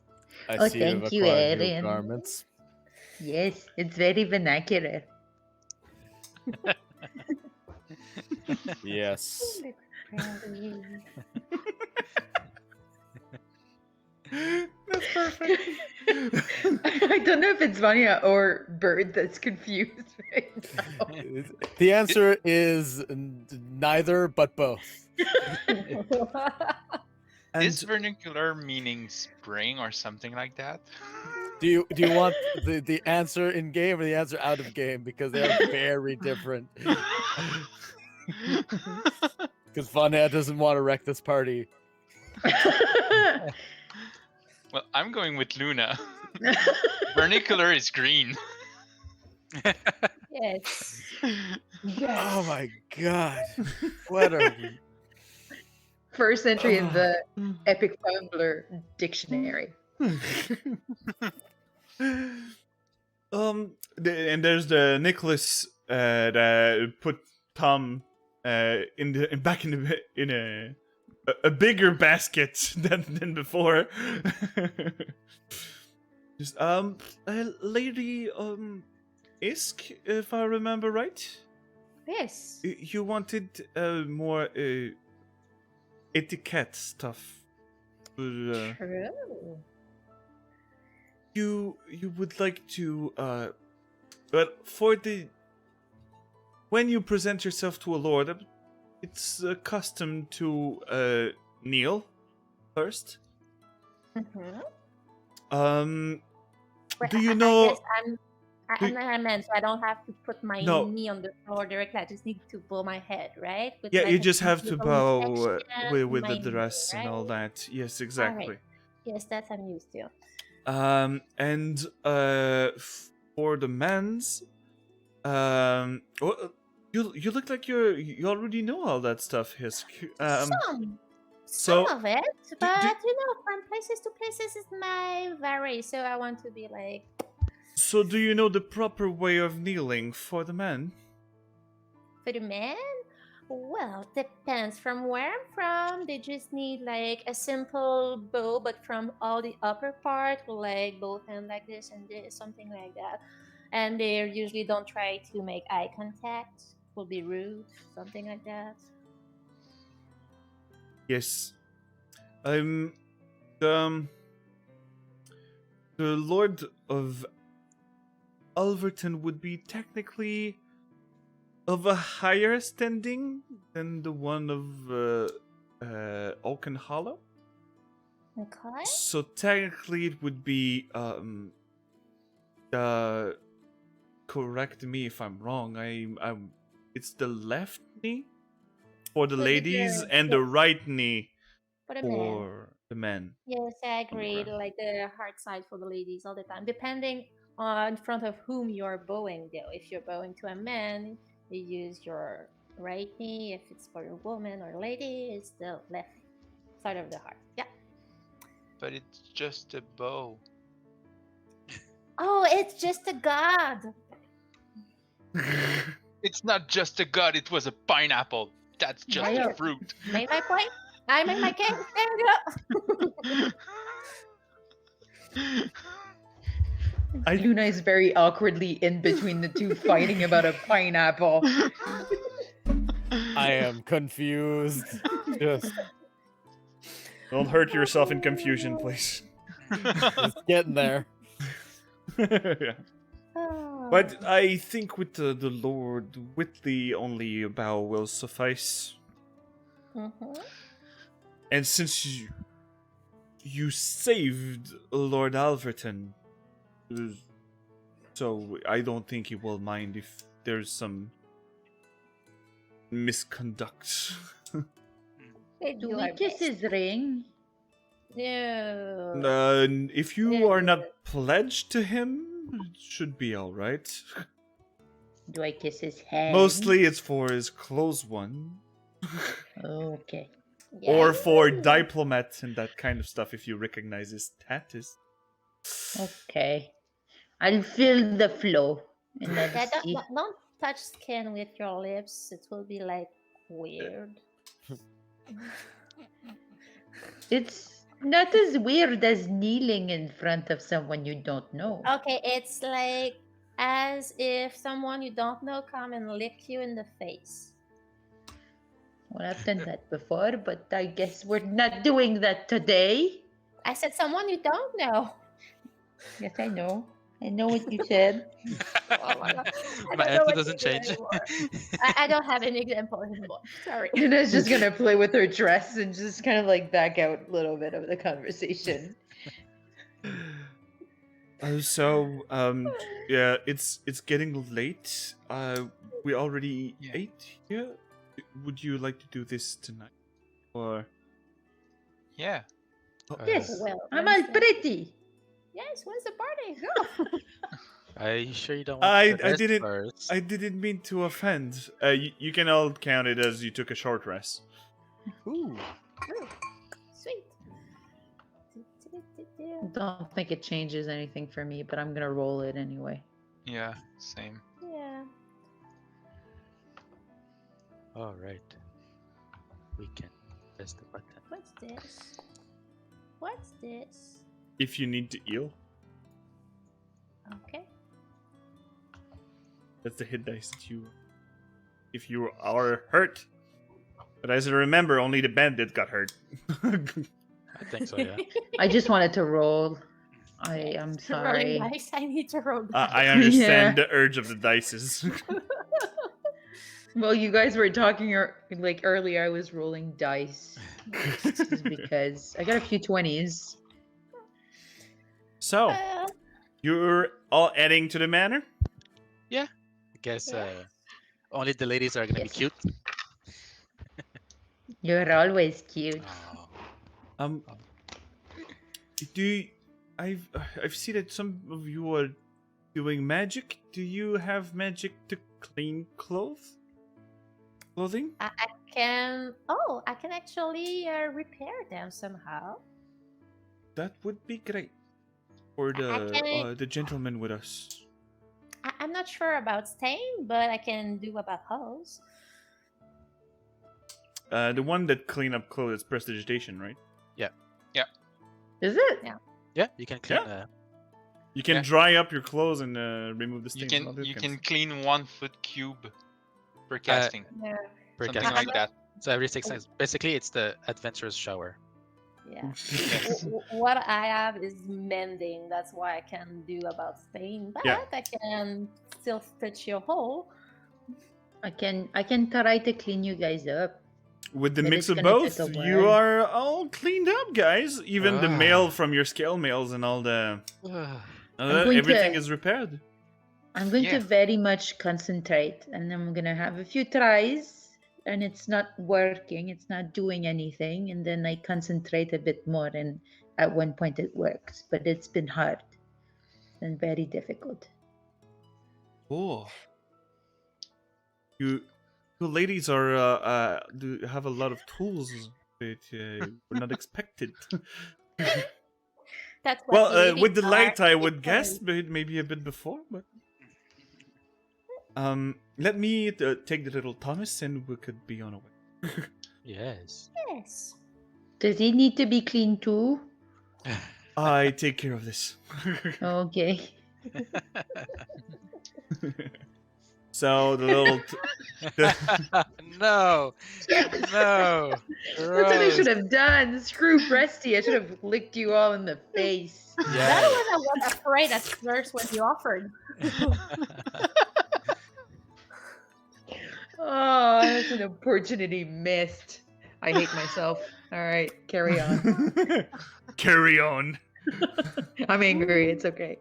[SPEAKER 3] I
[SPEAKER 5] Oh,
[SPEAKER 3] see you've
[SPEAKER 5] thank you,
[SPEAKER 3] acquired new
[SPEAKER 5] Eryn.
[SPEAKER 3] garments.
[SPEAKER 5] Yes, it's very vernacular.
[SPEAKER 3] Yes.
[SPEAKER 1] That's perfect.
[SPEAKER 5] I don't know if it's Vaunea or Bird that's confused right now.
[SPEAKER 3] The answer is neither, but both.
[SPEAKER 7] Is vernacular meaning spring or something like that?
[SPEAKER 3] Do you want the answer in game or the answer out of game? Because they are very different. Because Vaunea doesn't want to wreck this party.
[SPEAKER 7] Well, I'm going with Luna. Vernacular is green.
[SPEAKER 6] Yes.
[SPEAKER 3] Oh my god. What are we?
[SPEAKER 5] First entry in the Epic Fumbler dictionary.
[SPEAKER 1] And there's the Nicholas that put Tom back in a bigger basket than before. Just lady Isk, if I remember right,
[SPEAKER 6] Yes.
[SPEAKER 1] you wanted more etiquette stuff.
[SPEAKER 6] True.
[SPEAKER 1] You would like to but for the when you present yourself to a lord, it's a custom to kneel first.
[SPEAKER 6] Mm-hmm.
[SPEAKER 1] Do you know
[SPEAKER 6] I'm not a man, so I don't have to put my
[SPEAKER 1] No.
[SPEAKER 6] knee on the floor directly. I just need to bow my head, right? With
[SPEAKER 1] Yeah,
[SPEAKER 6] my
[SPEAKER 1] you just have to
[SPEAKER 6] little
[SPEAKER 1] bow
[SPEAKER 6] section,
[SPEAKER 1] with
[SPEAKER 6] my
[SPEAKER 1] the
[SPEAKER 6] knee,
[SPEAKER 1] dress and all
[SPEAKER 6] right?
[SPEAKER 1] that. Yes, exactly.
[SPEAKER 6] Yes, that's I'm used to.
[SPEAKER 1] And for the men's, well, you look like you already know all that stuff, Hisk.
[SPEAKER 6] Some
[SPEAKER 1] so
[SPEAKER 6] of it, but from places to places it might vary. So I want to be like,
[SPEAKER 1] so do you know the proper way of kneeling for the men?
[SPEAKER 6] for the men, Well, depends. From where I'm from, they just need like a simple bow, but from all the upper part, like both hand like this and this, something like that. And they usually don't try to make eye contact. Will be rude, something like that.
[SPEAKER 1] Yes. Um, the, the Lord of Alverton would be technically of a higher standing than the one of Oaken Hollow.
[SPEAKER 6] Okay.
[SPEAKER 1] So technically, it would be correct me if I'm wrong. I'm. It's the left knee for the
[SPEAKER 6] For the
[SPEAKER 1] ladies
[SPEAKER 6] girls,
[SPEAKER 1] and the
[SPEAKER 6] yes.
[SPEAKER 1] right knee
[SPEAKER 6] For the men.
[SPEAKER 1] for the men.
[SPEAKER 6] Yes, I agree.
[SPEAKER 1] Okay.
[SPEAKER 6] Like the hard side for the ladies all the time, depending on in front of whom you're bowing. Though, if you're bowing to a man, you use your right knee. If it's for a woman or lady, it's the left side of the heart. Yeah.
[SPEAKER 7] But it's just a bow.
[SPEAKER 6] Oh, it's just a god.
[SPEAKER 7] It's not just a god, it was a pineapple. That's just
[SPEAKER 5] Yeah.
[SPEAKER 7] a fruit.
[SPEAKER 6] Made my point. I made my case. There you go.
[SPEAKER 5] Luna is very awkwardly in between the two fighting about a pineapple.
[SPEAKER 3] I am confused. Just
[SPEAKER 1] Don't hurt yourself in confusion, please.
[SPEAKER 3] getting there.
[SPEAKER 1] Yeah.
[SPEAKER 6] Oh.
[SPEAKER 1] But I think with the Lord Whitley, only a bow will suffice.
[SPEAKER 6] Mhm.
[SPEAKER 1] And since you saved Lord Alverton, so I don't think he will mind if there's some misconduct.
[SPEAKER 6] They
[SPEAKER 5] Do
[SPEAKER 6] do
[SPEAKER 5] we
[SPEAKER 6] our
[SPEAKER 5] kiss
[SPEAKER 6] best.
[SPEAKER 5] his ring?
[SPEAKER 6] No.
[SPEAKER 1] If you are not pledged to him, it should be alright.
[SPEAKER 5] Do I kiss his hand?
[SPEAKER 1] Mostly it's for his close one.
[SPEAKER 5] Okay.
[SPEAKER 1] Or
[SPEAKER 6] Yeah.
[SPEAKER 1] for diplomat and that kind of stuff if you recognize his status.
[SPEAKER 5] Okay. I'll feel the flow and
[SPEAKER 6] Yeah,
[SPEAKER 5] then see.
[SPEAKER 6] don't touch skin with your lips. It will be like weird.
[SPEAKER 5] It's not as weird as kneeling in front of someone you don't know.
[SPEAKER 6] Okay, it's like as if someone you don't know come and lick you in the face.
[SPEAKER 5] Well, I've done that before, but I guess we're not doing that today.
[SPEAKER 6] I said someone you don't know.
[SPEAKER 5] Yes, I know. I know what you said.
[SPEAKER 6] I
[SPEAKER 4] My
[SPEAKER 6] don't know
[SPEAKER 4] answer
[SPEAKER 6] what to
[SPEAKER 4] doesn't
[SPEAKER 6] do
[SPEAKER 4] change.
[SPEAKER 6] anymore. I don't have an example anymore. Sorry.
[SPEAKER 5] Luna's just gonna play with her dress and just kind of like back out a little bit of the conversation.
[SPEAKER 1] Yeah, it's getting late. We already
[SPEAKER 7] Yeah.
[SPEAKER 1] ate here. Would you like to do this tonight, or?
[SPEAKER 7] Yeah.
[SPEAKER 5] Yes,
[SPEAKER 6] Well,
[SPEAKER 5] I'm all
[SPEAKER 6] Wednesday.
[SPEAKER 5] pretty.
[SPEAKER 6] Yes, where's the party? Go.
[SPEAKER 4] Are you sure you don't
[SPEAKER 1] I
[SPEAKER 4] want to rest
[SPEAKER 1] didn't-
[SPEAKER 4] first?
[SPEAKER 1] I didn't mean to offend. You can all count it as you took a short rest.
[SPEAKER 3] Ooh.
[SPEAKER 6] Ooh, sweet.
[SPEAKER 5] Don't think it changes anything for me, but I'm gonna roll it anyway.
[SPEAKER 7] Yeah, same.
[SPEAKER 6] Yeah.
[SPEAKER 4] All right. We can press the button.
[SPEAKER 6] What's this? What's this?
[SPEAKER 1] If you need to heal,
[SPEAKER 6] Okay.
[SPEAKER 1] that's the hit dice that you. If you are hurt, but as I remember, only the bandit got hurt.
[SPEAKER 4] I think so, yeah.
[SPEAKER 5] I just wanted to roll. I am
[SPEAKER 6] Rolling
[SPEAKER 5] sorry.
[SPEAKER 6] dice. I need to roll dice.
[SPEAKER 1] I understand
[SPEAKER 5] Yeah.
[SPEAKER 1] the urge of the dices.
[SPEAKER 5] Well, you guys were talking like earlier. I was rolling dice just because I got a few 20s.
[SPEAKER 1] So, you're all heading to the manor?
[SPEAKER 4] I guess
[SPEAKER 6] Yeah.
[SPEAKER 4] only the ladies are gonna
[SPEAKER 5] Yes.
[SPEAKER 4] be cute.
[SPEAKER 5] You're always cute.
[SPEAKER 4] Oh,
[SPEAKER 1] I've seen that some of you are doing magic. Do you have magic to clean clothing?
[SPEAKER 6] I can actually repair them somehow.
[SPEAKER 1] That would be great for the gentleman with us.
[SPEAKER 6] I'm not sure about stain, but I can do about hose.
[SPEAKER 1] The one that clean up clothes is prestidigitation, right?
[SPEAKER 5] Is it?
[SPEAKER 4] Yeah, you can clean.
[SPEAKER 1] You can
[SPEAKER 7] Yeah.
[SPEAKER 1] dry up your clothes and remove the
[SPEAKER 7] You
[SPEAKER 1] stains. and all
[SPEAKER 7] can
[SPEAKER 1] that
[SPEAKER 7] you
[SPEAKER 1] kind of
[SPEAKER 7] can clean 1 foot cube per casting.
[SPEAKER 6] Yeah.
[SPEAKER 4] per
[SPEAKER 7] Something
[SPEAKER 4] casting.
[SPEAKER 7] like that.
[SPEAKER 4] So every 6 seconds. Basically, it's the adventurous shower.
[SPEAKER 6] Yeah.
[SPEAKER 1] stuff.
[SPEAKER 6] What I have is mending. That's why I can do about stain, but
[SPEAKER 1] Yeah.
[SPEAKER 6] I can still stitch your hole.
[SPEAKER 5] I can try to clean you guys up.
[SPEAKER 1] With the
[SPEAKER 5] But
[SPEAKER 1] mix
[SPEAKER 5] it's
[SPEAKER 1] of
[SPEAKER 5] gonna
[SPEAKER 1] both,
[SPEAKER 5] take a
[SPEAKER 1] you
[SPEAKER 5] while.
[SPEAKER 1] are all cleaned up, guys. Even the mail from your scale mails and all the
[SPEAKER 5] going
[SPEAKER 1] everything
[SPEAKER 5] to-
[SPEAKER 1] is repaired.
[SPEAKER 5] I'm going
[SPEAKER 7] Yeah.
[SPEAKER 5] to very much concentrate, and I'm gonna have a few tries, and it's not working. It's not doing anything, and then I concentrate a bit more, and at one point it works. But it's been hard and very difficult.
[SPEAKER 1] Oh, you ladies are do have a lot of tools that were not expected.
[SPEAKER 6] That's what
[SPEAKER 1] Well,
[SPEAKER 6] ladies
[SPEAKER 1] with the
[SPEAKER 6] are.
[SPEAKER 1] light, I would
[SPEAKER 6] It's
[SPEAKER 1] guess, but maybe a bit before. But let me take the little Thomas, and we could be on our way.
[SPEAKER 4] Yes.
[SPEAKER 6] Yes.
[SPEAKER 5] Does he need to be clean too?
[SPEAKER 1] I take care of this.
[SPEAKER 5] Okay.
[SPEAKER 1] So the little
[SPEAKER 4] No. No.
[SPEAKER 5] That's what I should
[SPEAKER 4] Gross.
[SPEAKER 5] have done. Screw Presty. I should have licked you all in the face.
[SPEAKER 6] That
[SPEAKER 4] Yes.
[SPEAKER 6] was I was afraid at first when you offered.
[SPEAKER 5] Oh, that's an opportunity missed. I hate myself. All right, carry on.
[SPEAKER 1] carry on.
[SPEAKER 5] I'm angry. It's okay.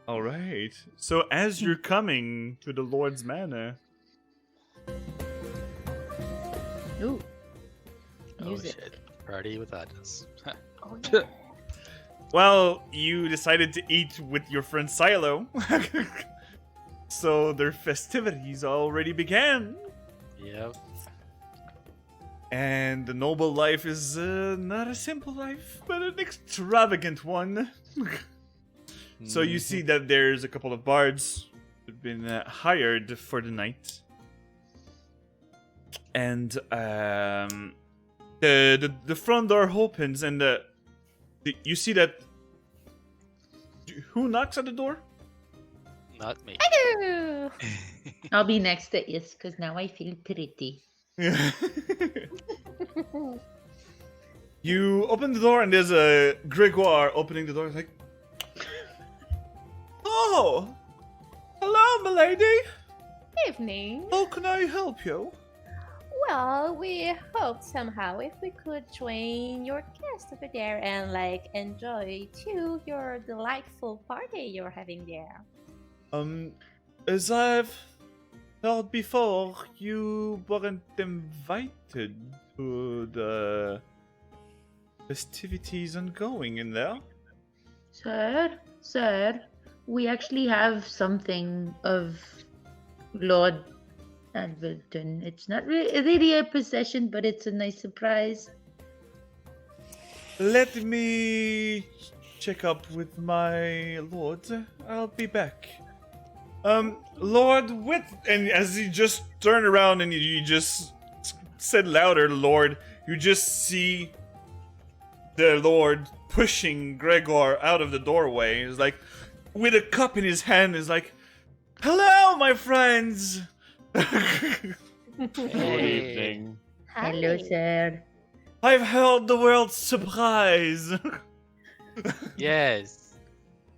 [SPEAKER 1] All right. So as you're coming to the Lord's Manor,
[SPEAKER 5] Ooh.
[SPEAKER 4] Oh
[SPEAKER 5] Music.
[SPEAKER 4] shit. Party with us.
[SPEAKER 6] Oh, yeah.
[SPEAKER 1] well, you decided to eat with your friend Silo. So their festivities already began.
[SPEAKER 4] Yep.
[SPEAKER 1] And the noble life is not a simple life, but an extravagant one. So you see that there's a couple of bards who've been hired for the night. And the front door opens, and you see that... Who knocks at the door?
[SPEAKER 4] Not me.
[SPEAKER 6] Ooh.
[SPEAKER 5] I'll be next to Is because now I feel pretty.
[SPEAKER 1] You open the door, and there's a Gregoire opening the door. Like, oh, hello, milady.
[SPEAKER 6] Evening.
[SPEAKER 1] How can I help you?
[SPEAKER 6] Well, we hoped somehow if we could join your guest over there and enjoy too your delightful party you're having there.
[SPEAKER 1] As I've heard before, you weren't invited to the festivities ongoing in there.
[SPEAKER 5] Sir, we actually have something of Lord Alverton. It's not really a possession, but it's a nice surprise.
[SPEAKER 1] Let me check up with my lord. I'll be back. Lord and as you just turn around and you just said louder, Lord, you just see the Lord pushing Gregor out of the doorway. He's like, with a cup in his hand, is like, hello, my friends.
[SPEAKER 3] Good evening.
[SPEAKER 5] Hello,
[SPEAKER 6] Hi.
[SPEAKER 5] sir.
[SPEAKER 1] I've heard the word surprise.
[SPEAKER 4] Yes.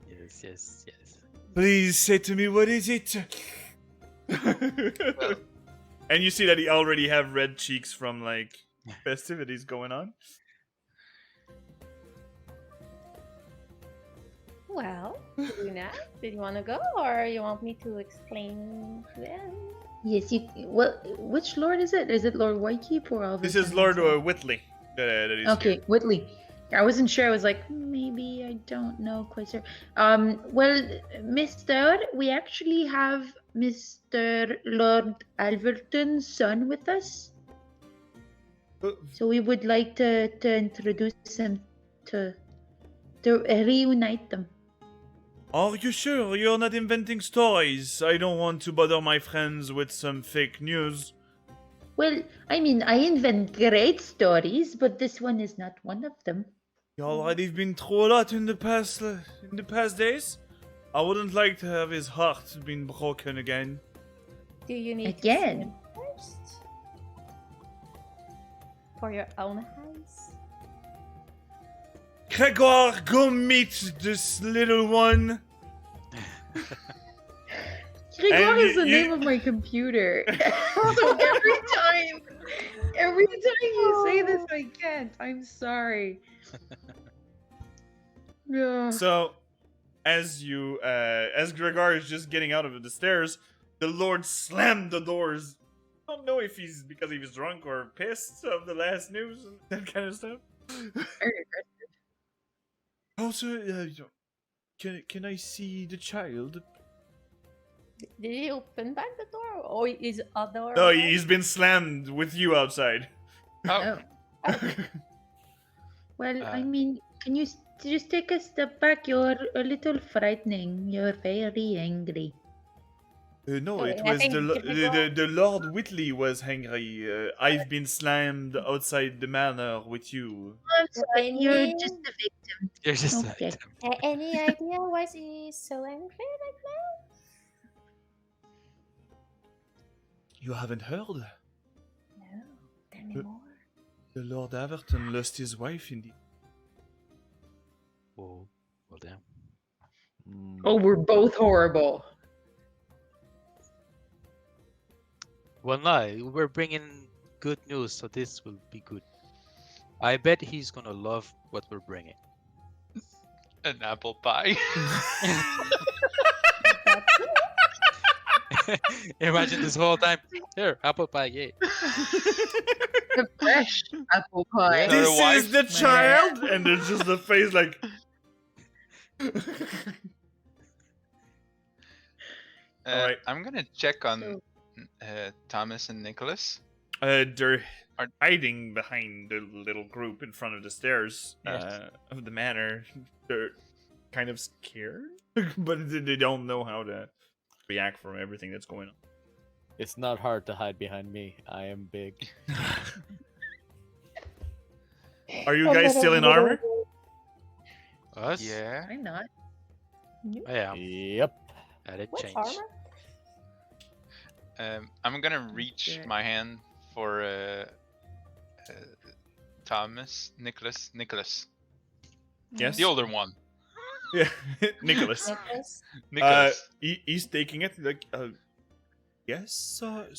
[SPEAKER 4] Yes, yes, yes.
[SPEAKER 1] Please say to me, what is it? And you see that he already have red cheeks from festivities going on.
[SPEAKER 6] Well, Luna, did you want to go or you want me to explain to them?
[SPEAKER 5] Yes, you. Well, which lord is it? Is it Lord Whitekeep or Alverton?
[SPEAKER 1] This is Lord Whitley. That is
[SPEAKER 5] Okay,
[SPEAKER 1] here.
[SPEAKER 5] Whitley. I wasn't sure. I was like, maybe I don't know quite sure. Well, Mr. We actually have Mr. Lord Alverton's son with us, so we would like to introduce him to reunite them.
[SPEAKER 1] Are you sure you're not inventing stories? I don't want to bother my friends with some fake news.
[SPEAKER 8] Well, I mean, I invent great stories, but this one is not one of them.
[SPEAKER 1] Y'all already been through a lot in the past days. I wouldn't like to have his heart been broken again.
[SPEAKER 6] Do you need
[SPEAKER 8] Again?
[SPEAKER 6] to swim first? For your own eyes?
[SPEAKER 1] Gregor, go meet this little one.
[SPEAKER 8] Gregor
[SPEAKER 1] And
[SPEAKER 8] is the
[SPEAKER 1] you-
[SPEAKER 8] name of my computer. So every time you say this, I can't. I'm sorry. Yeah.
[SPEAKER 1] So, as Gregor is just getting out of the stairs, the Lord slammed the doors. I don't know if he's because he was drunk or pissed of the last news and that kind of stuff. Also, can I see the child?
[SPEAKER 6] Did he open back the door? Or is a door?
[SPEAKER 1] No,
[SPEAKER 6] open?
[SPEAKER 1] he's been slammed with you outside.
[SPEAKER 7] Oh,
[SPEAKER 8] Well, I mean, can you just take a step back? You're a little frightening. You're very angry.
[SPEAKER 1] No,
[SPEAKER 6] Okay,
[SPEAKER 1] it
[SPEAKER 6] I
[SPEAKER 1] was
[SPEAKER 6] think
[SPEAKER 1] the Lord Whitley was angry. I've been slammed outside the manor with you.
[SPEAKER 8] I'm sorry, you're
[SPEAKER 6] Any-
[SPEAKER 8] just a victim.
[SPEAKER 4] You're just
[SPEAKER 8] Okay.
[SPEAKER 6] Any idea why he's so angry right now?
[SPEAKER 1] You haven't heard?
[SPEAKER 6] No. Tell me
[SPEAKER 1] Uh,
[SPEAKER 6] more.
[SPEAKER 1] The Lord Averton lost his wife in the...
[SPEAKER 4] Whoa. Well, damn.
[SPEAKER 8] Oh, we're both horrible.
[SPEAKER 4] Well, no, we're bringing good news, so this will be good. I bet he's gonna love what we're bringing.
[SPEAKER 7] an apple pie.
[SPEAKER 4] Imagine this whole time. Here, apple pie, yay.
[SPEAKER 8] The fresh apple pie.
[SPEAKER 7] Their
[SPEAKER 1] This
[SPEAKER 7] wife?
[SPEAKER 1] is the child! And there's just the face like... Alright.
[SPEAKER 7] I'm gonna check on Thomas and Nicholas.
[SPEAKER 1] They're
[SPEAKER 7] Are-
[SPEAKER 1] hiding behind the little group in front of the stairs
[SPEAKER 7] Yes.
[SPEAKER 1] of the manor. They're kind of scared, but they don't know how to react from everything that's going on.
[SPEAKER 3] It's not hard to hide behind me. I am big.
[SPEAKER 1] Are you guys still in armor?
[SPEAKER 4] Us?
[SPEAKER 7] Yeah.
[SPEAKER 8] I'm not.
[SPEAKER 4] Yeah,
[SPEAKER 3] Yep.
[SPEAKER 4] I did
[SPEAKER 6] What
[SPEAKER 4] change.
[SPEAKER 6] armor?
[SPEAKER 7] I'm gonna reach
[SPEAKER 8] Yeah.
[SPEAKER 7] my hand for Thomas, Nicholas,
[SPEAKER 1] Yes.
[SPEAKER 7] the older one,
[SPEAKER 1] Yeah, Nicholas.
[SPEAKER 6] Necklace?
[SPEAKER 7] Nicholas.
[SPEAKER 1] He's taking it like, yes, sir.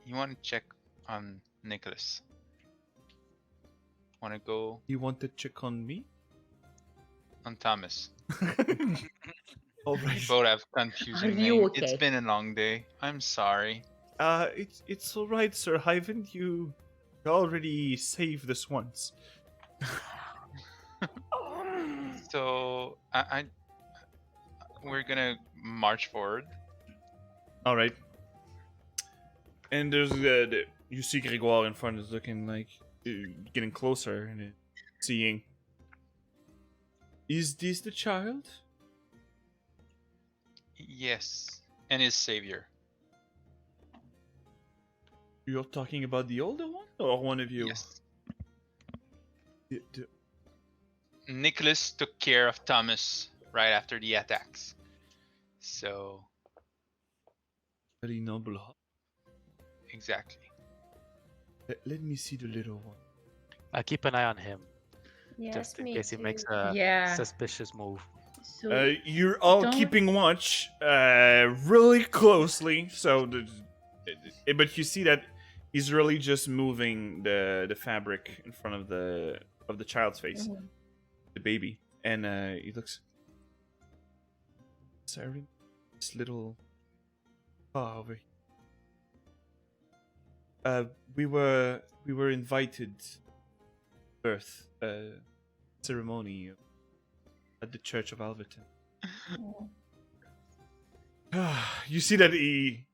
[SPEAKER 7] You want to check on Nicholas? Want to go
[SPEAKER 1] You want to check on me?
[SPEAKER 7] on Thomas?
[SPEAKER 1] All right.
[SPEAKER 7] Both have confusing
[SPEAKER 8] Are you
[SPEAKER 7] names.
[SPEAKER 8] okay?
[SPEAKER 7] It's been a long day. I'm sorry.
[SPEAKER 1] It's all right, sir. Haven't you already saved this once?
[SPEAKER 7] So we're gonna march forward.
[SPEAKER 1] All right. And there's you see Grégoire in front is looking like getting closer and seeing. Is this the child?
[SPEAKER 7] Yes, and his savior.
[SPEAKER 1] You're talking about the older one or one of you?
[SPEAKER 7] Yes.
[SPEAKER 1] The-
[SPEAKER 7] Nicholas took care of Thomas right after the attacks. So
[SPEAKER 1] very noble heart.
[SPEAKER 7] exactly.
[SPEAKER 1] Let me see the little one.
[SPEAKER 4] I keep an eye on him,
[SPEAKER 6] Yes,
[SPEAKER 4] just in
[SPEAKER 6] me
[SPEAKER 4] case he
[SPEAKER 6] too.
[SPEAKER 4] makes a
[SPEAKER 8] Yeah.
[SPEAKER 4] suspicious move.
[SPEAKER 8] So
[SPEAKER 1] You're all
[SPEAKER 8] don't-
[SPEAKER 1] keeping watch really closely. So, but you see that he's really just moving the fabric in front of the child's face,
[SPEAKER 6] Mhm.
[SPEAKER 1] the baby, and he looks. Sorry, this little. Over here. We were invited. Birth ceremony at the Church of Alverton. You see that he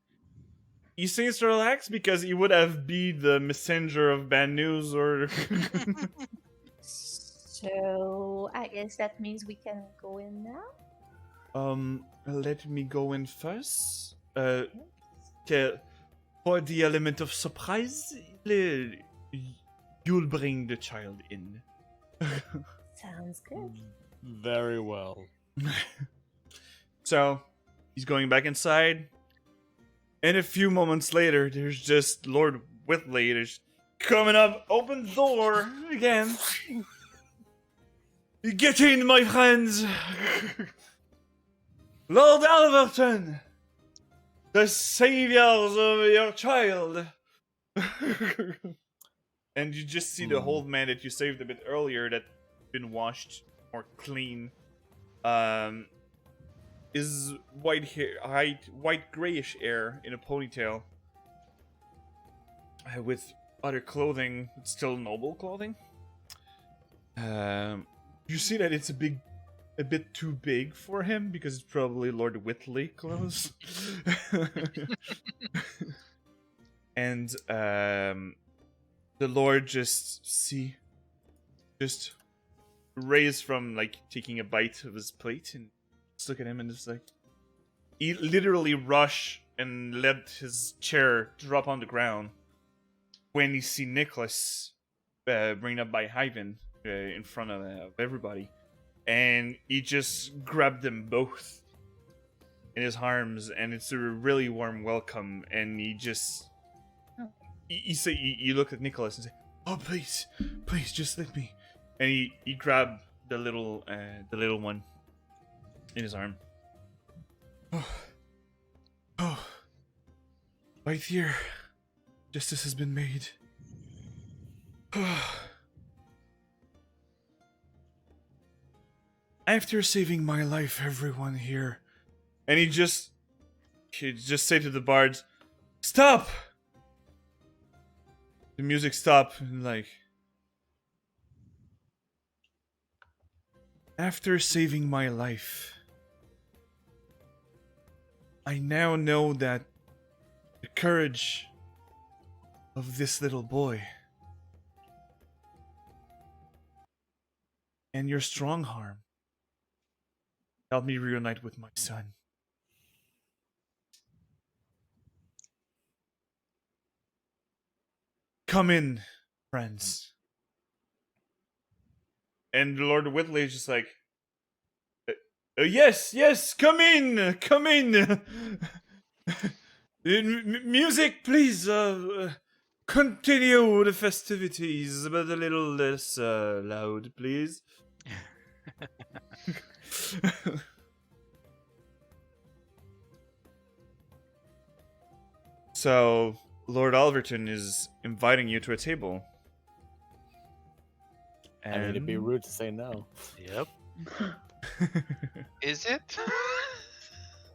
[SPEAKER 1] seems to relax because he would have been the messenger of bad news or
[SPEAKER 6] So I guess that means we can go in now.
[SPEAKER 1] let me go in first. For the element of surprise, you'll bring the child in.
[SPEAKER 6] Sounds good.
[SPEAKER 3] Very well.
[SPEAKER 1] So, he's going back inside. And a few moments later, there's just Lord Whitley just coming up, open door again. Get in, my friends! Lord Alverton! The saviors of your child! And you just see the old man that you saved a bit earlier that been washed or clean. Is white hair, white grayish hair in a ponytail. With other clothing, still noble clothing. You see that it's a bit too big for him because it's probably Lord Whitley clothes. And the Lord just raised from like taking a bite of his plate and just look at him and just like he literally rush and let his chair drop on the ground when you see Nicholas bring up by Hyven in front of everybody, and he just grabbed them both in his arms, and it's a really warm welcome. And he just you look at Nicholas and say, "Oh, please, just let me." And he grabbed the little one in his arm. Oh, right here, justice has been made. After saving my life, everyone here, and he just say to the bards, "Stop!" The music stopped, and like, after saving my life, I now know that the courage of this little boy and your strong arm helped me reunite with my son. Come in, friends. And Lord Whitley is just like, yes, come in. Music, please. Continue the festivities, but a little less loud, please. So, Lord Alverton is inviting you to a table.
[SPEAKER 3] I mean, it'd be rude to say no.
[SPEAKER 4] Yep.
[SPEAKER 7] Is it?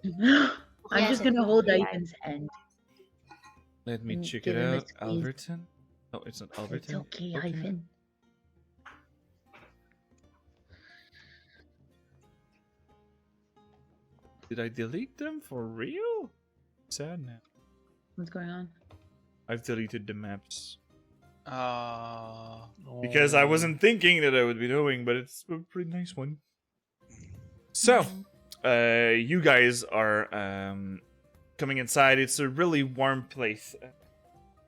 [SPEAKER 8] I'm
[SPEAKER 6] Yes,
[SPEAKER 8] just
[SPEAKER 6] it
[SPEAKER 8] gonna
[SPEAKER 6] would
[SPEAKER 8] hold
[SPEAKER 6] be
[SPEAKER 8] Ivan's hand.
[SPEAKER 1] Let me
[SPEAKER 8] Mm,
[SPEAKER 1] check
[SPEAKER 8] give
[SPEAKER 1] it
[SPEAKER 8] him a
[SPEAKER 1] out.
[SPEAKER 8] squeeze.
[SPEAKER 1] Alverton? No, it's not Alverton.
[SPEAKER 8] It's okay, Ivan.
[SPEAKER 1] Did I delete them for real? Sad now.
[SPEAKER 8] What's going on?
[SPEAKER 1] I've deleted the maps.
[SPEAKER 7] Uh,
[SPEAKER 1] Because I wasn't thinking that I would be doing, but it's a pretty nice one. So, you guys are coming inside. It's a really warm place.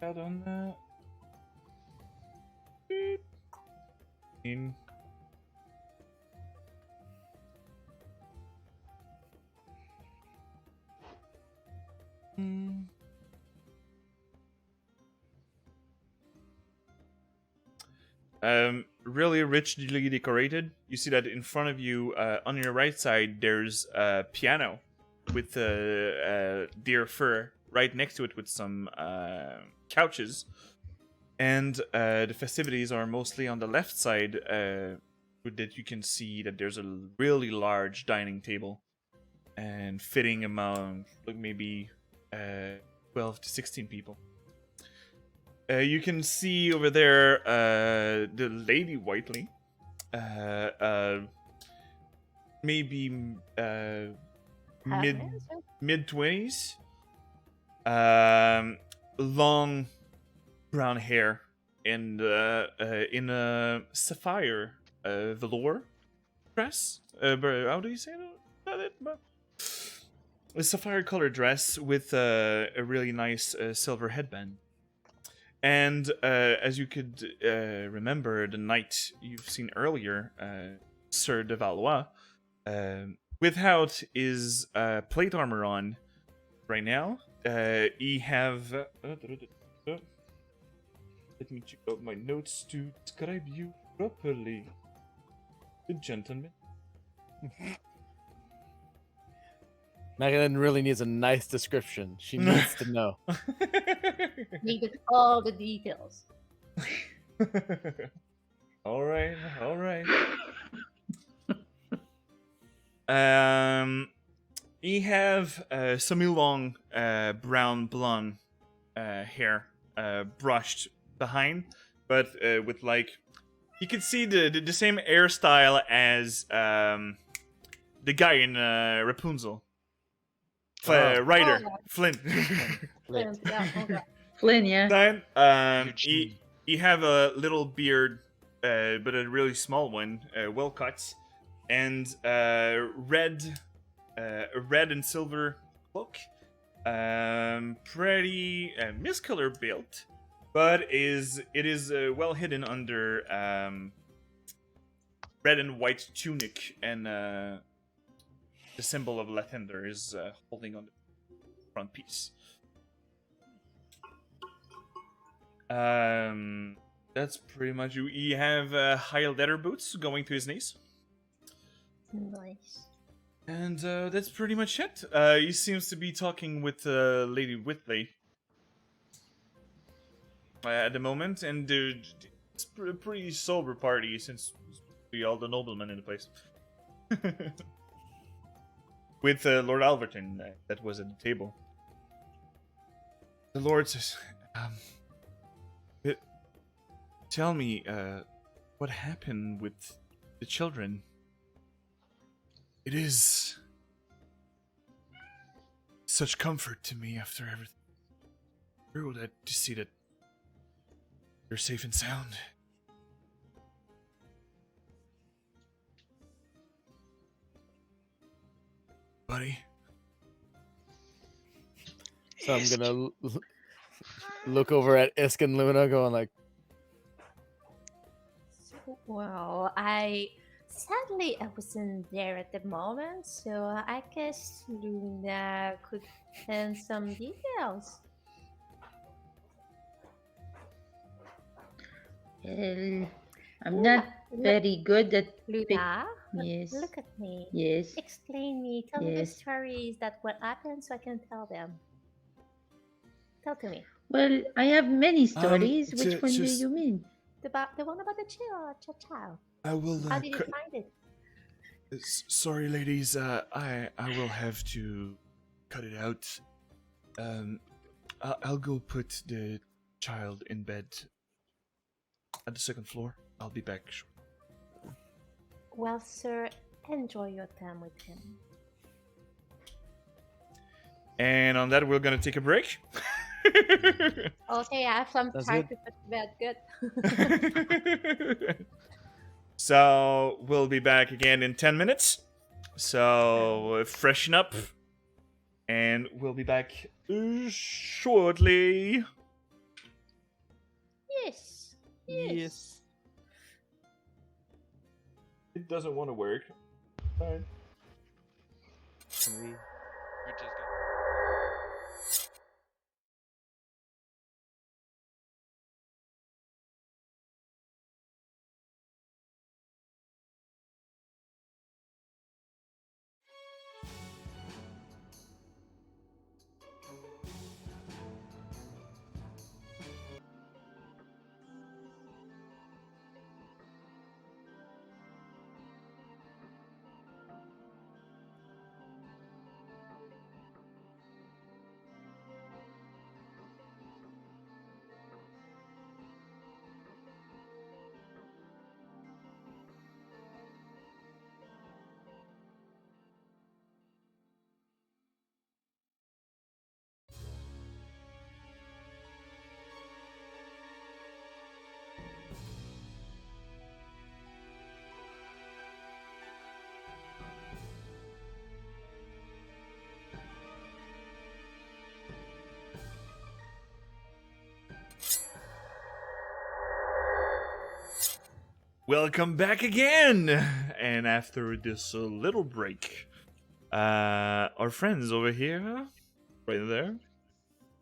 [SPEAKER 1] Out on that. In. Really richly decorated. You see that in front of you, on your right side, there's a piano with deer fur right next to it with some couches. And the festivities are mostly on the left side, that you can see that there's a really large dining table and fitting among like maybe 12 to 16 people. You can see over there the Lady Whiteley, maybe mid 20s, long brown hair and in a sapphire velour dress. How do you say that? a sapphire colored dress with a really nice silver headband. And as you could remember, the knight you've seen earlier, Sir de Valois, without his plate armor on right now, he have... let me check out my notes to describe you properly. Good gentleman.
[SPEAKER 3] Madeline really needs a nice description. She needs to know.
[SPEAKER 6] Needed all the details.
[SPEAKER 1] All right. He have semi-long brown blonde hair brushed behind, but with like you can see the same hairstyle as the guy in Rapunzel. Ryder Flint.
[SPEAKER 6] Flint, yeah, okay.
[SPEAKER 8] Flynn, yeah.
[SPEAKER 1] Then,
[SPEAKER 7] Eugene.
[SPEAKER 1] he have a little beard, but a really small one, well cut, and a red and silver cloak. Pretty miscolor built, but it is well hidden under red and white tunic, and the symbol of Lathander is holding on the front piece. That's pretty much you. You have high leather boots going to his knees.
[SPEAKER 6] Nice.
[SPEAKER 1] And that's pretty much it. He seems to be talking with Lady Whitley at the moment, and it's a pretty sober party since we all the noblemen in the place. With Lord Alverton that was at the table. The Lord says, tell me, what happened with the children? It is such comfort to me after everything through that to see that you're safe and sound. Buddy.
[SPEAKER 3] So I'm gonna look over at Isk and Luna, going like,
[SPEAKER 6] Well, sadly I wasn't there at the moment, so I guess Luna could send some details.
[SPEAKER 8] Well, I'm not very good at
[SPEAKER 6] Luna,
[SPEAKER 8] Yes.
[SPEAKER 6] look at me.
[SPEAKER 8] Yes.
[SPEAKER 6] Explain me. Tell me the
[SPEAKER 8] Yes.
[SPEAKER 6] stories that will happen so I can tell them. Tell to me.
[SPEAKER 8] Well, I have many stories. Which one do
[SPEAKER 1] just-
[SPEAKER 8] you mean?
[SPEAKER 6] The one about the child.
[SPEAKER 1] I will.
[SPEAKER 6] How did you find it?
[SPEAKER 1] Sorry, ladies. I will have to cut it out. I'll go put the child in bed at the second floor. I'll be back shortly.
[SPEAKER 6] Well, sir, enjoy your time with him.
[SPEAKER 1] And on that, we're gonna take a break.
[SPEAKER 6] Okay, I have some
[SPEAKER 3] That's
[SPEAKER 6] time
[SPEAKER 3] good.
[SPEAKER 6] to put to bed. Good.
[SPEAKER 1] So we'll be back again in 10 minutes. So freshen up, and we'll be back shortly.
[SPEAKER 6] Yes. Yes.
[SPEAKER 1] It doesn't want to work. Fine.
[SPEAKER 3] Can we?
[SPEAKER 7] We just got...
[SPEAKER 1] Welcome back again! And after this little break, our friends over here, right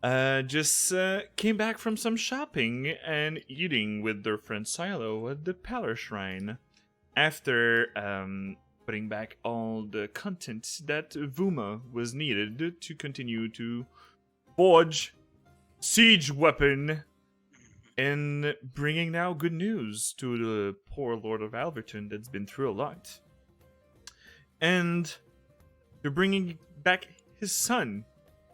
[SPEAKER 1] there, just came back from some shopping and eating with their friend Silo at the Palace Shrine. After putting back all the content that Vuma was needed to continue to forge siege weapon, and bringing now good news to the poor Lord of Alverton that's been through a lot. And they're bringing back his son,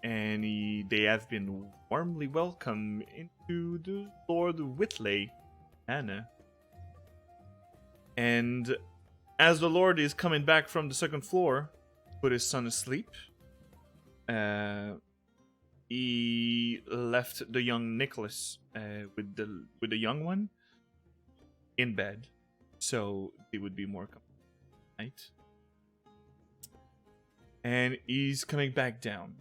[SPEAKER 1] and they have been warmly welcomed into the Lord Whitley, Anna. And as the Lord is coming back from the second floor, put his son asleep, he left the young Nicholas with the young one in bed, so they would be more comfortable at night. And he's coming back down.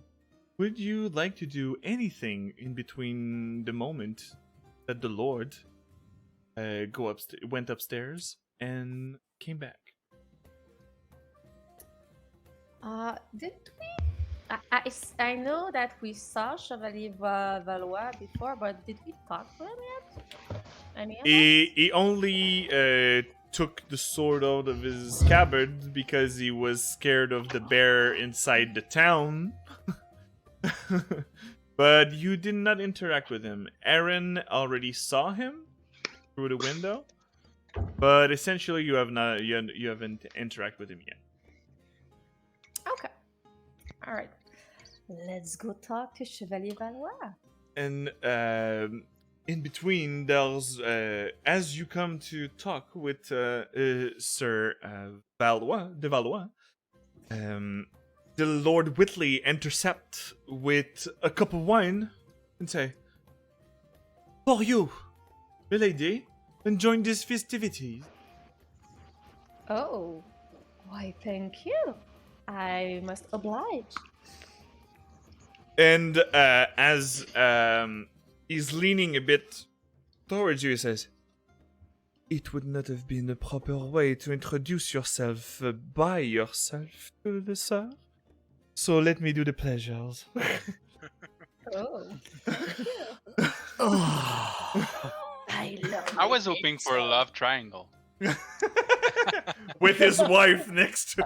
[SPEAKER 1] Would you like to do anything in between the moment that the Lord went upstairs and came back?
[SPEAKER 6] Did we? I know that we saw Chevalier Valois before, but did we talk to him yet? Any of us?
[SPEAKER 1] He only took the sword out of his scabbard because he was scared of the bear inside the town. But you did not interact with him. Eryn already saw him through the window, but essentially you haven't interacted with him yet.
[SPEAKER 6] Okay. All right. Let's go talk to Chevalier Valois.
[SPEAKER 1] And in between, there's as you come to talk with Sir Valois, the Lord Whitley intercept with a cup of wine and say, "For you, milady, and join these festivities."
[SPEAKER 6] Oh, why, thank you. I must oblige.
[SPEAKER 1] And as he's leaning a bit towards you, he says, "It would not have been the proper way to introduce yourself by yourself to the sir. So let me do the pleasures."
[SPEAKER 6] Oh, I love
[SPEAKER 7] I was
[SPEAKER 6] it.
[SPEAKER 7] hoping for a love triangle.
[SPEAKER 1] With his wife next to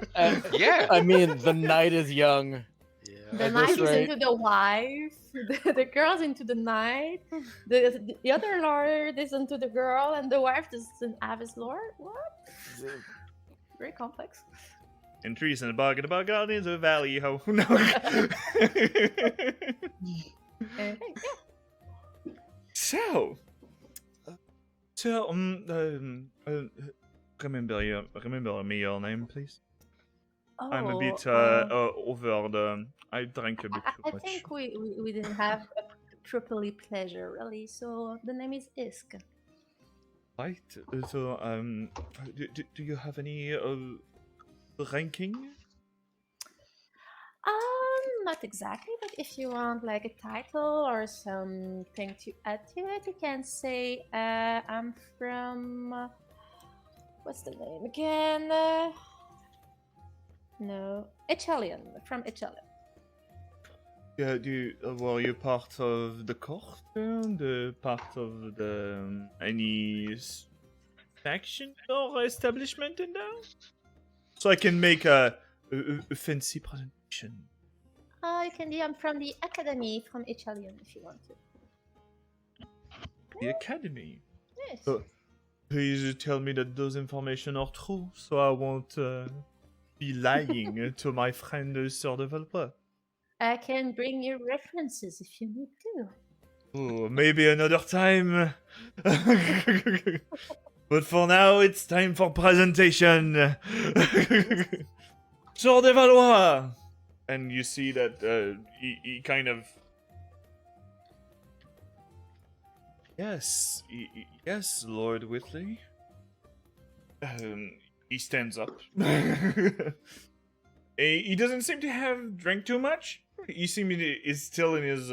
[SPEAKER 7] Yeah.
[SPEAKER 3] I mean, the night is young.
[SPEAKER 4] Yeah.
[SPEAKER 6] The
[SPEAKER 3] At
[SPEAKER 6] knight
[SPEAKER 3] this
[SPEAKER 6] is
[SPEAKER 3] rate-
[SPEAKER 6] into the wife, the girl's into the knight, the other lord is into the girl, and the wife doesn't have his lord? What? Very complex.
[SPEAKER 1] and trees in a bog and a bog out in the valley. Ho, no.
[SPEAKER 6] Hey,
[SPEAKER 1] So, remember me your name, please.
[SPEAKER 6] oh,
[SPEAKER 1] I'm a bit over the. I drank a bit too
[SPEAKER 6] I
[SPEAKER 1] much.
[SPEAKER 6] think we didn't have a properly pleasure, really, so the name is Isk.
[SPEAKER 1] Right. So, do you have any ranking?
[SPEAKER 6] Not exactly, but if you want like a title or something to add to it, you can say I'm from what's the name again? No, Italian. From Italian.
[SPEAKER 1] Yeah. Were you part of the court? The part of the any faction or establishment in there? So I can make a fancy presentation.
[SPEAKER 6] You can be. I'm from the academy from Italian if you want to.
[SPEAKER 1] The academy.
[SPEAKER 6] Yes.
[SPEAKER 1] So, please tell me that those information are true, so I won't be lying to my friend Sir de Valois.
[SPEAKER 6] I can bring you references if you need to.
[SPEAKER 1] Oh, maybe another time. But for now, it's time for presentation. Sir de Valois! And you see that he kind of... Yes, yes, Lord Whitley. He stands up. He doesn't seem to have drank too much. He seems is still in his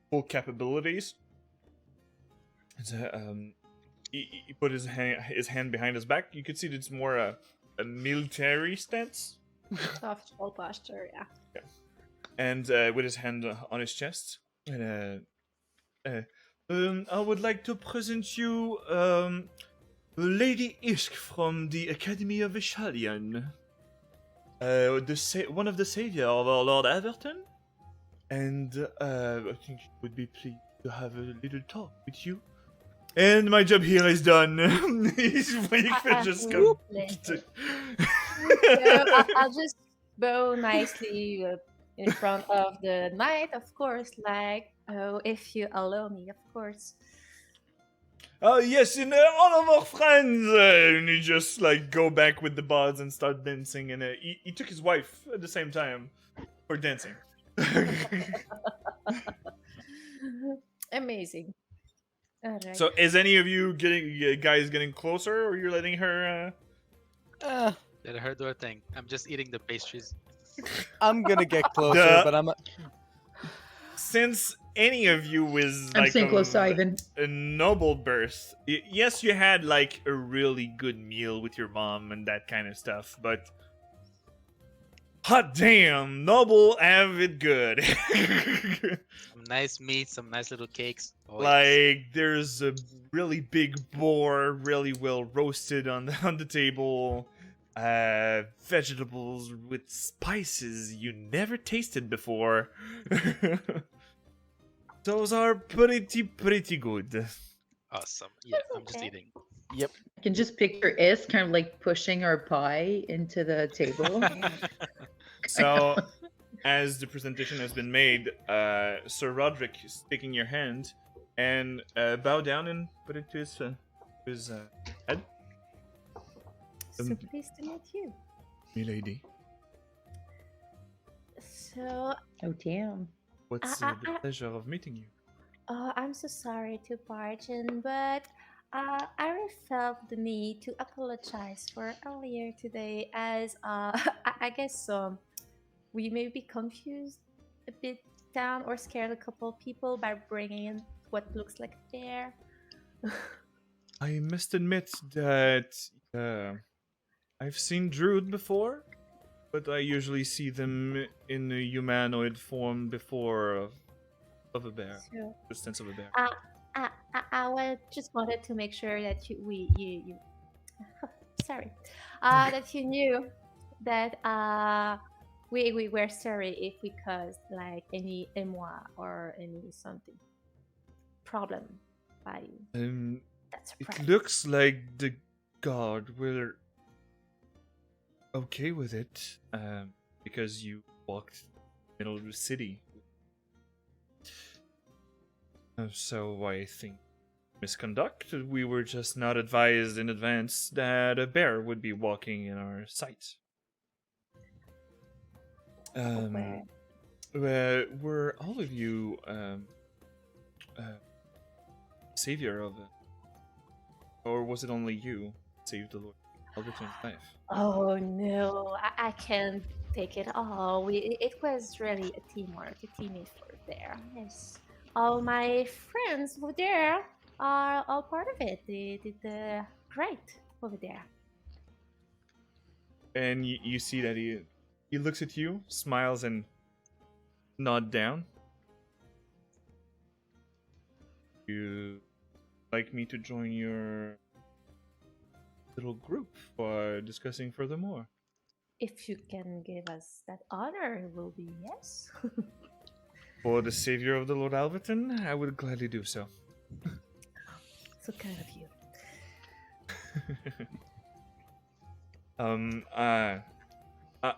[SPEAKER 1] full capabilities. he put his hand behind his back. You could see that it's more a military stance.
[SPEAKER 6] Soft shoulder posture, yeah.
[SPEAKER 1] And with his hand on his chest. And, I would like to present you Lady Ishk from the Academy of Ishalian. One of the savior of our Lord Everton. And I think she would be pleased to have a little talk with you. And my job here is done. He's waiting for just come.
[SPEAKER 6] So I'll just bow nicely in front of the knight, of course, like, oh, if you allow me, of course.
[SPEAKER 1] Oh yes, in all of our friends, and he just like go back with the bards and start dancing. And he took his wife at the same time for dancing.
[SPEAKER 6] Amazing. All right.
[SPEAKER 1] So, is any of you guys getting closer, or you're letting her?
[SPEAKER 4] Let her do her thing. I'm just eating the pastries.
[SPEAKER 3] I'm gonna get closer,
[SPEAKER 1] Duh.
[SPEAKER 3] but I'm.
[SPEAKER 1] Since any of you is
[SPEAKER 8] I'm
[SPEAKER 1] like
[SPEAKER 8] staying close to Ivan.
[SPEAKER 1] a noble birth, yes, you had like a really good meal with your mom and that kind of stuff, but hot damn, noble have it good.
[SPEAKER 4] Some nice meat, some nice little cakes. Oh, yes.
[SPEAKER 1] Like there's a really big boar, really well roasted on the table. Vegetables with spices you never tasted before. Those are pretty good.
[SPEAKER 4] Awesome. Yeah,
[SPEAKER 6] That's
[SPEAKER 4] I'm just
[SPEAKER 6] okay.
[SPEAKER 4] eating.
[SPEAKER 8] I can just picture Is kind of like pushing our pie into the table.
[SPEAKER 1] So, as the presentation has been made, Sir Roderick is taking your hand and bow down and put it to his head.
[SPEAKER 6] So pleased to meet you.
[SPEAKER 1] Milady,
[SPEAKER 6] So,
[SPEAKER 8] Oh damn.
[SPEAKER 1] what's the pleasure of meeting you?
[SPEAKER 6] I'm so sorry to bargain, but I felt the need to apologize for earlier today, as I guess we may be confused a bit down or scared a couple people by bringing in what looks like a bear.
[SPEAKER 1] I must admit that I've seen Druid before, but I usually see them in a humanoid form before of a bear.
[SPEAKER 6] So,
[SPEAKER 1] The sense of a bear.
[SPEAKER 6] just wanted to make sure that you sorry, that you knew that we were sorry if we caused like any émoi or any something problem by that surprise.
[SPEAKER 1] It looks like the guard were okay with it, because you walked middle of the city. So I think misconduct. We were just not advised in advance that a bear would be walking in our sight. Were all of you savior of it, or was it only you saved the Lord Alberton's life?
[SPEAKER 6] Oh no, I can't take it all. It was really a teamwork, a team effort there. Yes, all my friends over there are all part of it. They did great over there.
[SPEAKER 1] And you see that he looks at you, smiles, and nod down. You like me to join your little group for discussing furthermore?
[SPEAKER 6] If you can give us that honor, it will be yes.
[SPEAKER 1] For the savior of the Lord Alberton, I would gladly do so.
[SPEAKER 6] So kind of you.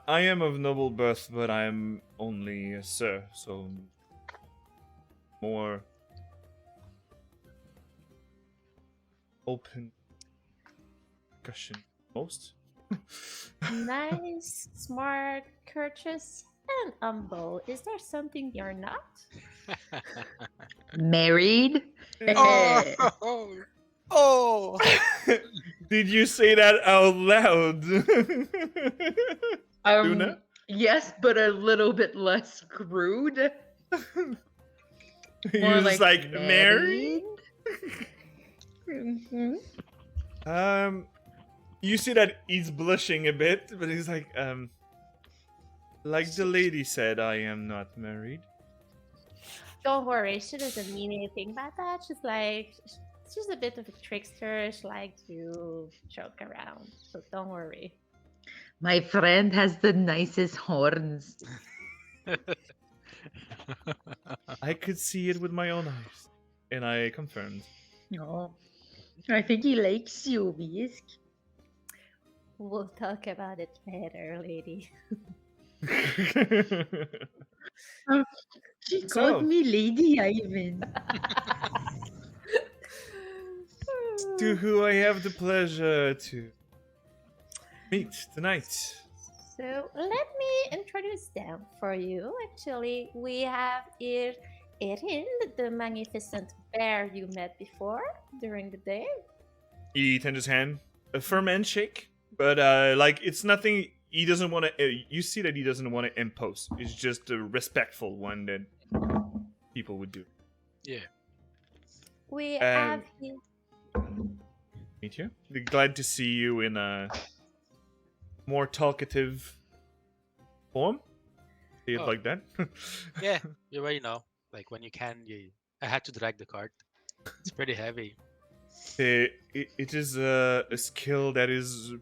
[SPEAKER 1] I am of noble birth, but I am only a sir, so more open discussion most.
[SPEAKER 6] Nice, smart, courteous, and humble. Is there something you're not?
[SPEAKER 8] Married?
[SPEAKER 3] Oh!
[SPEAKER 1] Did you say that out loud? Luna?
[SPEAKER 8] Yes, but a little bit less crude.
[SPEAKER 1] He was like married? You see that he's blushing a bit, but he's like the lady said, I am not married.
[SPEAKER 6] Don't worry, she doesn't mean anything by that. She's a bit of a trickster. She likes to joke around, so don't worry.
[SPEAKER 8] My friend has the nicest horns.
[SPEAKER 1] I could see it with my own eyes, and I confirmed.
[SPEAKER 8] Oh, I think he likes you, Whisk.
[SPEAKER 6] We'll talk about it later, lady.
[SPEAKER 8] She
[SPEAKER 1] So-
[SPEAKER 8] called me Lady Ivan.
[SPEAKER 1] To who I have the pleasure to meet tonight.
[SPEAKER 6] So let me introduce them for you. Actually, we have here Eryn, the magnificent bear you met before during the day.
[SPEAKER 1] He tends his hand, a firm handshake, but it's nothing. He doesn't want to. You see that he doesn't want to impose. It's just a respectful one that people would do.
[SPEAKER 4] Yeah.
[SPEAKER 6] We have here.
[SPEAKER 1] Meet you. Glad to see you in a more talkative form. See it
[SPEAKER 4] Oh.
[SPEAKER 1] like that.
[SPEAKER 4] Yeah, you already know. Like when you can, I had to drag the cart. It's pretty heavy.
[SPEAKER 1] It is a skill that is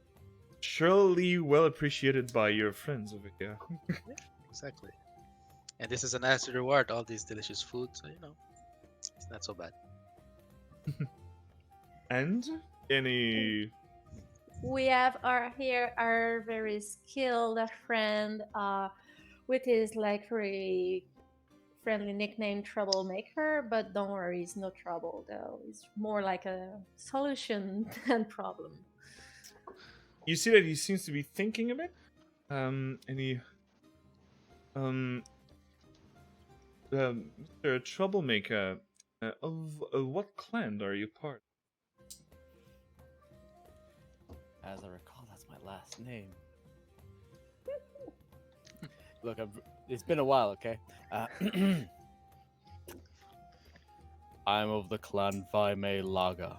[SPEAKER 1] surely well appreciated by your friends over here.
[SPEAKER 4] Exactly. And this is a nice reward, all these delicious food, so it's not so bad.
[SPEAKER 1] And any
[SPEAKER 6] We have our very skilled friend with his very friendly nickname Troublemaker, but don't worry, he's no trouble though. He's more like a solution than problem.
[SPEAKER 1] you see that he seems to be thinking a bit. And he Mr. Troublemaker, of what clan are you part?
[SPEAKER 3] As I recall, that's my last name. Look, it's been a while, okay? I'm of the clan Vaimei-Laga.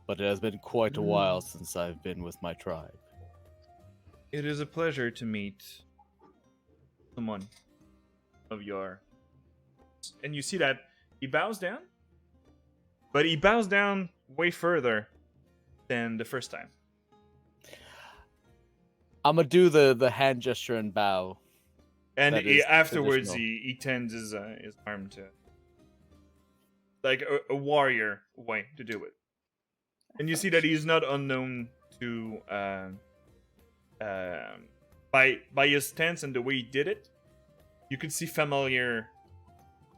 [SPEAKER 3] But it has been quite a while since I've been with my tribe.
[SPEAKER 1] It is a pleasure to meet someone of your... And you see that he bows down, but he bows down way further than the first time.
[SPEAKER 3] I'm gonna do the hand gesture and bow.
[SPEAKER 1] And
[SPEAKER 3] That is
[SPEAKER 1] afterwards,
[SPEAKER 3] traditional.
[SPEAKER 1] he tends his arm to... Like a warrior way to do it. And you see that he's not unknown to... by his stance and the way he did it, you could see familiar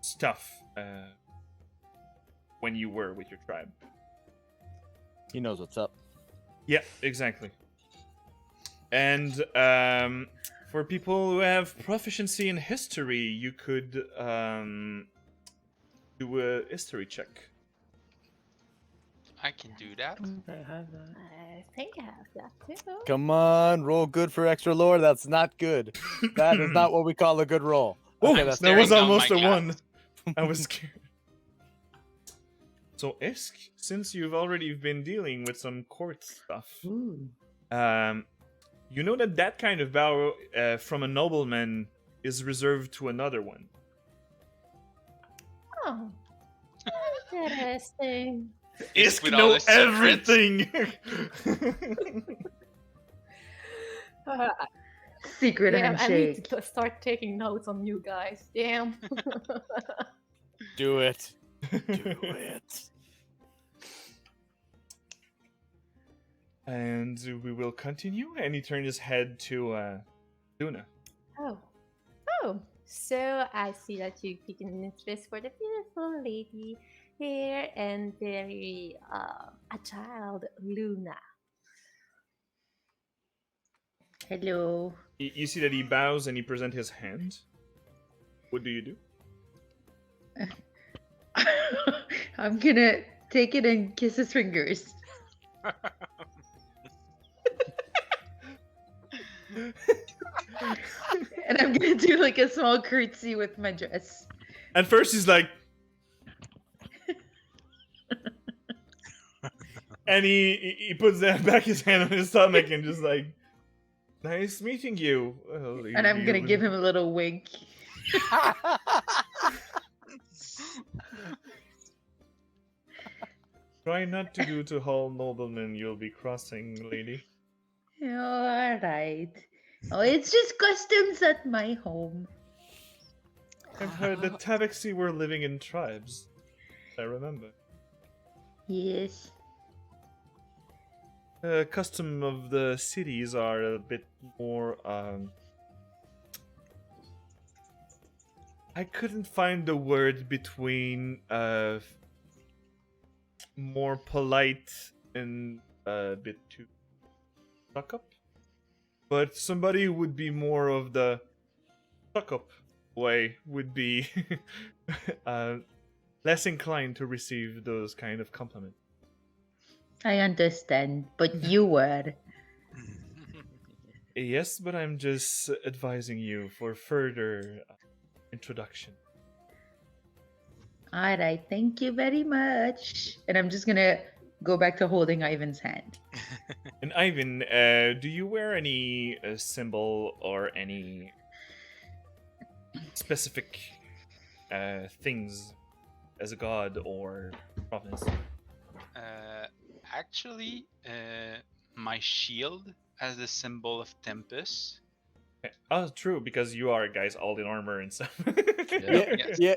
[SPEAKER 1] stuff when you were with your tribe.
[SPEAKER 3] He knows what's up.
[SPEAKER 1] Yeah, exactly. And for people who have proficiency in history, you could do a history check.
[SPEAKER 7] I can do that.
[SPEAKER 6] I think I have that too.
[SPEAKER 3] Come on, roll good for extra lore. That's not good. That is not what we call a good roll.
[SPEAKER 1] Oh,
[SPEAKER 3] Okay, that's
[SPEAKER 1] that was
[SPEAKER 7] staring down
[SPEAKER 1] almost
[SPEAKER 7] my
[SPEAKER 1] a
[SPEAKER 7] cat.
[SPEAKER 1] one. I was scared. So, Isk, since you've already been dealing with some court stuff, you know that kind of vow from a nobleman is reserved to another one.
[SPEAKER 6] Oh, interesting.
[SPEAKER 1] Isk
[SPEAKER 7] with all
[SPEAKER 1] know
[SPEAKER 7] the secrets.
[SPEAKER 1] everything.
[SPEAKER 8] Secret
[SPEAKER 6] Damn, I need
[SPEAKER 8] handshake.
[SPEAKER 6] to start taking notes on you guys. Damn.
[SPEAKER 3] Do it. Do it.
[SPEAKER 1] And we will continue. And he turned his head to Luna.
[SPEAKER 6] Oh. So I see that you pick an interest for the beautiful lady here and very agile Luna.
[SPEAKER 8] Hello.
[SPEAKER 1] You see that he bows and he presents his hand. What do you do?
[SPEAKER 8] I'm gonna take it and kiss his fingers. And I'm gonna do like a small curtsy with my dress.
[SPEAKER 1] At first he's like... And he puts back his hand on his stomach and just like, nice meeting you. Well,
[SPEAKER 5] And I'm gonna give him a little wink.
[SPEAKER 1] Try not to do to Hall Nobleman you'll be crossing, lady.
[SPEAKER 5] All right. Oh, it's just customs at my home.
[SPEAKER 1] I've heard that Tabaxi were living in tribes. I remember.
[SPEAKER 5] Yes.
[SPEAKER 1] Custom of the cities are a bit more, I couldn't find the word between, more polite and a bit too stuck up. But somebody who would be more of the stuck up way would be less inclined to receive those kind of compliments.
[SPEAKER 5] I understand, but you were.
[SPEAKER 1] Yes, but I'm just advising you for further introduction.
[SPEAKER 5] All right, thank you very much. And I'm just gonna go back to holding Ivan's hand.
[SPEAKER 1] And Ivan, do you wear any symbol or any specific things as a god or province?
[SPEAKER 7] Actually, my shield has the symbol of Tempest.
[SPEAKER 1] Oh, true, because you are guys all in armor and stuff.
[SPEAKER 7] Yes.
[SPEAKER 3] Yeah.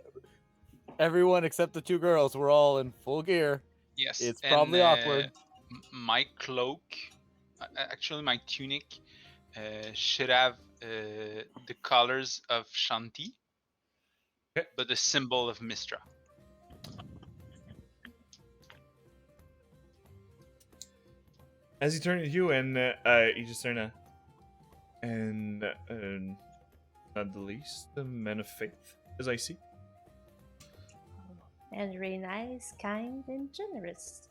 [SPEAKER 3] Everyone except the two girls were all in full gear.
[SPEAKER 7] Yes.
[SPEAKER 3] It's probably awkward.
[SPEAKER 7] My cloak, actually my tunic, should have the colors of Shanti,
[SPEAKER 1] Okay.
[SPEAKER 7] but the symbol of Mistra.
[SPEAKER 1] As you turn to you and you just turn to, and not the least, the men of faith, as I see.
[SPEAKER 6] And very nice, kind, and generous.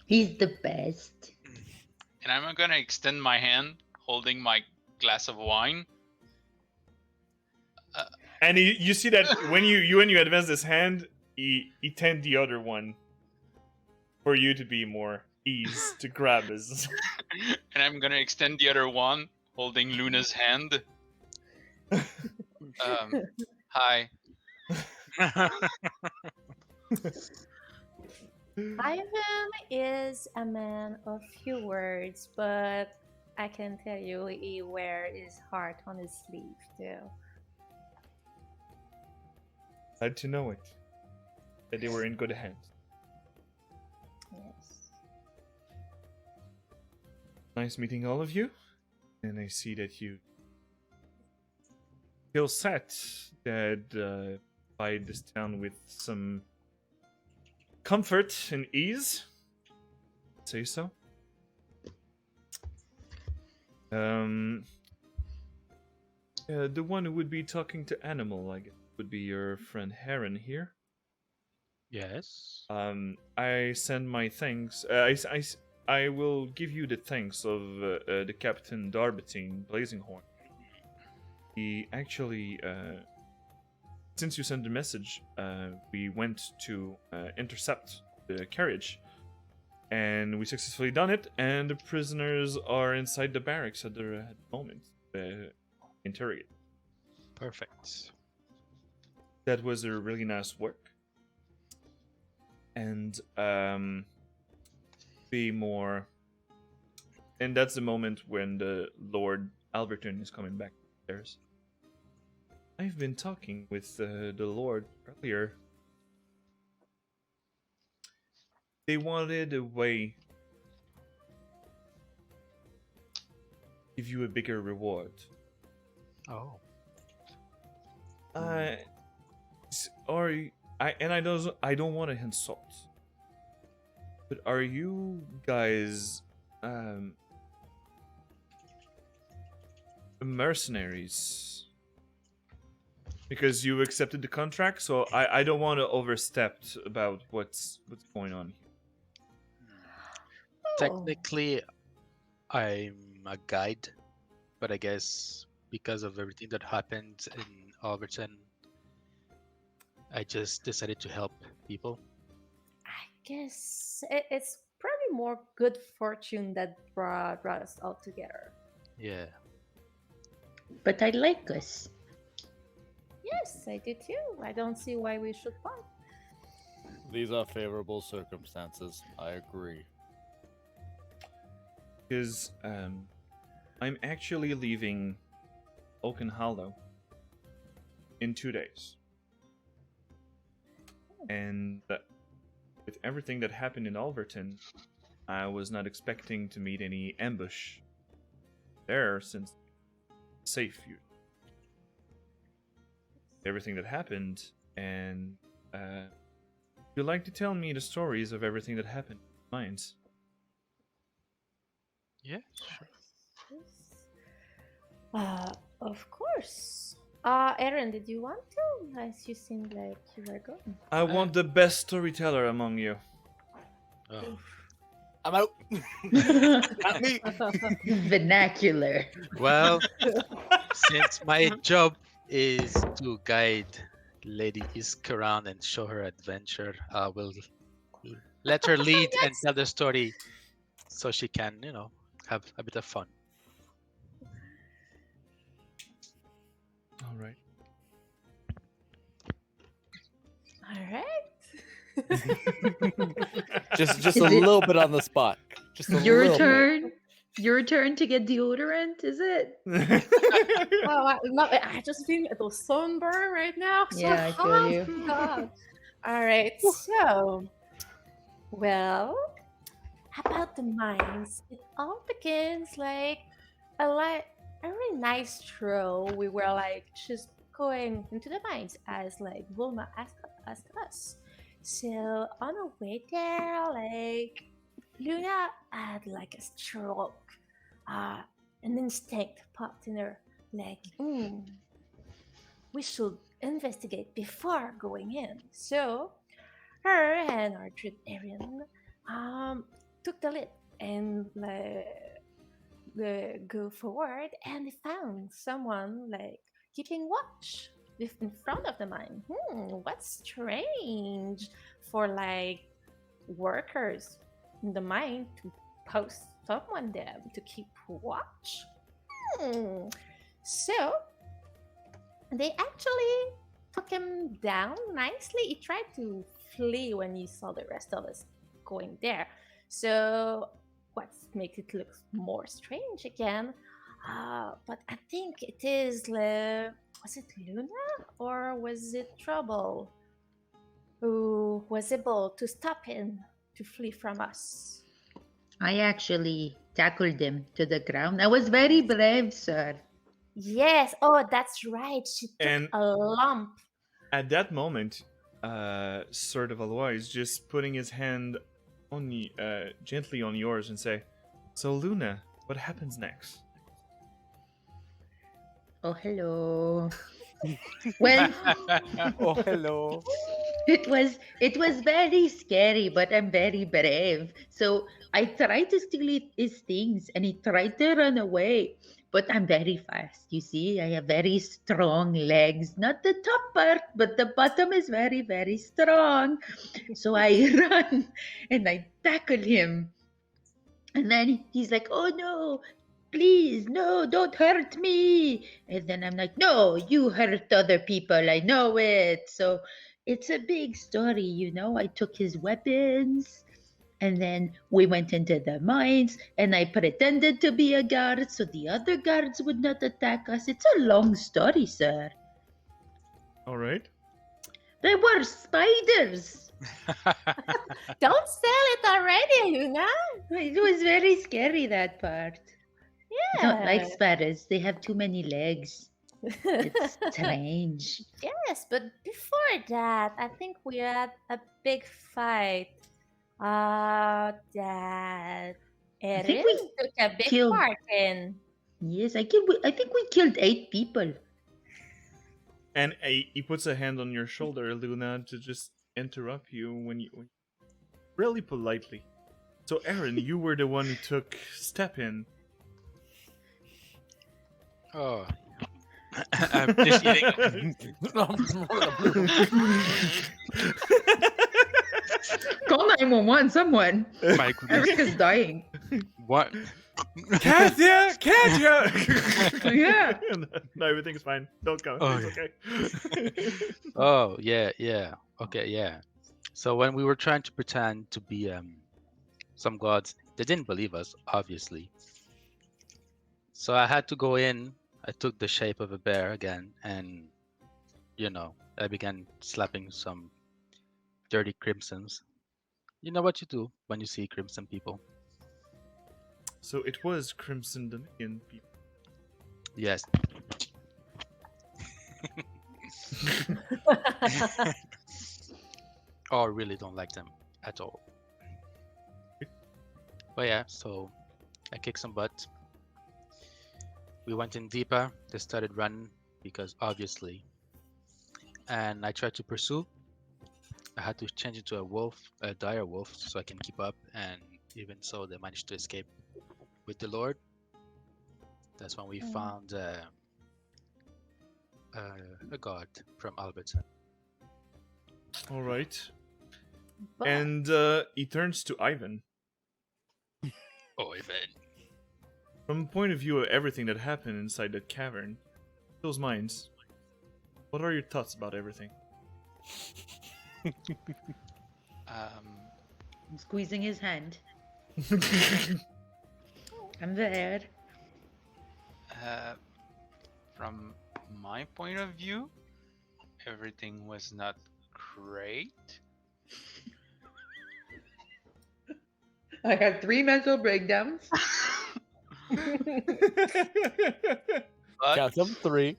[SPEAKER 5] He's the best.
[SPEAKER 7] And I'm gonna extend my hand, holding my glass of wine.
[SPEAKER 1] And you see that when you advance this hand, he tend the other one for you to be more ease to grab his.
[SPEAKER 7] And I'm gonna extend the other one, holding Luna's hand. Hi.
[SPEAKER 6] Ivan is a man of few words, but I can tell you he wears his heart on his sleeve too.
[SPEAKER 1] Glad to know it. That they were in good hands.
[SPEAKER 6] Yes.
[SPEAKER 1] Nice meeting all of you. And I see that you feel set that by this town with some comfort and ease. Say so. The one who would be talking to Animal, I guess, would be your friend Eryn here.
[SPEAKER 4] Yes.
[SPEAKER 1] I send my thanks. I will give you the thanks of the Captain Darbatine Blazinghorn. He actually, since you sent the message, we went to intercept the carriage, and we successfully done it. And the prisoners are inside the barracks at the moment, interrogated.
[SPEAKER 4] Perfect.
[SPEAKER 1] That was a really nice work. And be more. And that's the moment when the Lord Alberton is coming back upstairs. I've been talking with the Lord earlier. They wanted a way to give you a bigger reward.
[SPEAKER 4] Oh.
[SPEAKER 1] I don't want to insult, but are you guys mercenaries? Because you accepted the contract, so I don't want to overstep about what's going on here.
[SPEAKER 4] Technically, I'm a guide, but I guess because of everything that happened in Alberton, I just decided to help people.
[SPEAKER 6] I guess it's more good fortune that brought us all together.
[SPEAKER 4] Yeah.
[SPEAKER 8] But I like us.
[SPEAKER 6] Yes, I do too. I don't see why we should fight.
[SPEAKER 3] These are favorable circumstances. I agree.
[SPEAKER 1] Because I'm actually leaving Oaken Hollow in 2 days. And with everything that happened in Alverton, I was not expecting to meet any ambush there since safe view. Everything that happened, and you'd like to tell me the stories of everything that happened in Mines.
[SPEAKER 4] Yeah, sure.
[SPEAKER 6] Of course. Eryn, did you want to? As you seemed like you were going.
[SPEAKER 1] I want the best storyteller among you.
[SPEAKER 4] Oh.
[SPEAKER 3] I'm out. Not me.
[SPEAKER 8] Vernacular.
[SPEAKER 4] Well, since my job is to guide Lady Isk around and show her adventure, we'll let her lead and tell the story so she can, have a bit of fun.
[SPEAKER 1] All right.
[SPEAKER 6] All right.
[SPEAKER 3] just
[SPEAKER 8] Is
[SPEAKER 3] a
[SPEAKER 8] it-
[SPEAKER 3] little bit on the spot. Just a
[SPEAKER 8] Your
[SPEAKER 3] little bit.
[SPEAKER 8] turn. Your turn to get deodorant, is it?
[SPEAKER 6] I just feel the sunburn right now. So
[SPEAKER 8] Yeah, I feel
[SPEAKER 6] hot.
[SPEAKER 8] you.
[SPEAKER 6] God. All right. So, well, about the mines, it all begins like a really nice stroll. We were like just going into the mines as like Wilma asked us. So on our way there, like Luna had like a stroke. An instinct popped in her, like, we should investigate before going in. So her and our Druid Eryn took the lead and go forward, and they found someone like keeping watch in front of the mine. What's strange for like workers in the mine to post someone there to keep watch? So they actually took him down nicely. He tried to flee when he saw the rest of us going there. So what makes it look more strange again? But I think it is was it Luna or was it Trouble who was able to stop him to flee from us?
[SPEAKER 8] I actually tackled him to the ground. I was very brave, sir.
[SPEAKER 6] Yes. Oh, that's right. She took
[SPEAKER 1] And-
[SPEAKER 6] a lump.
[SPEAKER 1] At that moment, Sir de Valois is just putting his hand on gently on yours and say, "So Luna, what happens next?"
[SPEAKER 8] Oh, hello. Well,
[SPEAKER 3] Oh, hello.
[SPEAKER 8] it was very scary, but I'm very brave. So I tried to steal his things, and he tried to run away. But I'm very fast. You see, I have very strong legs. Not the top part, but the bottom is very, very strong. So I run and I tackle him. And then he's like, "Oh no, please, no, don't hurt me." And then I'm like, "No, you hurt other people. I know it." So it's a big story, I took his weapons. And then we went into the mines, and I pretended to be a guard so the other guards would not attack us. It's a long story, sir.
[SPEAKER 1] All right.
[SPEAKER 8] There were spiders.
[SPEAKER 6] Don't sell it already, Luna.
[SPEAKER 8] It was very scary, that part. I don't like
[SPEAKER 6] Yeah.
[SPEAKER 8] spiders. They have too many legs. It's strange.
[SPEAKER 6] Yes, but before that, I think we had a big fight. That
[SPEAKER 8] think
[SPEAKER 6] Eryn
[SPEAKER 8] we
[SPEAKER 6] took a big
[SPEAKER 8] killed-
[SPEAKER 6] part in.
[SPEAKER 8] Yes, I think we killed 8 people.
[SPEAKER 1] And he puts a hand on your shoulder, Luna, to just interrupt you when really politely. So, Eryn, you were the one who took step in.
[SPEAKER 4] Oh. I'm just eating.
[SPEAKER 8] Come, I'm
[SPEAKER 5] 911, someone.
[SPEAKER 4] My goodness.
[SPEAKER 5] Erica's dying.
[SPEAKER 4] What?
[SPEAKER 1] Katya! Katya!
[SPEAKER 5] Yeah.
[SPEAKER 1] No, everything's fine. Don't come.
[SPEAKER 4] Oh,
[SPEAKER 1] It's okay.
[SPEAKER 4] Oh, yeah. Okay, yeah. So when we were trying to pretend to be some gods, they didn't believe us, obviously. So I had to go in. I took the shape of a bear again, and I began slapping some dirty crimsons. You know what you do when you see crimson people.
[SPEAKER 1] So it was Crimson Dominion people.
[SPEAKER 4] Yes. Oh, I really don't like them at all. But yeah, so I kicked some butt. We went in deeper. They started running because obviously. And I tried to pursue. I had to change into a wolf, a dire wolf, so I can keep up. And even so, they managed to escape with the Lord. That's when we found a god from Alberton.
[SPEAKER 1] All right.
[SPEAKER 6] But
[SPEAKER 1] And he turns to Ivan.
[SPEAKER 4] Oh, Ivan.
[SPEAKER 1] From the point of view of everything that happened inside that cavern, those minds, what are your thoughts about everything?
[SPEAKER 5] I'm squeezing his hand. I'm there.
[SPEAKER 7] From my point of view, everything was not great.
[SPEAKER 5] I had 3 mental breakdowns.
[SPEAKER 7] But
[SPEAKER 3] Count them 3.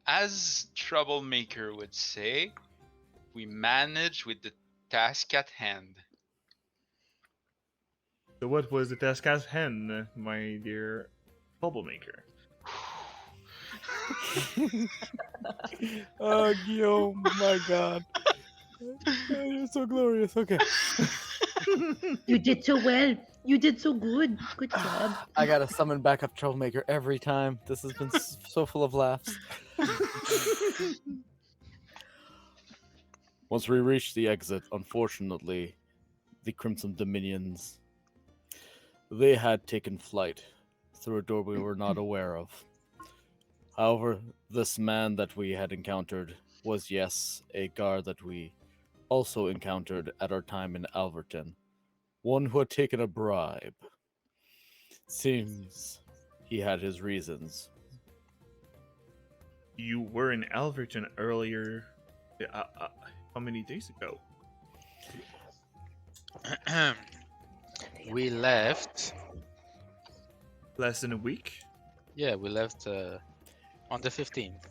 [SPEAKER 7] as Troublemaker would say, we managed with the task at hand.
[SPEAKER 1] So what was the task at hand, my dear Troublemaker?
[SPEAKER 3] Oh, Guillaume, my God. You're so glorious. Okay.
[SPEAKER 5] You did so well. You did so good. Good job.
[SPEAKER 3] I gotta summon backup Troublemaker every time. This has been so full of laughs. Once we reached the exit, unfortunately, the Crimson Dominions, they had taken flight through a door we were not aware of. However, this man that we had encountered was, yes, a guard that we also encountered at our time in Alverton. One who had taken a bribe. Seems he had his reasons.
[SPEAKER 1] You were in Alverton earlier. How many days ago?
[SPEAKER 4] We left.
[SPEAKER 1] Less than a week?
[SPEAKER 4] Yeah, we left on the 15th.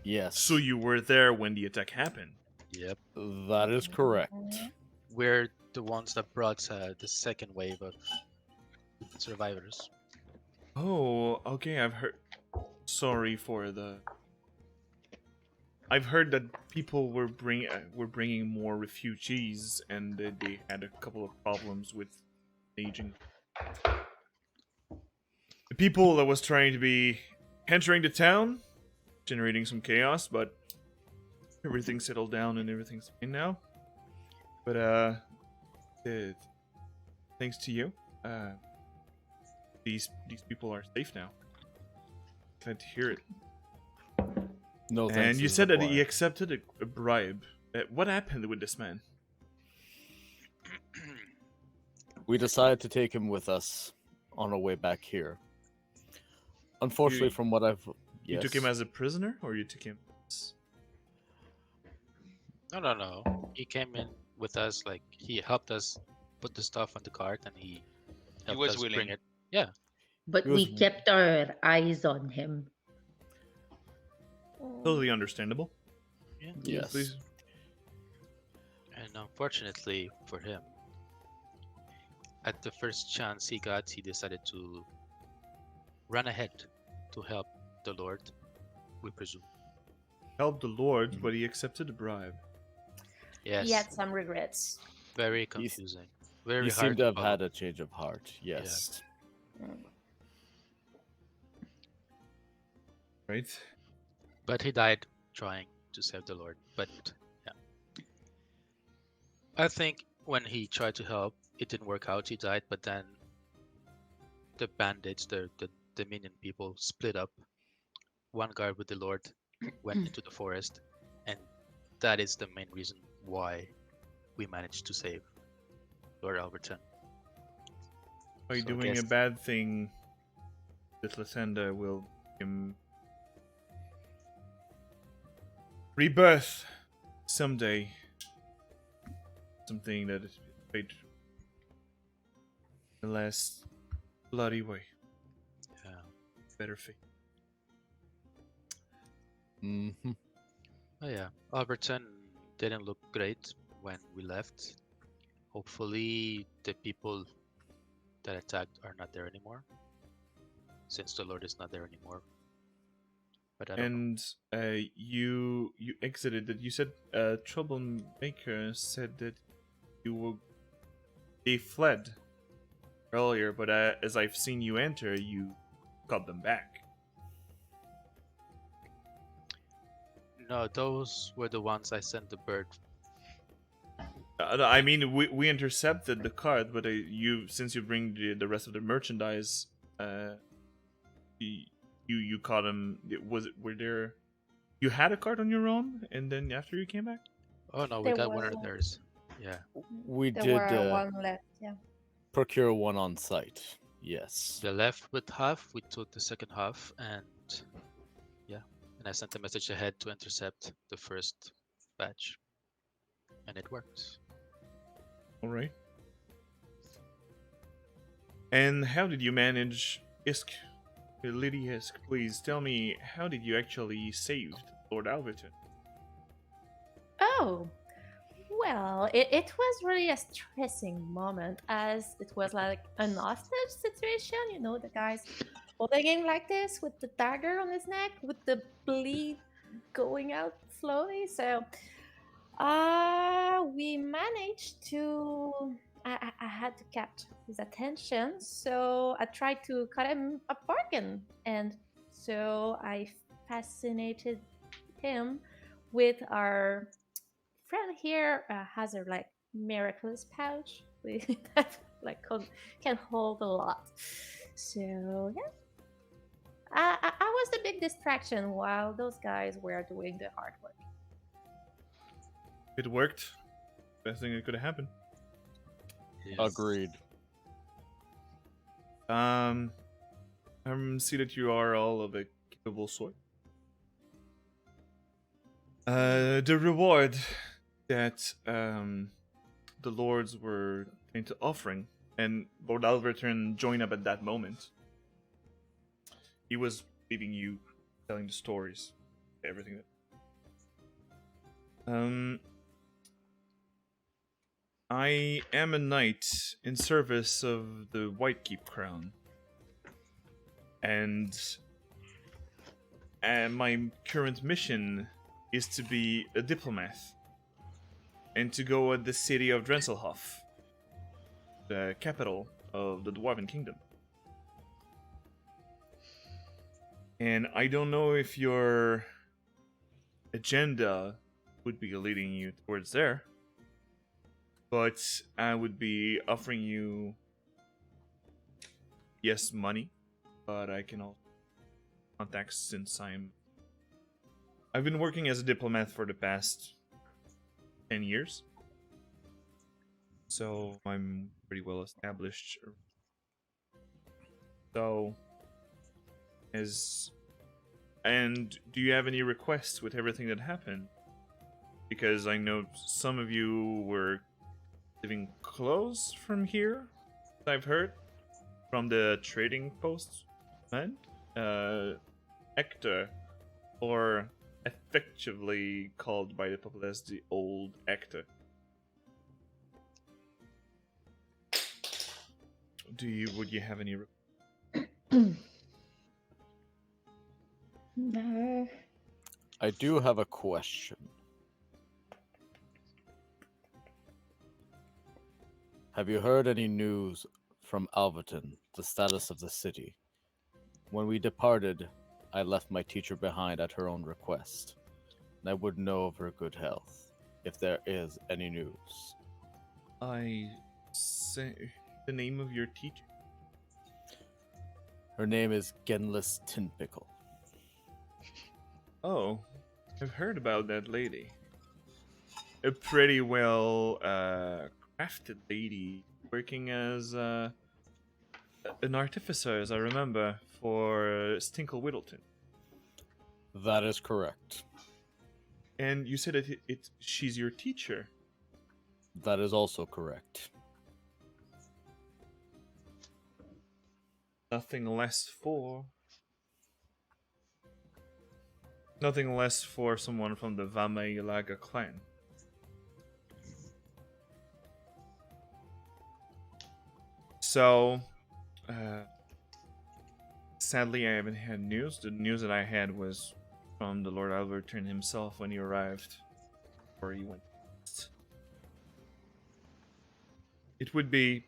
[SPEAKER 3] Yes.
[SPEAKER 1] So you were there when the attack happened?
[SPEAKER 4] Yep.
[SPEAKER 3] That is correct.
[SPEAKER 4] We're the ones that brought the second wave of survivors.
[SPEAKER 1] Oh, okay, I've heard... Sorry for the... I've heard that people were bringing more refugees, and they had a couple of problems with aging. The people that was trying to be entering the town, generating some chaos, but everything settled down and everything's fine now. But thanks to you, these people are safe now. Glad to hear it.
[SPEAKER 3] No thanks.
[SPEAKER 1] And you
[SPEAKER 3] is
[SPEAKER 1] said that he
[SPEAKER 3] required.
[SPEAKER 1] accepted a bribe. What happened with this man?
[SPEAKER 3] We decided to take him with us on our way back here. Unfortunately,
[SPEAKER 1] You-
[SPEAKER 3] from what I've...
[SPEAKER 1] You took him as a prisoner, or you took him?
[SPEAKER 4] No. He came in with us, like he helped us put the stuff on the cart, and he helped
[SPEAKER 7] was
[SPEAKER 4] us bring
[SPEAKER 7] willing.
[SPEAKER 4] it. Yeah.
[SPEAKER 5] But
[SPEAKER 3] He was-
[SPEAKER 5] we kept our eyes on him.
[SPEAKER 1] Totally understandable.
[SPEAKER 4] Yeah.
[SPEAKER 3] Yes.
[SPEAKER 1] Please.
[SPEAKER 4] And unfortunately for him, at the first chance he got, he decided to run ahead to help the Lord, we presume.
[SPEAKER 1] Help the Lord, but he accepted a bribe.
[SPEAKER 4] Yes.
[SPEAKER 6] He had some regrets.
[SPEAKER 4] Very confusing. Very
[SPEAKER 3] He
[SPEAKER 4] hard
[SPEAKER 3] seemed to have
[SPEAKER 4] follow.
[SPEAKER 3] had a change of heart. Yes.
[SPEAKER 1] Right?
[SPEAKER 4] But he died trying to save the Lord. But yeah. I think when he tried to help, it didn't work out. He died, but then the bandits, the minion people, split up. One guard with the Lord went into the forest, and that is the main reason why we managed to save Lord Alberton.
[SPEAKER 1] By
[SPEAKER 4] So I
[SPEAKER 1] doing a
[SPEAKER 4] guess-
[SPEAKER 1] bad thing, this Lysanda will rebirth someday. Something that is paid the less bloody way.
[SPEAKER 4] Yeah.
[SPEAKER 1] Better fate.
[SPEAKER 3] Mm-hmm.
[SPEAKER 4] Oh yeah, Alberton didn't look great when we left. Hopefully, the people that attacked are not there anymore, since the Lord is not there anymore. But I don't know.
[SPEAKER 1] And you exited. That you said Troublemaker said that they fled earlier, but as I've seen you enter, you got them back.
[SPEAKER 4] No, those were the ones I sent the bird.
[SPEAKER 1] I mean, we intercepted the cart, but since you bring the rest of the merchandise, you caught them. Were there? You had a cart on your own, and then after you came back.
[SPEAKER 4] Oh no, we
[SPEAKER 6] There
[SPEAKER 4] got one
[SPEAKER 6] was
[SPEAKER 4] of theirs. Yeah.
[SPEAKER 3] We
[SPEAKER 6] There
[SPEAKER 3] did
[SPEAKER 6] were one left. Yeah.
[SPEAKER 3] procure one on site. Yes.
[SPEAKER 4] They left with half. We took the second half, and yeah, and I sent a message ahead to intercept the first batch, and it worked.
[SPEAKER 1] All right. And how did you manage Isk? Lady Isk, please tell me, how did you actually save Lord Alberton?
[SPEAKER 6] Oh, well, it was really a stressing moment as it was like an hostage situation. You know, the guy's holding like this with the dagger on his neck, with the bleed going out slowly. So, we managed to. I had to capture his attention, so I tried to cut him a bargain, and so I fascinated him with our friend here has a like miraculous pouch that like can hold a lot. So yeah, I was the big distraction while those guys were doing the hard work.
[SPEAKER 1] It worked. Best thing that could have happened.
[SPEAKER 4] Yes.
[SPEAKER 3] Agreed.
[SPEAKER 1] I see that you are all of a capable sort. The reward that the lords were into offering, and Lord Alberton joined up at that moment. He was leaving you, telling the stories, everything. I am a knight in service of the Whitekeep Crown, and my current mission is to be a diplomat and to go at the city of Drenselhof, the capital of the Dwarven Kingdom. And I don't know if your agenda would be leading you towards there, but I would be offering you, yes, money, but I can also contacts since I've been working as a diplomat for the past 10 years. So I'm pretty well established. So and do you have any requests with everything that happened? Because I know some of you were living close from here, I've heard, from the trading post, man. Hector, or effectively called by the people as the Old Hector. Would you have any?
[SPEAKER 8] No.
[SPEAKER 3] I do have a question. Have you heard any news from Alverton, the status of the city? When we departed, I left my teacher behind at her own request, and I would know of her good health, if there is any news.
[SPEAKER 1] I say the name of your teacher.
[SPEAKER 3] Her name is Genlis Tinpickle.
[SPEAKER 1] Oh, I've heard about that lady. A pretty well crafted lady working as an artificer, as I remember, for Stinkle Whittleton.
[SPEAKER 3] That is correct.
[SPEAKER 1] And you said that she's your teacher.
[SPEAKER 3] That is also correct.
[SPEAKER 1] Nothing less for someone from the Vaimei-Laga clan. So, sadly, I haven't had news. The news that I had was from the Lord Albertine himself when he arrived, or he went. It would be.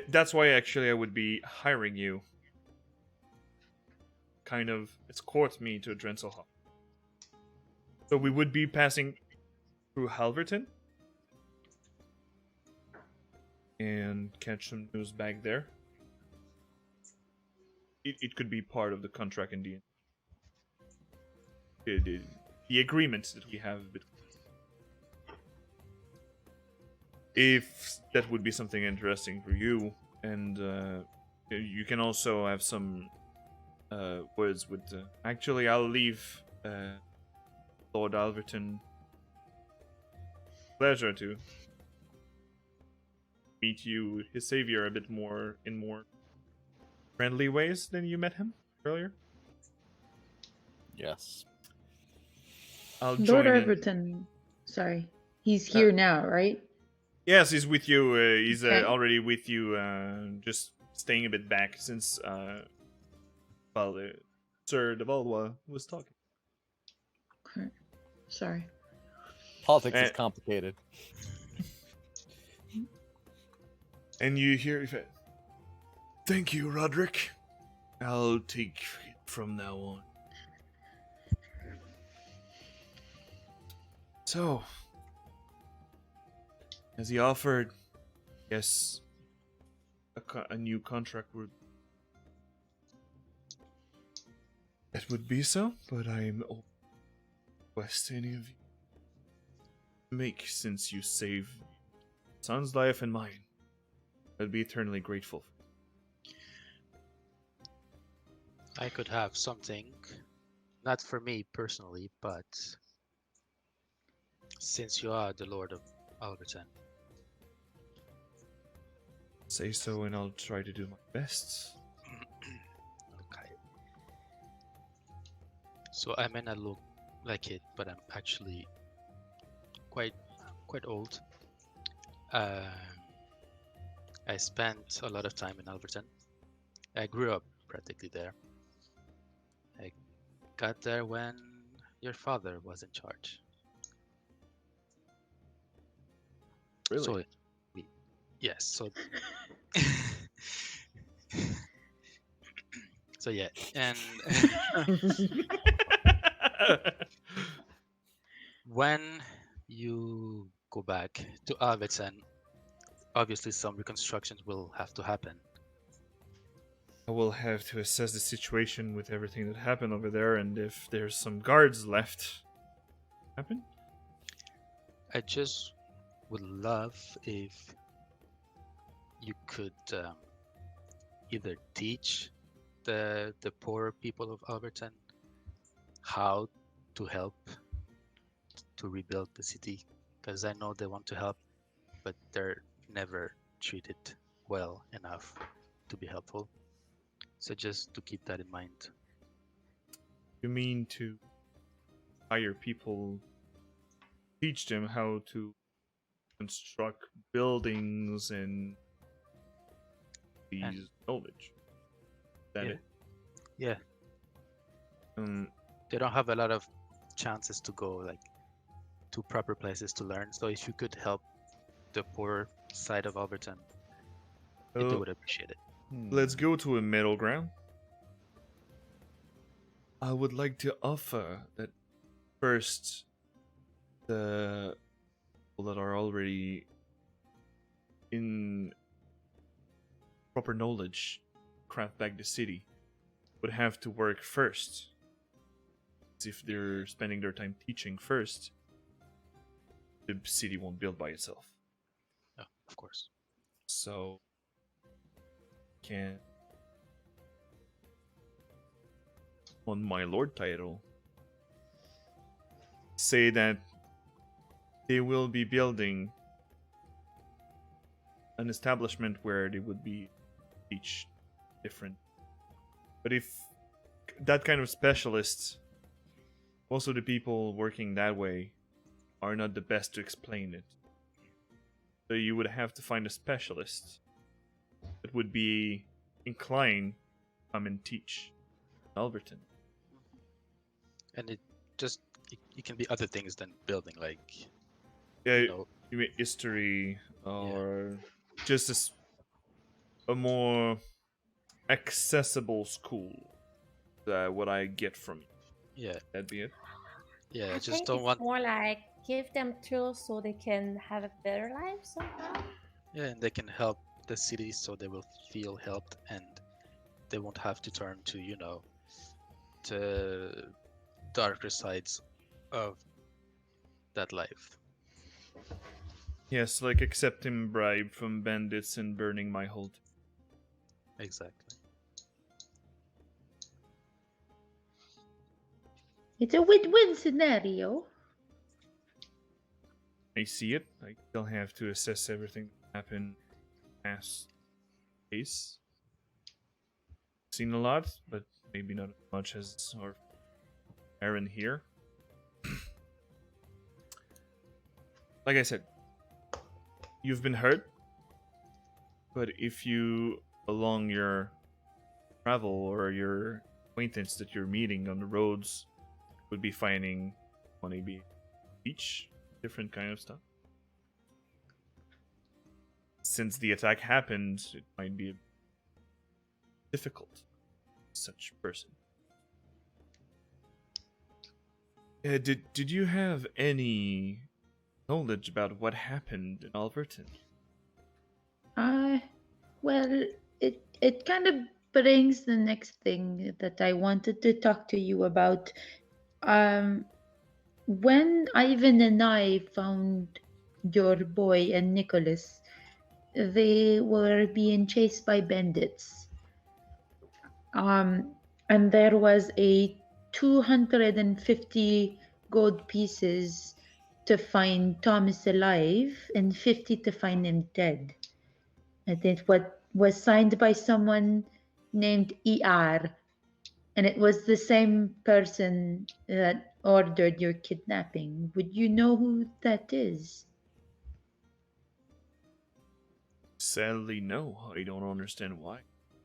[SPEAKER 1] That's why actually I would be hiring you. Kind of escort me to Drenselhall. So we would be passing through Halverton and catch some news back there. It could be part of the contract in the agreements that we have between. If that would be something interesting for you, and you can also have some words with. Actually, I'll leave Lord Alverton. Pleasure to meet you, his savior, a bit more in more friendly ways than you met him earlier.
[SPEAKER 3] Yes.
[SPEAKER 1] I'll
[SPEAKER 8] Lord
[SPEAKER 1] join in.
[SPEAKER 8] Everton. Sorry. He's here now, right?
[SPEAKER 1] Yes, he's with you. He's
[SPEAKER 8] Okay.
[SPEAKER 1] already with you. Just staying a bit back since Sir de Valois was talking.
[SPEAKER 8] Okay. Sorry.
[SPEAKER 3] Politics is complicated.
[SPEAKER 1] And you hear, "Thank you, Roderick. I'll take it from now on." So, as he offered, yes, a new contract would. It would be so, but I'm open to request any of you make, since you save son's life and mine. I'd be eternally grateful.
[SPEAKER 4] I could have something, not for me personally, but since you are the Lord of Alberton.
[SPEAKER 1] Say so, and I'll try to do my best.
[SPEAKER 4] Okay. So I may not look like it, but I'm actually quite old. I spent a lot of time in Alberton. I grew up practically there. I got there when your father was in charge.
[SPEAKER 1] Really?
[SPEAKER 4] So, yes. So, so yeah, and when you go back to Alberton, obviously some reconstructions will have to happen.
[SPEAKER 1] I will have to assess the situation with everything that happened over there, and if there's some guards left. Happen?
[SPEAKER 4] I just would love if you could either teach the poor people of Alberton how to help to rebuild the city, because I know they want to help, but they're never treated well enough to be helpful. So just to keep that in mind.
[SPEAKER 1] You mean to hire people, teach them how to construct buildings and these knowledge? Is that
[SPEAKER 4] Yeah.
[SPEAKER 1] it?
[SPEAKER 4] Yeah,
[SPEAKER 1] Um,
[SPEAKER 4] they don't have a lot of chances to go like to proper places to learn. So if you could help the poor side of Alberton, they would appreciate it.
[SPEAKER 1] let's go to a middle ground. I would like to offer that first the people that are already in proper knowledge craft back the city would have to work first. If they're spending their time teaching first, the city won't build by itself.
[SPEAKER 4] Oh, of course.
[SPEAKER 1] So, can on my lord title say that they will be building an establishment where they would be each different. But if that kind of specialists, also the people working that way, are not the best to explain it. So you would have to find a specialist that would be inclined to come and teach Alberton.
[SPEAKER 4] And it can be other things than building, like
[SPEAKER 1] Yeah,
[SPEAKER 4] you know,
[SPEAKER 1] you mean history or just a more accessible school. What I get from you.
[SPEAKER 4] yeah,
[SPEAKER 1] That'd be it.
[SPEAKER 4] yeah. I
[SPEAKER 6] I
[SPEAKER 4] just
[SPEAKER 6] think
[SPEAKER 4] don't
[SPEAKER 6] it's
[SPEAKER 4] want.
[SPEAKER 6] more like give them tools so they can have a better life somehow.
[SPEAKER 4] Yeah, and they can help the city so they will feel helped and they won't have to turn to, the darker sides of that life.
[SPEAKER 1] Yes, like accepting bribe from bandits and burning my hold.
[SPEAKER 4] Exactly.
[SPEAKER 8] It's a win-win scenario.
[SPEAKER 1] I see it. I still have to assess everything that happened past case. Seen a lot, but maybe not as much as our Eryn here. Like I said, you've been hurt, but if you, along your travel or your acquaintance that you're meeting on the roads, would be finding maybe each different kind of stuff. Since the attack happened, it might be difficult. Such person. Did you have any knowledge about what happened in Alberton?
[SPEAKER 8] Well, it kind of brings the next thing that I wanted to talk to you about. When Ivan and I found your boy and Nicholas, they were being chased by bandits. And there was a 250 gold pieces to find Thomas alive and 50 to find him dead. I think what was signed by someone named ER, and it was the same person that ordered your kidnapping. Would you know who that is?
[SPEAKER 1] Sadly, no. I don't understand why.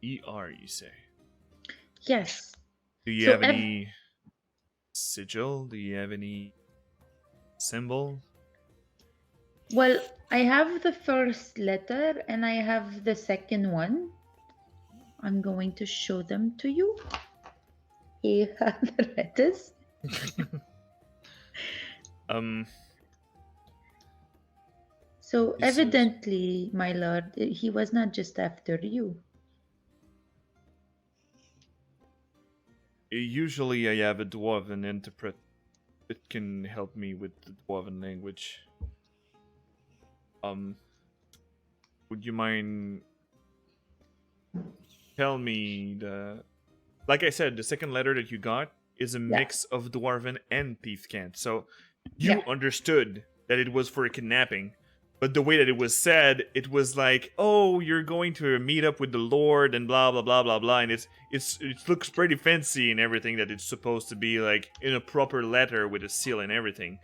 [SPEAKER 1] ER, you say?
[SPEAKER 8] Yes.
[SPEAKER 1] Do you
[SPEAKER 8] So
[SPEAKER 1] have any sigil? Do you have any symbol?
[SPEAKER 8] Well, I have the first letter and I have the second one. I'm going to show them to you. Here are the letters. So
[SPEAKER 1] This is-
[SPEAKER 8] evidently, my lord, he was not just after you.
[SPEAKER 1] Usually I have a dwarven interpret that can help me with the dwarven language. Would you mind tell me like I said, the second letter that you got is a mix of dwarven and thief cant. So you understood that it was for a kidnapping, but the way that it was said, it was like, oh, you're going to meet up with the Lord and blah blah blah blah blah, and it looks pretty fancy and everything, that it's supposed to be like in a proper letter with a seal and everything.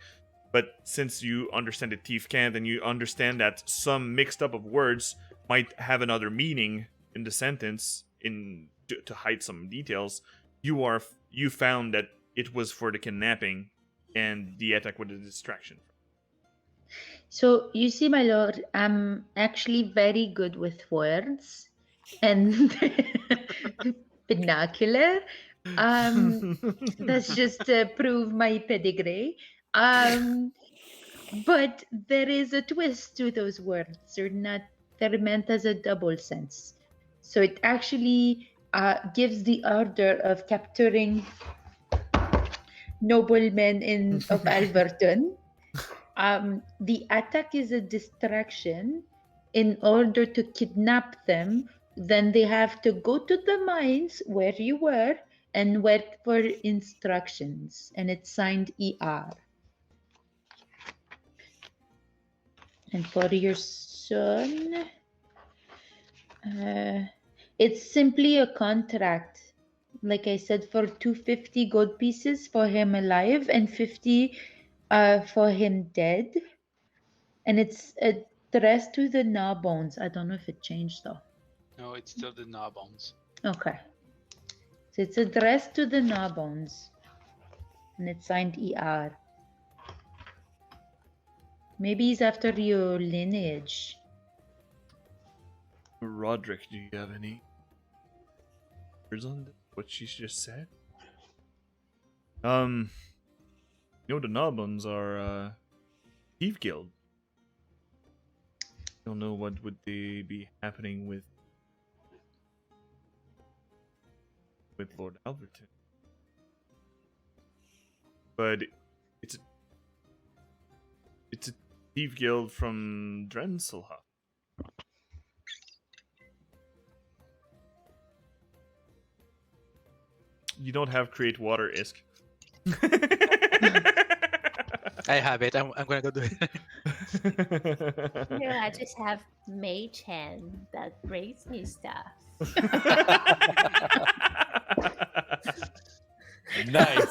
[SPEAKER 1] But since you understand the thief cant and you understand that some mixed up of words might have another meaning in the sentence to hide some details, you found that it was for the kidnapping and the attack with a distraction.
[SPEAKER 8] So you see, my lord, I'm actually very good with words and binocular. That's just to prove my pedigree. But there is a twist to those words. They're meant as a double sense. So it actually gives the order of capturing noblemen of Alberton. The attack is a distraction. In order to kidnap them, then they have to go to the mines where you were and wait for instructions. And it's signed ER. And for your son, it's simply a contract. Like I said, for 250 gold pieces for him alive and 50 for him dead. And it's addressed to the Gnawbones. I don't know if it changed though.
[SPEAKER 7] No, it's still the Gnawbones.
[SPEAKER 8] Okay. So it's addressed to the Gnawbones. And it's signed ER. Maybe he's after your lineage.
[SPEAKER 1] Roderick, do you have any words on what she just said? The Nobbons are Thief Guild. Don't know what would they be happening with Lord Alberton. But it's a Thief Guild from Drenselhoff. You don't have Create Water, Isk.
[SPEAKER 4] I have it. I'm gonna go do it.
[SPEAKER 6] No, I just have Mage Hand that brings me stuff.
[SPEAKER 3] Nice.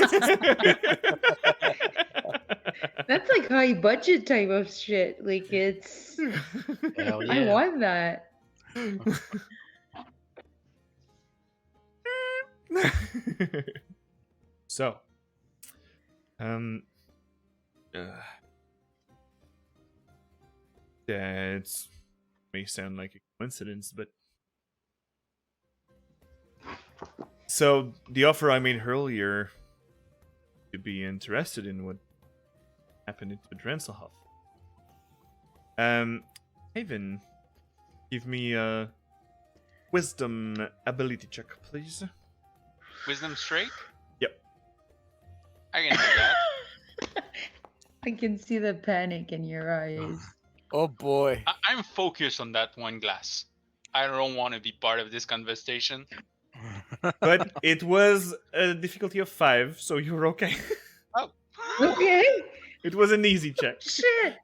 [SPEAKER 8] That's like high budget type of shit. Like it's
[SPEAKER 4] Hell
[SPEAKER 8] I
[SPEAKER 4] yeah.
[SPEAKER 8] want that.
[SPEAKER 1] So, yeah, it may sound like a coincidence, but so the offer I made earlier, you'd be interested in what happened to Drenselhoff. Haven, give me a wisdom ability check, please.
[SPEAKER 7] Wisdom straight?
[SPEAKER 1] Yep.
[SPEAKER 7] I can do that.
[SPEAKER 8] I can see the panic in your eyes.
[SPEAKER 3] Oh boy.
[SPEAKER 7] I'm focused on that one glass. I don't want to be part of this conversation.
[SPEAKER 1] But it was a difficulty of 5, so you were okay.
[SPEAKER 7] Oh.
[SPEAKER 8] Okay.
[SPEAKER 1] It was an easy check.
[SPEAKER 8] Shit.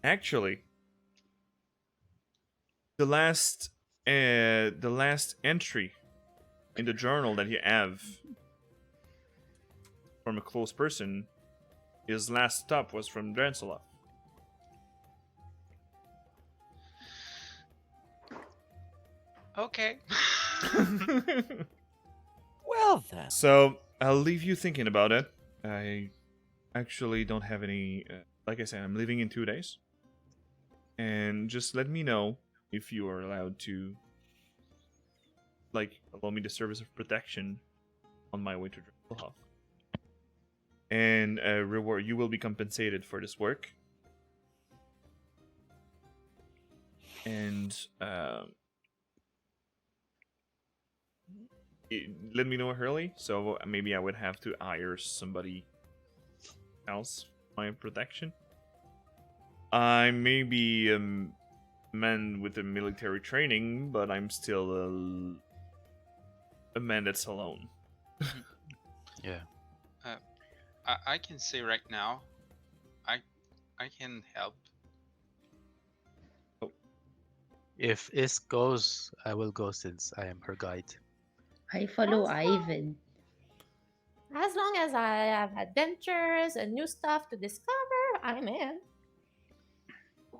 [SPEAKER 1] Actually, the last entry in the journal that you have from a close person, his last stop was from Drenselhoff.
[SPEAKER 7] Okay.
[SPEAKER 3] Well then.
[SPEAKER 1] So I'll leave you thinking about it. I actually don't have any. Like I said, I'm leaving in 2 days, and just let me know if you are allowed to, like, allow me the service of protection on my way to Drenselhoff. And reward, you will be compensated for this work. And let me know early, so maybe I would have to hire somebody else for my protection. I may be a man with a military training, but I'm still a man that's alone.
[SPEAKER 4] Yeah.
[SPEAKER 7] I can say right now, I can help.
[SPEAKER 4] If Isk goes, I will go since I am her guide.
[SPEAKER 8] I follow
[SPEAKER 6] That's
[SPEAKER 8] Ivan.
[SPEAKER 6] As long as I have adventures and new stuff to discover, I'm in.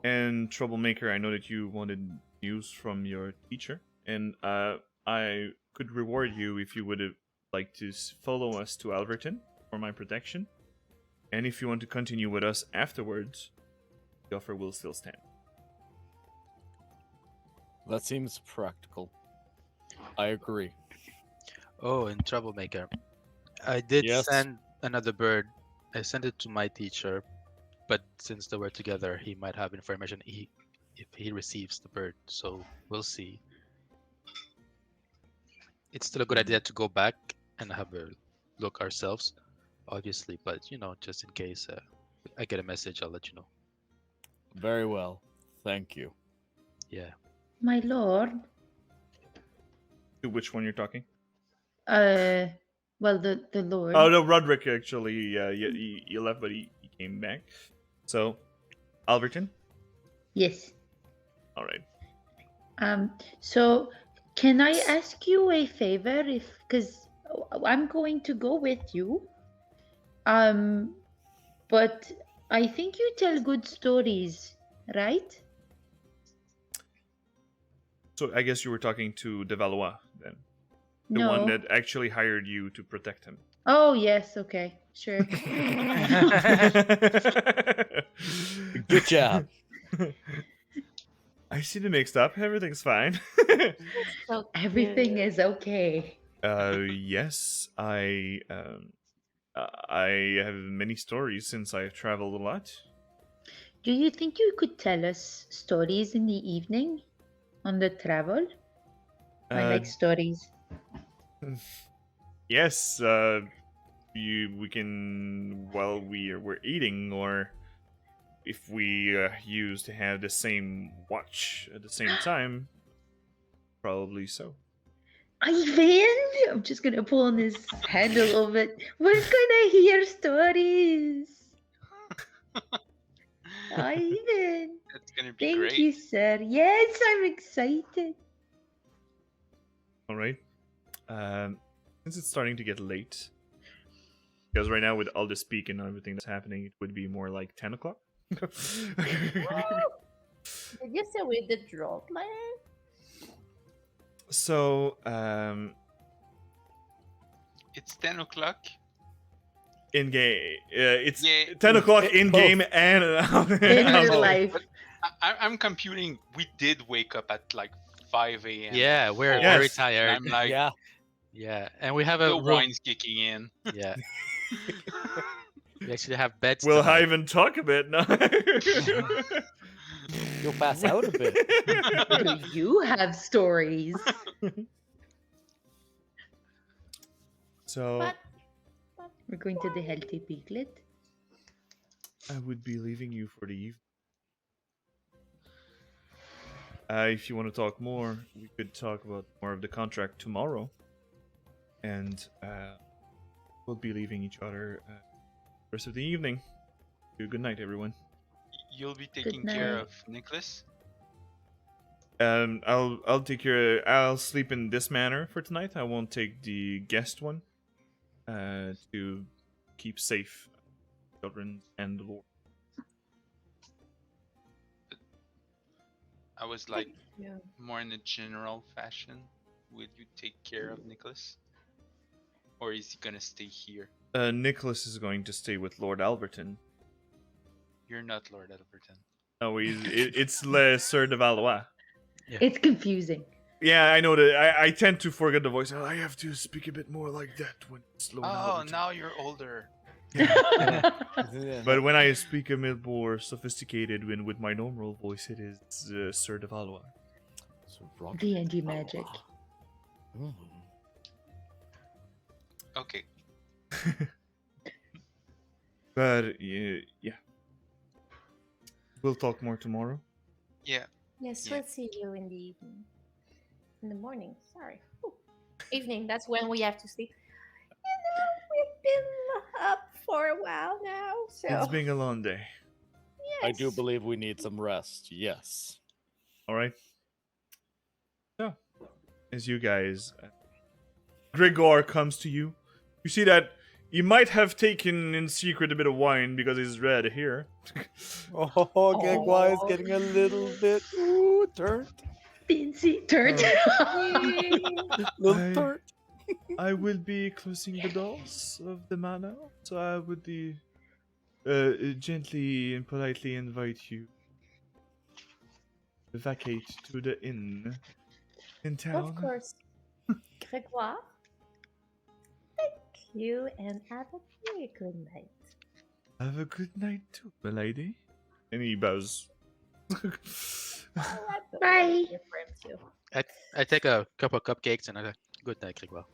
[SPEAKER 1] And Troublemaker, I know that you wanted news from your teacher, and I could reward you if you would like to follow us to Alberton for my protection. And if you want to continue with us afterwards, the offer will still stand.
[SPEAKER 3] That seems practical. I agree.
[SPEAKER 4] Oh, and Troublemaker. I did
[SPEAKER 3] Yes.
[SPEAKER 4] send another bird I sent it to my teacher, but since they were together, he might have information if he receives the bird. So we'll see. It's still a good idea to go back and have a look ourselves, obviously. But just in case I get a message, I'll let you know.
[SPEAKER 3] Very well. Thank you.
[SPEAKER 4] Yeah.
[SPEAKER 5] My lord.
[SPEAKER 1] To which one you're talking?
[SPEAKER 5] Well, the lord.
[SPEAKER 1] Oh no, Roderick actually. You left, but he came back. So, Alberton.
[SPEAKER 5] Yes.
[SPEAKER 1] All right.
[SPEAKER 5] So can I ask you a favor? Because I'm going to go with you. But I think you tell good stories, right?
[SPEAKER 1] So I guess you were talking to de Valois then, the
[SPEAKER 5] No.
[SPEAKER 1] one that actually hired you to protect him.
[SPEAKER 5] Oh yes. Okay. Sure.
[SPEAKER 3] Good job.
[SPEAKER 1] I see the mixed up. Everything's fine.
[SPEAKER 6] So
[SPEAKER 5] Everything
[SPEAKER 6] cute.
[SPEAKER 5] is okay.
[SPEAKER 1] Yes, I have many stories since I've traveled a lot.
[SPEAKER 5] Do you think you could tell us stories in the evening on the travel? I like stories.
[SPEAKER 1] Yes, we can while we're eating, or if we use to have the same watch at the same time, probably so.
[SPEAKER 5] Ivan, I'm just gonna pull on his hand a little bit. We're gonna hear stories. Ivan,
[SPEAKER 7] That's gonna be
[SPEAKER 5] thank
[SPEAKER 7] great.
[SPEAKER 5] you, sir. Yes, I'm excited.
[SPEAKER 1] All right. Since it's starting to get late, because right now with all the speak and everything that's happening, it would be more like 10 o'clock.
[SPEAKER 6] Did you say with the draw plan?
[SPEAKER 1] So,
[SPEAKER 7] It's 10 o'clock.
[SPEAKER 1] in game, it's
[SPEAKER 7] Yeah.
[SPEAKER 1] 10 o'clock in
[SPEAKER 3] both.
[SPEAKER 1] game and
[SPEAKER 5] In
[SPEAKER 1] out.
[SPEAKER 5] real life.
[SPEAKER 7] I'm computing. We did wake up at like 5 a.m.
[SPEAKER 4] Yeah, we're
[SPEAKER 1] Yes.
[SPEAKER 4] very
[SPEAKER 7] And
[SPEAKER 4] tired.
[SPEAKER 7] I'm like,
[SPEAKER 3] Yeah.
[SPEAKER 4] Yeah, and we have a
[SPEAKER 7] the
[SPEAKER 4] room.
[SPEAKER 7] wine's kicking in.
[SPEAKER 4] Yeah. We actually have beds.
[SPEAKER 1] Will
[SPEAKER 4] tonight.
[SPEAKER 1] Ivan talk a bit? No.
[SPEAKER 3] You'll pass out a bit.
[SPEAKER 5] You have stories.
[SPEAKER 1] So,
[SPEAKER 6] But
[SPEAKER 5] We're going to the healthy piglet.
[SPEAKER 1] I would be leaving you for the evening. If you want to talk more, we could talk about more of the contract tomorrow. And we'll be leaving each other rest of the evening. Good night, everyone.
[SPEAKER 7] You'll be taking care
[SPEAKER 5] night.
[SPEAKER 7] of Nicholas.
[SPEAKER 1] I'll take care. I'll sleep in this manner for tonight. I won't take the guest one. To keep safe, children and the Lord.
[SPEAKER 7] I was like
[SPEAKER 6] yeah.
[SPEAKER 7] more in a general fashion. Would you take care of Nicholas, or is he gonna stay here?
[SPEAKER 1] Nicholas is going to stay with Lord Alberton.
[SPEAKER 7] You're not Lord Alberton.
[SPEAKER 1] No, it's Le Sir de Valois.
[SPEAKER 5] It's confusing.
[SPEAKER 1] Yeah, I know that. I tend to forget the voice. I have to speak a bit more like that when it's Lord
[SPEAKER 7] Oh,
[SPEAKER 1] Alberton.
[SPEAKER 7] now you're older.
[SPEAKER 1] But when I speak a bit more sophisticated with my normal voice, it is Sir de Valois.
[SPEAKER 5] D&D magic.
[SPEAKER 3] Mm.
[SPEAKER 7] Okay.
[SPEAKER 1] But yeah, we'll talk more tomorrow.
[SPEAKER 7] Yeah.
[SPEAKER 6] Yes,
[SPEAKER 7] Yeah.
[SPEAKER 6] we'll see you in the evening. In the morning, sorry. Ooh. Evening, that's when we have to sleep. We've been up for a while now, so
[SPEAKER 1] It's been a long day.
[SPEAKER 3] I do
[SPEAKER 6] yes.
[SPEAKER 3] believe we need some rest. Yes.
[SPEAKER 1] All right. So, as you guys, Gregor comes to you. You see that he might have taken in secret a bit of wine because he's red here.
[SPEAKER 3] Oh, Gegwai is
[SPEAKER 6] Aw.
[SPEAKER 3] getting a little bit turned.
[SPEAKER 5] Fancy turd.
[SPEAKER 3] Little
[SPEAKER 1] I-
[SPEAKER 3] turned.
[SPEAKER 1] I will be closing the doors of the manor, so I would gently and politely invite you to vacate to the inn in town.
[SPEAKER 6] Of course. Grégoire, thank you and have a very good night.
[SPEAKER 1] Have a good night too, milady. And he bows.
[SPEAKER 5] Bye.
[SPEAKER 4] I take a couple of cupcakes and I go, good night, Grigwell.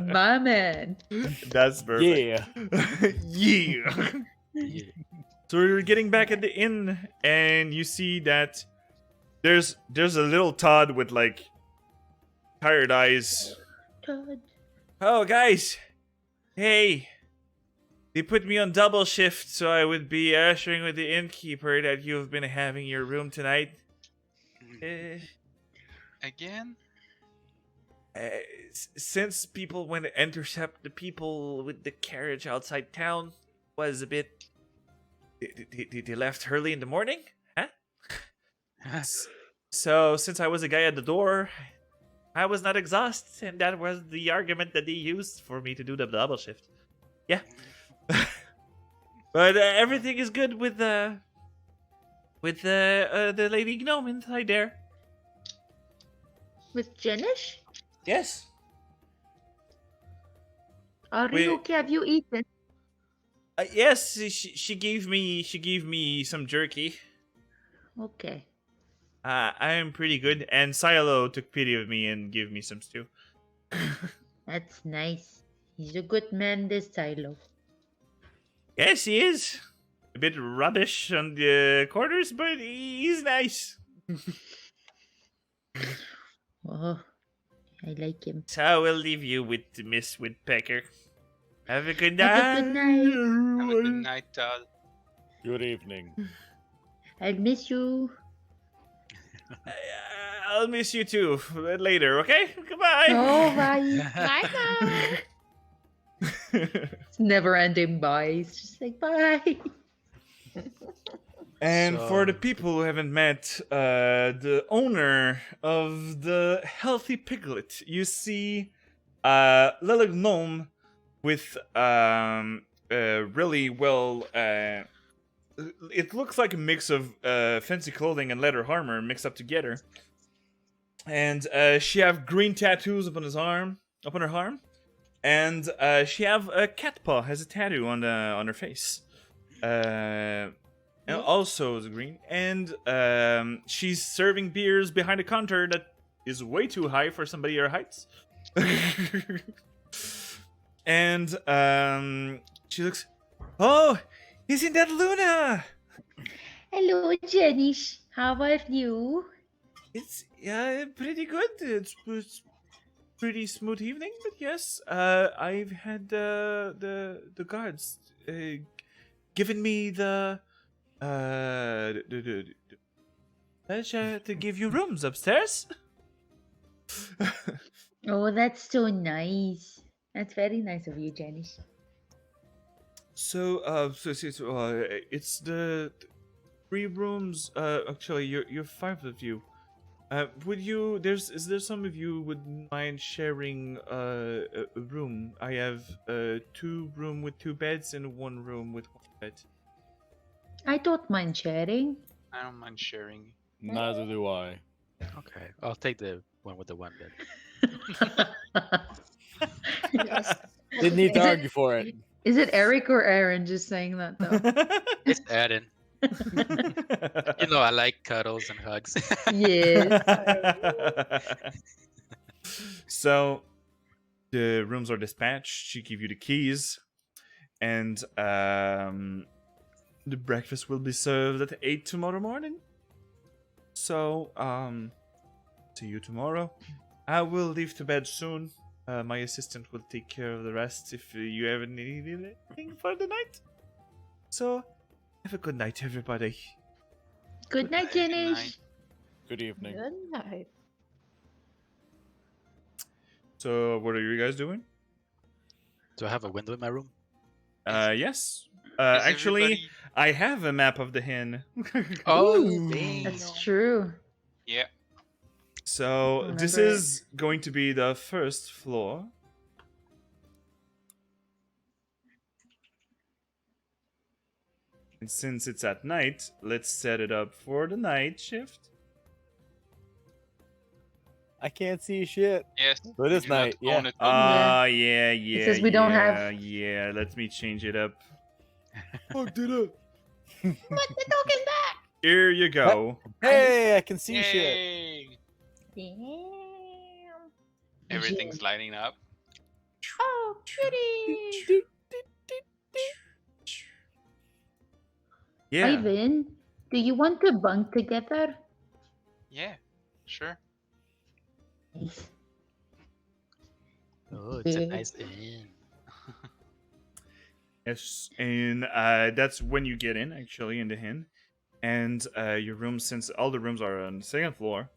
[SPEAKER 5] My man.
[SPEAKER 1] That's perfect.
[SPEAKER 3] Yeah.
[SPEAKER 1] Yeah.
[SPEAKER 4] Yeah.
[SPEAKER 1] So we're getting back at the inn, and you see that there's a little Todd with like tired eyes.
[SPEAKER 5] Todd.
[SPEAKER 1] Oh, guys, hey, they put me on double shift so I would be ushering with the innkeeper that you've been having your room tonight.
[SPEAKER 7] Again?
[SPEAKER 1] Since people went to intercept the people with the carriage outside town was a bit. They left early in the morning, huh? So since I was a guy at the door, I was not exhausted, and that was the argument that they used for me to do the double shift. Yeah. But everything is good with the lady gnome inside there.
[SPEAKER 5] With Jenish?
[SPEAKER 1] Yes.
[SPEAKER 5] Are
[SPEAKER 1] Wait.
[SPEAKER 5] you okay? Have you eaten?
[SPEAKER 1] Yes, she gave me some jerky.
[SPEAKER 5] Okay.
[SPEAKER 1] I am pretty good, and Silo took pity of me and gave me some stew.
[SPEAKER 5] That's nice. He's a good man, this Silo.
[SPEAKER 1] Yes, he is. A bit rubbish on the corners, but he's nice.
[SPEAKER 5] Oh, I like him.
[SPEAKER 1] So I will leave you with Miss Woodpecker. Have a good night.
[SPEAKER 5] Have a good night.
[SPEAKER 7] Have a good night, Todd.
[SPEAKER 3] Good evening.
[SPEAKER 5] I'll miss you.
[SPEAKER 1] I'll miss you too later, okay? Goodbye.
[SPEAKER 5] Oh, bye.
[SPEAKER 6] Bye bye.
[SPEAKER 5] It's never ending bye. It's just like bye.
[SPEAKER 1] And
[SPEAKER 4] So-
[SPEAKER 1] for the people who haven't met the owner of the Healthy Piglet, you see little gnome with really well. It looks like a mix of fancy clothing and leather armor mixed up together. And she have green tattoos upon her arm, and she have a cat paw as a tattoo on her face. And also is green, and she's serving beers behind a counter that is way too high for somebody her height. And she looks, oh, isn't that Luna?
[SPEAKER 5] Hello, Jenish. How are you?
[SPEAKER 1] It's pretty good. It's pretty smooth evening, but yes, I've had the guards given me the pleasure to give you rooms upstairs.
[SPEAKER 5] Oh, that's so nice. That's very nice of you, Jenish.
[SPEAKER 1] So, it's the 3 rooms. Actually, you're 5 of you. Is there some of you would mind sharing a room? I have 2 room with 2 beds and 1 room with 1 bed.
[SPEAKER 5] I don't mind sharing.
[SPEAKER 7] I don't mind sharing.
[SPEAKER 3] Neither do I.
[SPEAKER 4] Okay, I'll take the one with the one bed.
[SPEAKER 6] Yes.
[SPEAKER 3] Didn't need to
[SPEAKER 5] Is it-
[SPEAKER 3] argue for it.
[SPEAKER 5] Is it Eric or Eryn just saying that though?
[SPEAKER 4] It's Eryn. You know I like cuddles and hugs.
[SPEAKER 5] Yes.
[SPEAKER 1] So, the rooms are dispatched. She give you the keys, and the breakfast will be served at 8 tomorrow morning. So, see you tomorrow. I will leave to bed soon. My assistant will take care of the rest if you ever need anything for the night. So, have a good night, everybody.
[SPEAKER 5] Good night,
[SPEAKER 7] Good
[SPEAKER 5] Jenish.
[SPEAKER 7] night.
[SPEAKER 3] Good evening.
[SPEAKER 6] Good night.
[SPEAKER 1] So, what are you guys doing?
[SPEAKER 4] Do I have a window in my room?
[SPEAKER 1] Yes.
[SPEAKER 7] Is
[SPEAKER 1] Actually,
[SPEAKER 7] everybody-
[SPEAKER 1] I have a map of the hen.
[SPEAKER 4] Oh, damn.
[SPEAKER 5] That's true.
[SPEAKER 7] Yeah.
[SPEAKER 1] So this
[SPEAKER 5] Remember it.
[SPEAKER 1] is going to be the first floor. And since it's at night, let's set it up for the night shift.
[SPEAKER 3] I can't see shit.
[SPEAKER 7] Yes.
[SPEAKER 3] But it
[SPEAKER 7] we
[SPEAKER 3] is
[SPEAKER 7] do not
[SPEAKER 3] night, yeah.
[SPEAKER 7] own it.
[SPEAKER 1] Yeah.
[SPEAKER 5] says we don't have-
[SPEAKER 1] Yeah, let me change it up.
[SPEAKER 3] Fucked it up.
[SPEAKER 6] Put the token back.
[SPEAKER 1] Here you go.
[SPEAKER 3] Hey, I can see shit.
[SPEAKER 7] Yay!
[SPEAKER 6] Damn.
[SPEAKER 7] Everything's lighting up.
[SPEAKER 6] Oh, goody.
[SPEAKER 1] Yeah.
[SPEAKER 5] Ivan, do you want to bunk together?
[SPEAKER 7] Yeah, sure.
[SPEAKER 4] Oh, it's a
[SPEAKER 5] Yeah.
[SPEAKER 4] nice inn.
[SPEAKER 1] Yes, and that's when you get in, actually, in the inn. And your room, since all the rooms are on the second floor,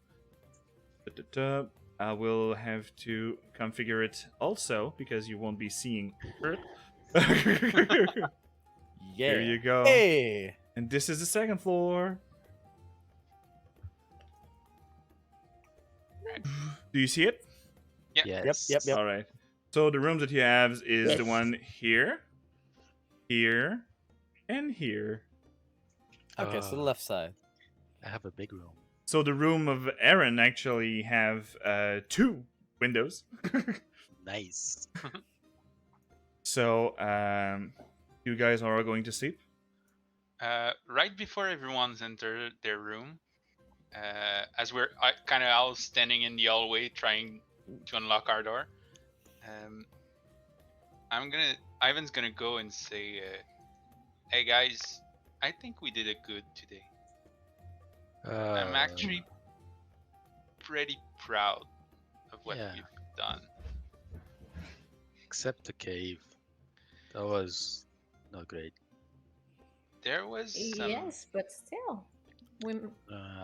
[SPEAKER 1] I will have to configure it also, because you won't be seeing Earth.
[SPEAKER 3] Yeah.
[SPEAKER 1] Here you go.
[SPEAKER 3] Hey.
[SPEAKER 1] And this is the second floor. Do you see it?
[SPEAKER 4] Yes.
[SPEAKER 3] Yep.
[SPEAKER 1] All right. So the rooms that you have is the
[SPEAKER 5] Yes.
[SPEAKER 1] one here, here, and here.
[SPEAKER 3] Okay, so the left side.
[SPEAKER 4] I have a big room.
[SPEAKER 1] So the room of Eryn actually have 2 windows.
[SPEAKER 4] Nice.
[SPEAKER 1] So you guys are all going to sleep.
[SPEAKER 7] Right before everyone's entered their room, as we're kind of all standing in the hallway trying to unlock our door, Ivan's gonna go and say, "Hey guys, I think we did a good today. I'm actually pretty proud of what
[SPEAKER 4] Yeah.
[SPEAKER 7] we've done."
[SPEAKER 4] Except the cave. That was not great.
[SPEAKER 7] There was some.
[SPEAKER 6] Yes, but still. We,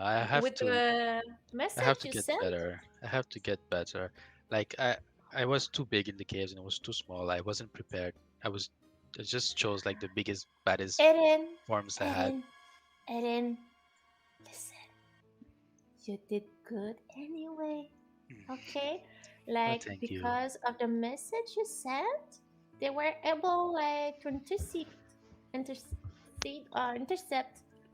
[SPEAKER 4] I have
[SPEAKER 6] with
[SPEAKER 4] to.
[SPEAKER 6] the
[SPEAKER 4] I
[SPEAKER 6] message
[SPEAKER 4] have to
[SPEAKER 6] you
[SPEAKER 4] get
[SPEAKER 6] sent,
[SPEAKER 4] better. I have to get better. Like I was too big in the caves and it was too small. I wasn't prepared. I just chose like the biggest, baddest
[SPEAKER 6] Eren,
[SPEAKER 4] forms I had.
[SPEAKER 6] Eren, listen. You did good anyway. Okay? Like
[SPEAKER 4] thank you.
[SPEAKER 6] because of the message you sent, they were able like to intercept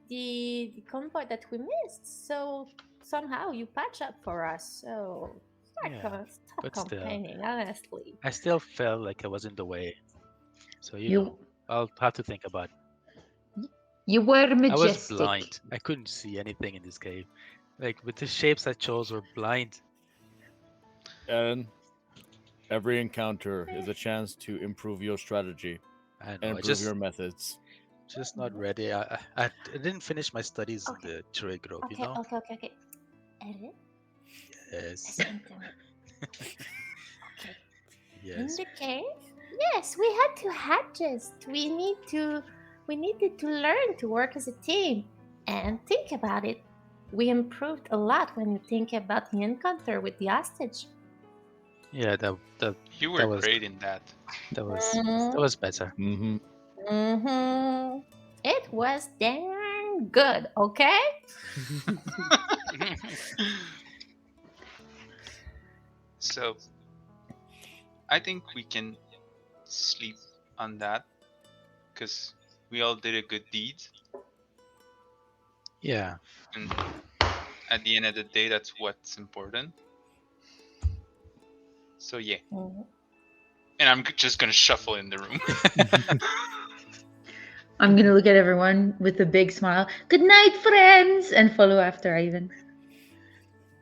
[SPEAKER 6] the convoy that we missed. So somehow you patch up for us. So
[SPEAKER 4] Yeah,
[SPEAKER 6] stop
[SPEAKER 4] but still.
[SPEAKER 6] complaining, honestly.
[SPEAKER 4] I still felt like I was in the way. So you
[SPEAKER 5] You-
[SPEAKER 4] know, I'll have to think about it.
[SPEAKER 5] You were
[SPEAKER 4] I was
[SPEAKER 5] majestic.
[SPEAKER 4] blind. I couldn't see anything in this cave. Like with the shapes I chose were blind.
[SPEAKER 3] And every encounter is a chance to improve your strategy
[SPEAKER 4] I
[SPEAKER 3] and
[SPEAKER 4] know. I
[SPEAKER 3] improve your methods.
[SPEAKER 4] just not ready. I didn't finish my studies
[SPEAKER 6] Okay.
[SPEAKER 4] in the Druid group,
[SPEAKER 6] Okay,
[SPEAKER 4] you know?
[SPEAKER 6] okay. Eren,
[SPEAKER 4] Yes.
[SPEAKER 6] listen to me. Okay. In
[SPEAKER 4] Yes.
[SPEAKER 6] the cave, yes, we had to adjust. We needed to learn to work as a team and think about it. We improved a lot when you think about the encounter with the hostage.
[SPEAKER 4] Yeah, that
[SPEAKER 7] You were
[SPEAKER 4] was-
[SPEAKER 7] great in that.
[SPEAKER 4] was better.
[SPEAKER 3] Mm-hmm.
[SPEAKER 6] It was damn good, okay?
[SPEAKER 7] So, I think we can sleep on that because we all did a good deed,
[SPEAKER 4] Yeah.
[SPEAKER 7] and at the end of the day, that's what's important. So yeah, and I'm just gonna shuffle in the room.
[SPEAKER 5] I'm gonna look at everyone with a big smile. Good night, friends, and follow after Ivan.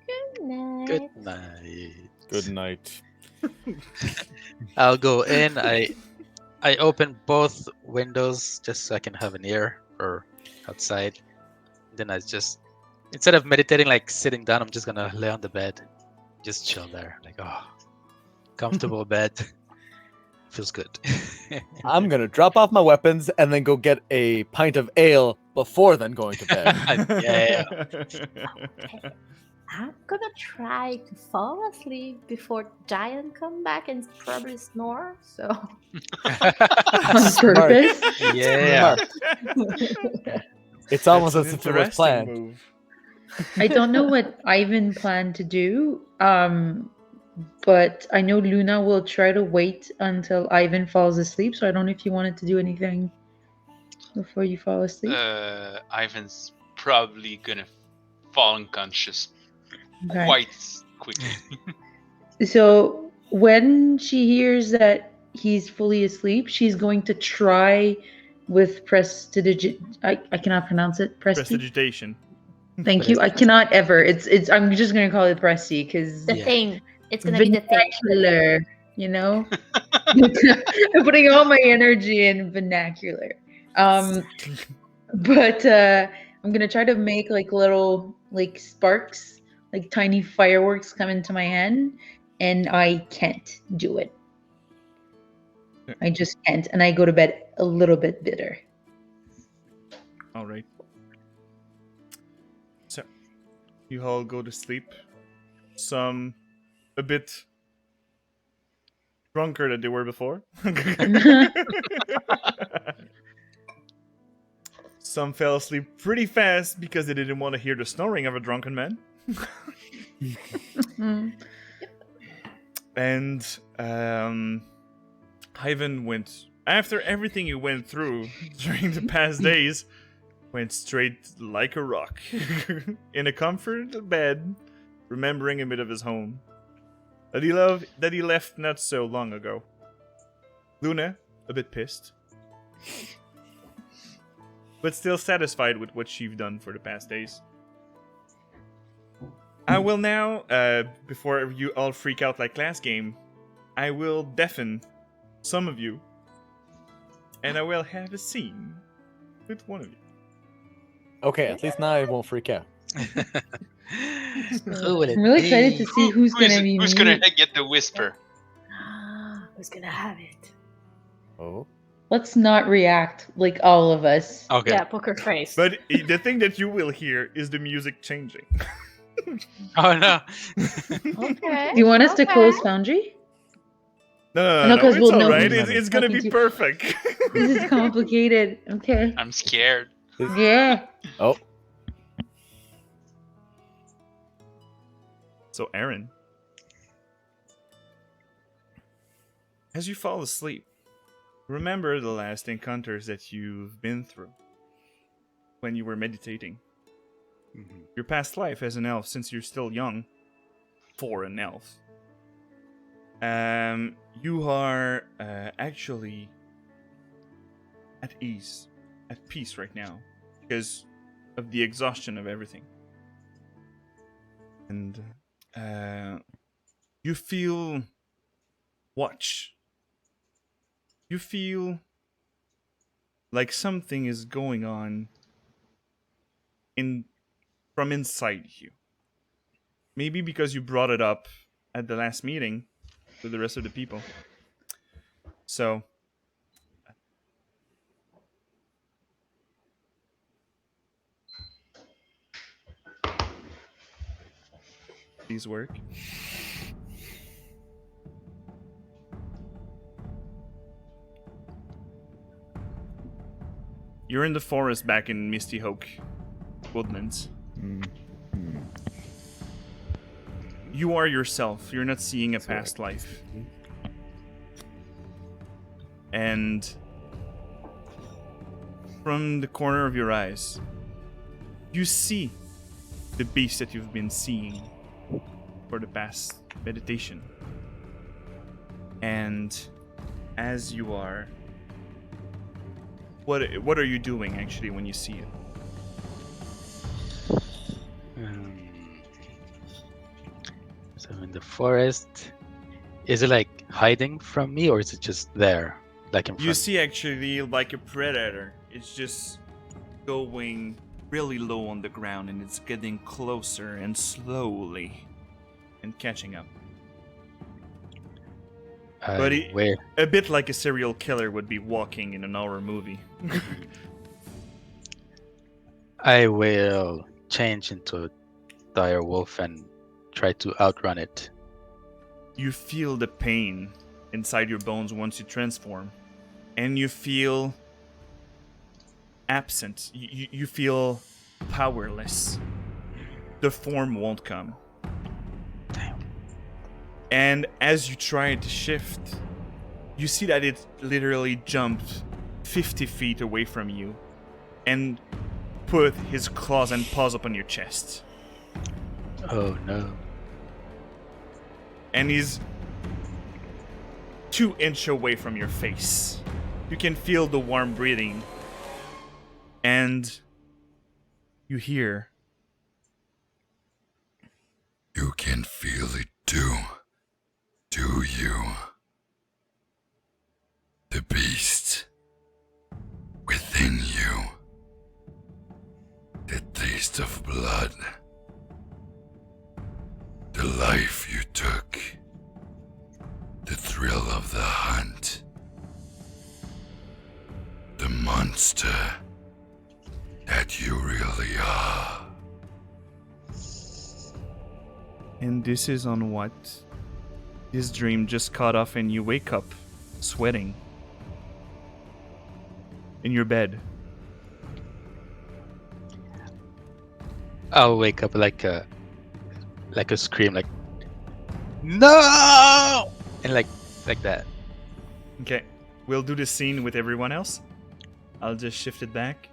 [SPEAKER 6] Good night.
[SPEAKER 4] Good night.
[SPEAKER 3] Good night.
[SPEAKER 4] I'll go in. I open both windows just so I can have an ear or outside. Then I just instead of meditating like sitting down, I'm just gonna lay on the bed. Just chill there. Like comfortable bed. Feels good.
[SPEAKER 3] I'm gonna drop off my weapons and then go get a pint of ale before then going to bed.
[SPEAKER 4] Yeah.
[SPEAKER 6] Okay. I'm gonna try to fall asleep before Giant come back and probably snore. So
[SPEAKER 5] On
[SPEAKER 3] Smart.
[SPEAKER 5] purpose.
[SPEAKER 4] Yeah.
[SPEAKER 3] It's almost
[SPEAKER 1] That's
[SPEAKER 3] as
[SPEAKER 1] an
[SPEAKER 3] if it was
[SPEAKER 1] interesting
[SPEAKER 3] planned.
[SPEAKER 1] move.
[SPEAKER 5] I don't know what Ivan planned to do. But I know Luna will try to wait until Ivan falls asleep. So I don't know if you wanted to do anything before you fall asleep.
[SPEAKER 7] Ivan's probably gonna fall unconscious
[SPEAKER 5] Okay.
[SPEAKER 7] quickly.
[SPEAKER 8] So when she hears that he's fully asleep, she's going to try with I cannot pronounce it.
[SPEAKER 1] Prestidigitation.
[SPEAKER 8] Thank you. I cannot ever. It's. I'm just gonna call it Presti because
[SPEAKER 6] The thing. It's gonna be the thing.
[SPEAKER 8] vernacular. You know, I'm putting all my energy in vernacular. But I'm gonna try to make like little like sparks, like tiny fireworks come into my hand, and I can't do it. I just can't, and I go to bed a little bit bitter.
[SPEAKER 1] All right. So, you all go to sleep. Some a bit drunker than they were before. Some fell asleep pretty fast because they didn't want to hear the snoring of a drunken man. And Ivan went, after everything you went through during the past days, went straight like a rock in a comfortable bed, remembering a bit of his home that he left not so long ago. Luna, a bit pissed, but still satisfied with what she's done for the past days. I will now, before you all freak out like last game, I will deafen some of you, and I will have a scene with one of you.
[SPEAKER 3] Okay, at least now I won't freak out.
[SPEAKER 4] Who will it
[SPEAKER 8] I'm really
[SPEAKER 4] be?
[SPEAKER 8] excited to see who's gonna be
[SPEAKER 7] Who's
[SPEAKER 8] me.
[SPEAKER 7] gonna get the whisper?
[SPEAKER 6] Who's gonna have it?
[SPEAKER 3] Oh.
[SPEAKER 8] Let's not react like all of us.
[SPEAKER 4] Okay.
[SPEAKER 6] Yeah, poker face.
[SPEAKER 1] But the thing that you will hear is the music changing.
[SPEAKER 4] Oh no.
[SPEAKER 6] Okay.
[SPEAKER 8] Do you want us to
[SPEAKER 6] okay.
[SPEAKER 8] close Foundry?
[SPEAKER 1] No,
[SPEAKER 8] No, 'cause
[SPEAKER 1] it's
[SPEAKER 8] we'll know
[SPEAKER 1] alright.
[SPEAKER 8] who's
[SPEAKER 1] It's gonna be
[SPEAKER 8] talking to.
[SPEAKER 1] perfect.
[SPEAKER 8] This is complicated. Okay.
[SPEAKER 7] I'm scared.
[SPEAKER 8] Yeah.
[SPEAKER 3] Oh.
[SPEAKER 1] So, Eryn, as you fall asleep, remember the last encounters that you've been through when you were meditating. Your past life as an elf, since you're still young, for an elf. You are actually at ease, at peace right now, because of the exhaustion of everything. And you feel watch. You feel like something is going on from inside you. Maybe because you brought it up at the last meeting with the rest of the people. So these work. You're in the forest back in Misty Hope Woodlands. You are yourself. You're not seeing a past life. And from the corner of your eyes, you see the beast that you've been seeing for the past meditation. And as you are, what are you doing actually when you see it?
[SPEAKER 4] So in the forest, is it like hiding from me, or is it just there, like in front?
[SPEAKER 1] You see actually like a predator. It's just going really low on the ground, and it's getting closer and slowly and catching up. But
[SPEAKER 4] where?
[SPEAKER 1] a bit like a serial killer would be walking in an horror movie.
[SPEAKER 4] I will change into a dire wolf and try to outrun it.
[SPEAKER 1] You feel the pain inside your bones once you transform, and you feel absent. You feel powerless. The form won't come.
[SPEAKER 4] Damn.
[SPEAKER 1] And as you try to shift, you see that it literally jumped 50 feet away from you and put his claws and paws up on your chest.
[SPEAKER 4] Oh no.
[SPEAKER 1] and he's 2 inches away from your face. You can feel the warm breathing, and you hear.
[SPEAKER 2] You can feel it too, do you? The beast within you. The taste of blood. The life you took. The thrill of the hunt. The monster that you really are.
[SPEAKER 1] And this is on what this dream just cut off, and you wake up sweating in your bed.
[SPEAKER 4] I'll wake up like a scream, like no, and like that.
[SPEAKER 1] Okay, we'll do the scene with everyone else. I'll just shift it back.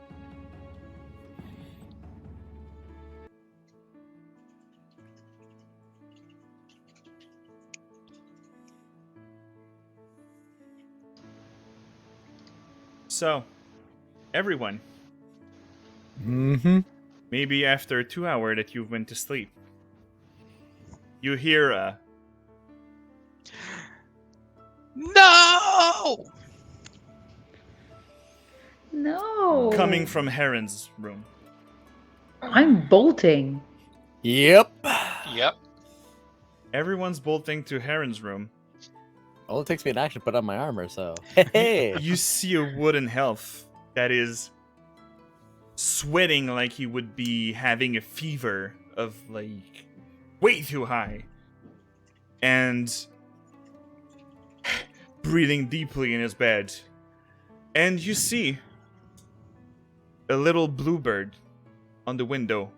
[SPEAKER 1] So, everyone, maybe after 2 hours that you've went to sleep, you hear a
[SPEAKER 4] No!
[SPEAKER 5] No.
[SPEAKER 1] coming from Heron's room.
[SPEAKER 5] I'm bolting.
[SPEAKER 3] Yep.
[SPEAKER 7] Yep.
[SPEAKER 1] Everyone's bolting to Heron's room.
[SPEAKER 3] All it takes me an action to put on my armor, so. Hey.
[SPEAKER 1] You see a wooden elf that is sweating like he would be having a fever of like way too high, and breathing deeply in his bed. And you see a little bluebird on the window.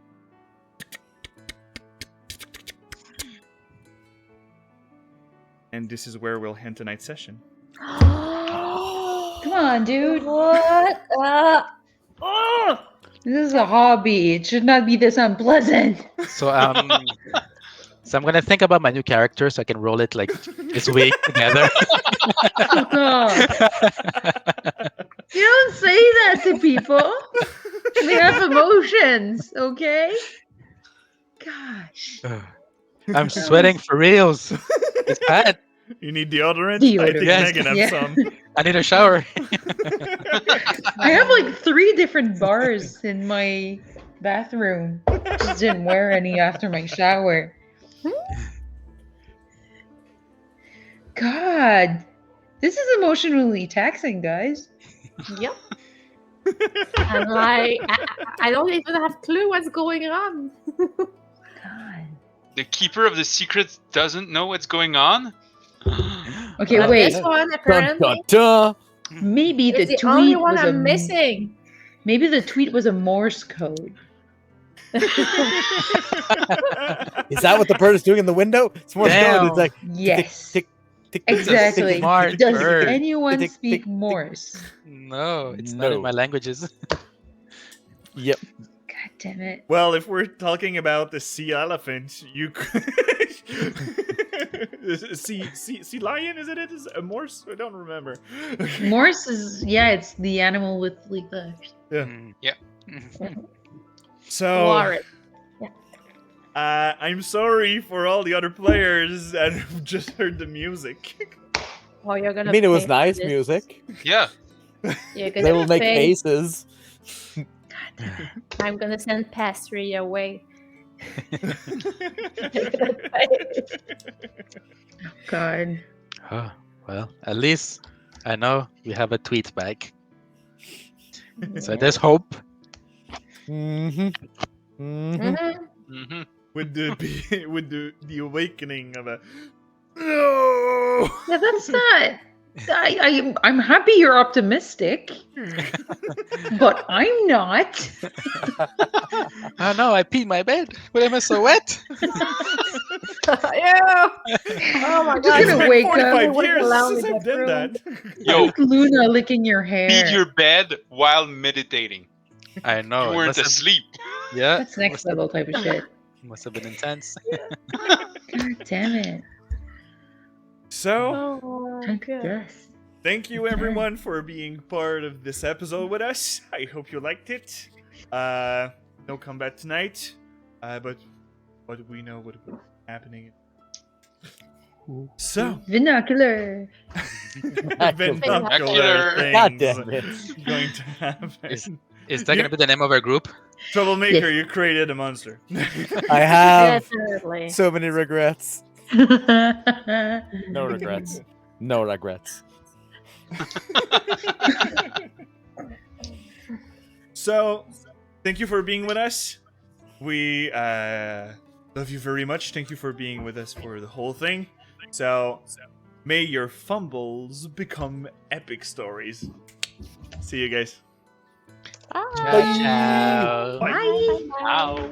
[SPEAKER 1] And this is where we'll end tonight's session.
[SPEAKER 5] Come on, dude.
[SPEAKER 6] What?
[SPEAKER 5] This is a hobby. It should not be this unpleasant.
[SPEAKER 4] So I'm gonna think about my new character so I can roll it like this week together.
[SPEAKER 5] You don't say that to people. They have emotions, okay? Gosh.
[SPEAKER 4] I'm sweating for reals. It's bad.
[SPEAKER 1] You need deodorant?
[SPEAKER 5] Deodorant.
[SPEAKER 1] I think
[SPEAKER 4] Yes.
[SPEAKER 1] Megan has
[SPEAKER 5] Yeah.
[SPEAKER 1] some.
[SPEAKER 4] I need a shower.
[SPEAKER 5] I have like 3 different bars in my bathroom. Just didn't wear any after my shower. God. This is emotionally taxing, guys.
[SPEAKER 6] Yep. I'm like, I don't even have clue what's going on.
[SPEAKER 5] God.
[SPEAKER 7] The keeper of the secrets doesn't know what's going on?
[SPEAKER 5] Okay,
[SPEAKER 6] But
[SPEAKER 5] wait.
[SPEAKER 6] this one
[SPEAKER 3] Dun,
[SPEAKER 6] apparently
[SPEAKER 3] dun, dun.
[SPEAKER 5] Maybe
[SPEAKER 6] is
[SPEAKER 5] the
[SPEAKER 6] the only
[SPEAKER 5] tweet
[SPEAKER 6] one
[SPEAKER 5] was
[SPEAKER 6] I'm missing.
[SPEAKER 5] Maybe the tweet was a Morse code.
[SPEAKER 3] Is that what the bird is doing in the window? It's more
[SPEAKER 4] Damn.
[SPEAKER 3] It's like
[SPEAKER 5] Yes.
[SPEAKER 3] tick, tick, tick,
[SPEAKER 5] Exactly.
[SPEAKER 4] Smart
[SPEAKER 5] Does
[SPEAKER 4] bird.
[SPEAKER 5] anyone
[SPEAKER 3] Tick, tick,
[SPEAKER 5] speak
[SPEAKER 3] tick.
[SPEAKER 5] Morse?
[SPEAKER 4] No, it's not in
[SPEAKER 3] No.
[SPEAKER 4] my languages.
[SPEAKER 3] Yep.
[SPEAKER 5] God damn it.
[SPEAKER 1] Well, if we're talking about the sea elephant, you could... sea lion, is it? Is a morse? I don't remember.
[SPEAKER 5] Morse is, yeah, it's the animal with like the.
[SPEAKER 1] Yeah.
[SPEAKER 4] Yeah.
[SPEAKER 1] So,
[SPEAKER 6] Warren.
[SPEAKER 1] I'm sorry for all the other players that have just heard the music.
[SPEAKER 6] Oh, you're
[SPEAKER 3] I
[SPEAKER 6] gonna.
[SPEAKER 3] mean, it was
[SPEAKER 6] pay
[SPEAKER 3] nice
[SPEAKER 6] for this.
[SPEAKER 3] music.
[SPEAKER 7] Yeah.
[SPEAKER 6] You're
[SPEAKER 3] They
[SPEAKER 6] gonna
[SPEAKER 3] will make
[SPEAKER 6] pay.
[SPEAKER 3] faces.
[SPEAKER 6] I'm gonna send Pastry away.
[SPEAKER 5] God.
[SPEAKER 4] Oh, well, at least I know we have a tweet back. So there's hope.
[SPEAKER 3] Mm-hmm. Mm-hmm.
[SPEAKER 6] Mhm.
[SPEAKER 7] Mm-hmm.
[SPEAKER 1] with the awakening of a no.
[SPEAKER 5] Yeah, that's not. I'm happy you're optimistic, but I'm not.
[SPEAKER 4] Oh no, I peed my bed. Why am I so wet?
[SPEAKER 6] Yeah. Oh my
[SPEAKER 5] I'm
[SPEAKER 6] god.
[SPEAKER 5] just
[SPEAKER 1] It's
[SPEAKER 5] gonna
[SPEAKER 1] been
[SPEAKER 5] wake up.
[SPEAKER 1] 45
[SPEAKER 6] Wouldn't
[SPEAKER 1] years
[SPEAKER 6] allow
[SPEAKER 1] since
[SPEAKER 6] me
[SPEAKER 1] I've done that.
[SPEAKER 7] Yo,
[SPEAKER 5] Luna licking your hair.
[SPEAKER 7] feed your bed while meditating.
[SPEAKER 4] I know.
[SPEAKER 7] You
[SPEAKER 4] it
[SPEAKER 7] weren't
[SPEAKER 4] must have-
[SPEAKER 7] asleep.
[SPEAKER 4] Yeah.
[SPEAKER 5] That's next level type of shit.
[SPEAKER 4] Must have been intense.
[SPEAKER 5] God damn it.
[SPEAKER 1] So,
[SPEAKER 6] Oh,
[SPEAKER 5] Thank
[SPEAKER 6] good.
[SPEAKER 5] goodness.
[SPEAKER 1] thank you everyone for being part of this episode with us. I hope you liked it. No combat tonight, but we know what's happening. So,
[SPEAKER 5] Vernacular.
[SPEAKER 1] binocular
[SPEAKER 3] God
[SPEAKER 1] things
[SPEAKER 3] damn it.
[SPEAKER 1] going to happen.
[SPEAKER 4] Is that gonna be the name of our group?
[SPEAKER 1] Troublemaker,
[SPEAKER 5] Yes.
[SPEAKER 1] you created a monster.
[SPEAKER 3] I have
[SPEAKER 6] Definitely.
[SPEAKER 3] so many regrets. No regrets. No regrets.
[SPEAKER 1] So, thank you for being with us. We love you very much. Thank you for being with us for the whole thing. So, may your fumbles become epic stories. See you guys.
[SPEAKER 6] Bye.
[SPEAKER 4] Ciao.
[SPEAKER 5] Bye.
[SPEAKER 7] Wow.